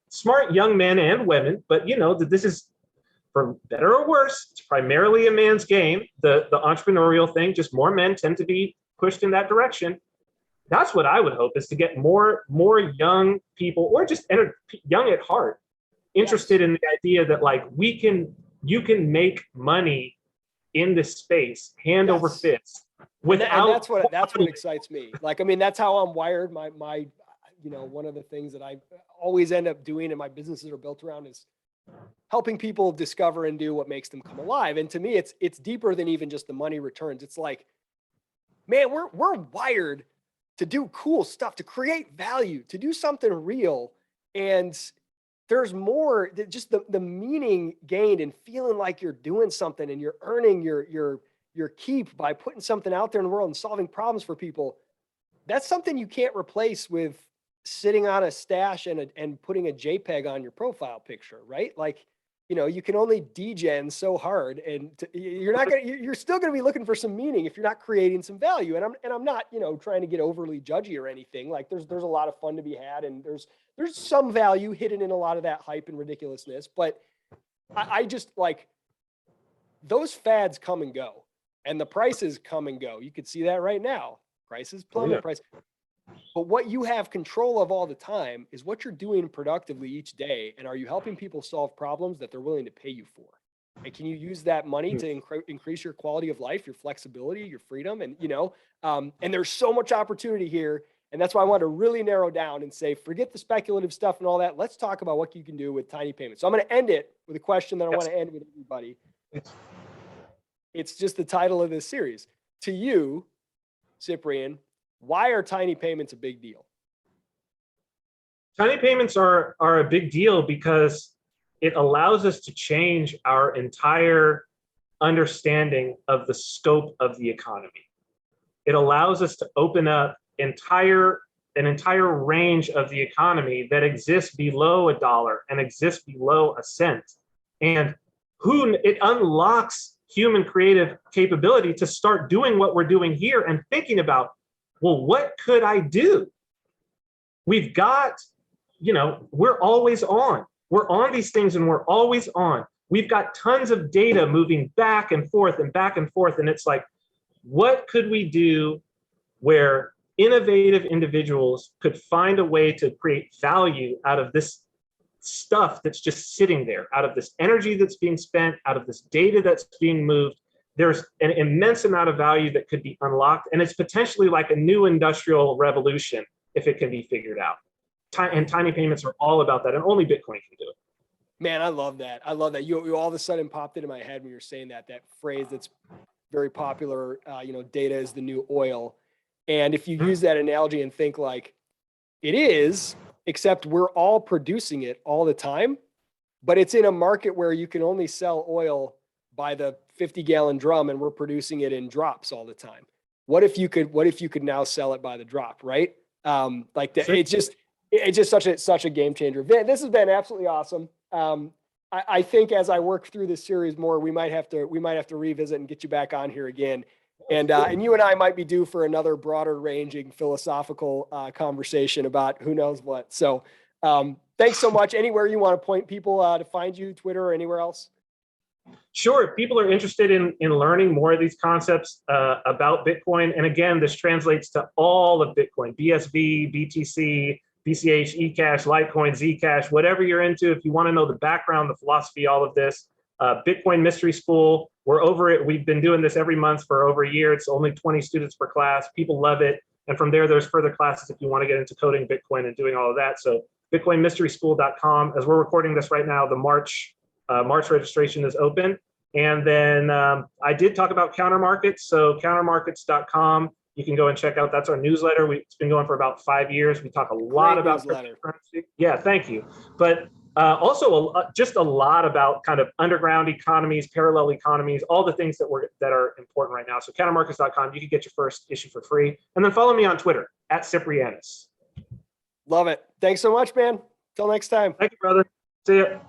smart young men and women, but this is, for better or worse, it's primarily a man's game, the entrepreneurial thing. Just more men tend to be pushed in that direction. That's what I would hope, is to get more young people, or just young at heart, interested in the idea that, like, you can make money in this space hand over fist. And that's what excites me. Like, I mean, that's how I'm wired. My one of the things that I always end up doing, and my businesses are built around, is helping people discover and do what makes them come alive. And to me, it's deeper than even just the money returns. It's like, man, we're wired to do cool stuff, to create value, to do something real. And there's more than just the meaning gained and feeling like you're doing something and you're earning your keep by putting something out there in the world and solving problems for people. That's something you can't replace with sitting on a stash and putting a JPEG on your profile picture, right? Like, you can only degen so hard, and you're still going to be looking for some meaning if you're not creating some value. And I'm not, trying to get overly judgy or anything. Like, there's a lot of fun to be had, and there's some value hidden in a lot of that hype and ridiculousness. But I just, like, those fads come and go, and the prices come and go. You could see that right now. Prices plummet. But what you have control of all the time is what you're doing productively each day. And are you helping people solve problems that they're willing to pay you for? And can you use that money to increase your quality of life, your flexibility, your freedom? And, and there's so much opportunity here. And that's why I want to really narrow down and say, forget the speculative stuff and all that. Let's talk about what you can do with Tiny Payments. So I'm going to end it with a question that I want to end with everybody. It's just the title of this series. To you, Cyprian, why are Tiny Payments a big deal? Tiny Payments are a big deal because it allows us to change our entire understanding of the scope of the economy. It allows us to open up an entire range of the economy that exists below $1 and exists below a cent. And it unlocks human creative capability to start doing what we're doing here and thinking about, well, what could I do we've got, we're always on. We're on these things and we're always on. We've got tons of data moving back and forth and back and forth. And it's like, what could we do where innovative individuals could find a way to create value out of this stuff that's just sitting there, out of this energy that's being spent, out of this data that's being moved? There's an immense amount of value that could be unlocked. And it's potentially like a new industrial revolution if it can be figured out. And tiny payments are all about that. And only Bitcoin can do it. Man, I love that. I love that. You all of a sudden popped into my head when you're saying that phrase that's very popular, data is the new oil. And if you use that analogy and think like it is, except we're all producing it all the time, but it's in a market where you can only sell oil by the 50-gallon drum and we're producing it in drops all the time. What if you could now sell it by the drop, right? Like that, it's just such a game changer. Vin, this has been absolutely awesome. I think as I work through this series more, we might have to revisit and get you back on here again. And you and I might be due for another broader ranging philosophical conversation about who knows what. So thanks so much. Anywhere you want to point people to find you, Twitter or anywhere else? Sure. If people are interested in learning more of these concepts about Bitcoin, and again, this translates to all of Bitcoin, BSV, BTC, BCH, eCash, Litecoin, Zcash, whatever you're into. If you want to know the background, the philosophy, all of this, Bitcoin Mystery School, we're over it. We've been doing this every month for over a year. It's only 20 students per class. People love it. And from there's further classes if you want to get into coding Bitcoin and doing all of that. So bitcoinmysteryschool.com. As we're recording this right now, the March registration is open. And then I did talk about countermarkets. So countermarkets.com. You can go and check out. That's our newsletter. It's been going for about 5 years. We talk a lot about cryptocurrency. Yeah, thank you. But also just a lot about kind of underground economies, parallel economies, all the things that are important right now. So countermarkets.com. You can get your first issue for free. And then follow me on Twitter @Ciprianus. Love it. Thanks so much, man. Till next time. Thank you, brother. See ya.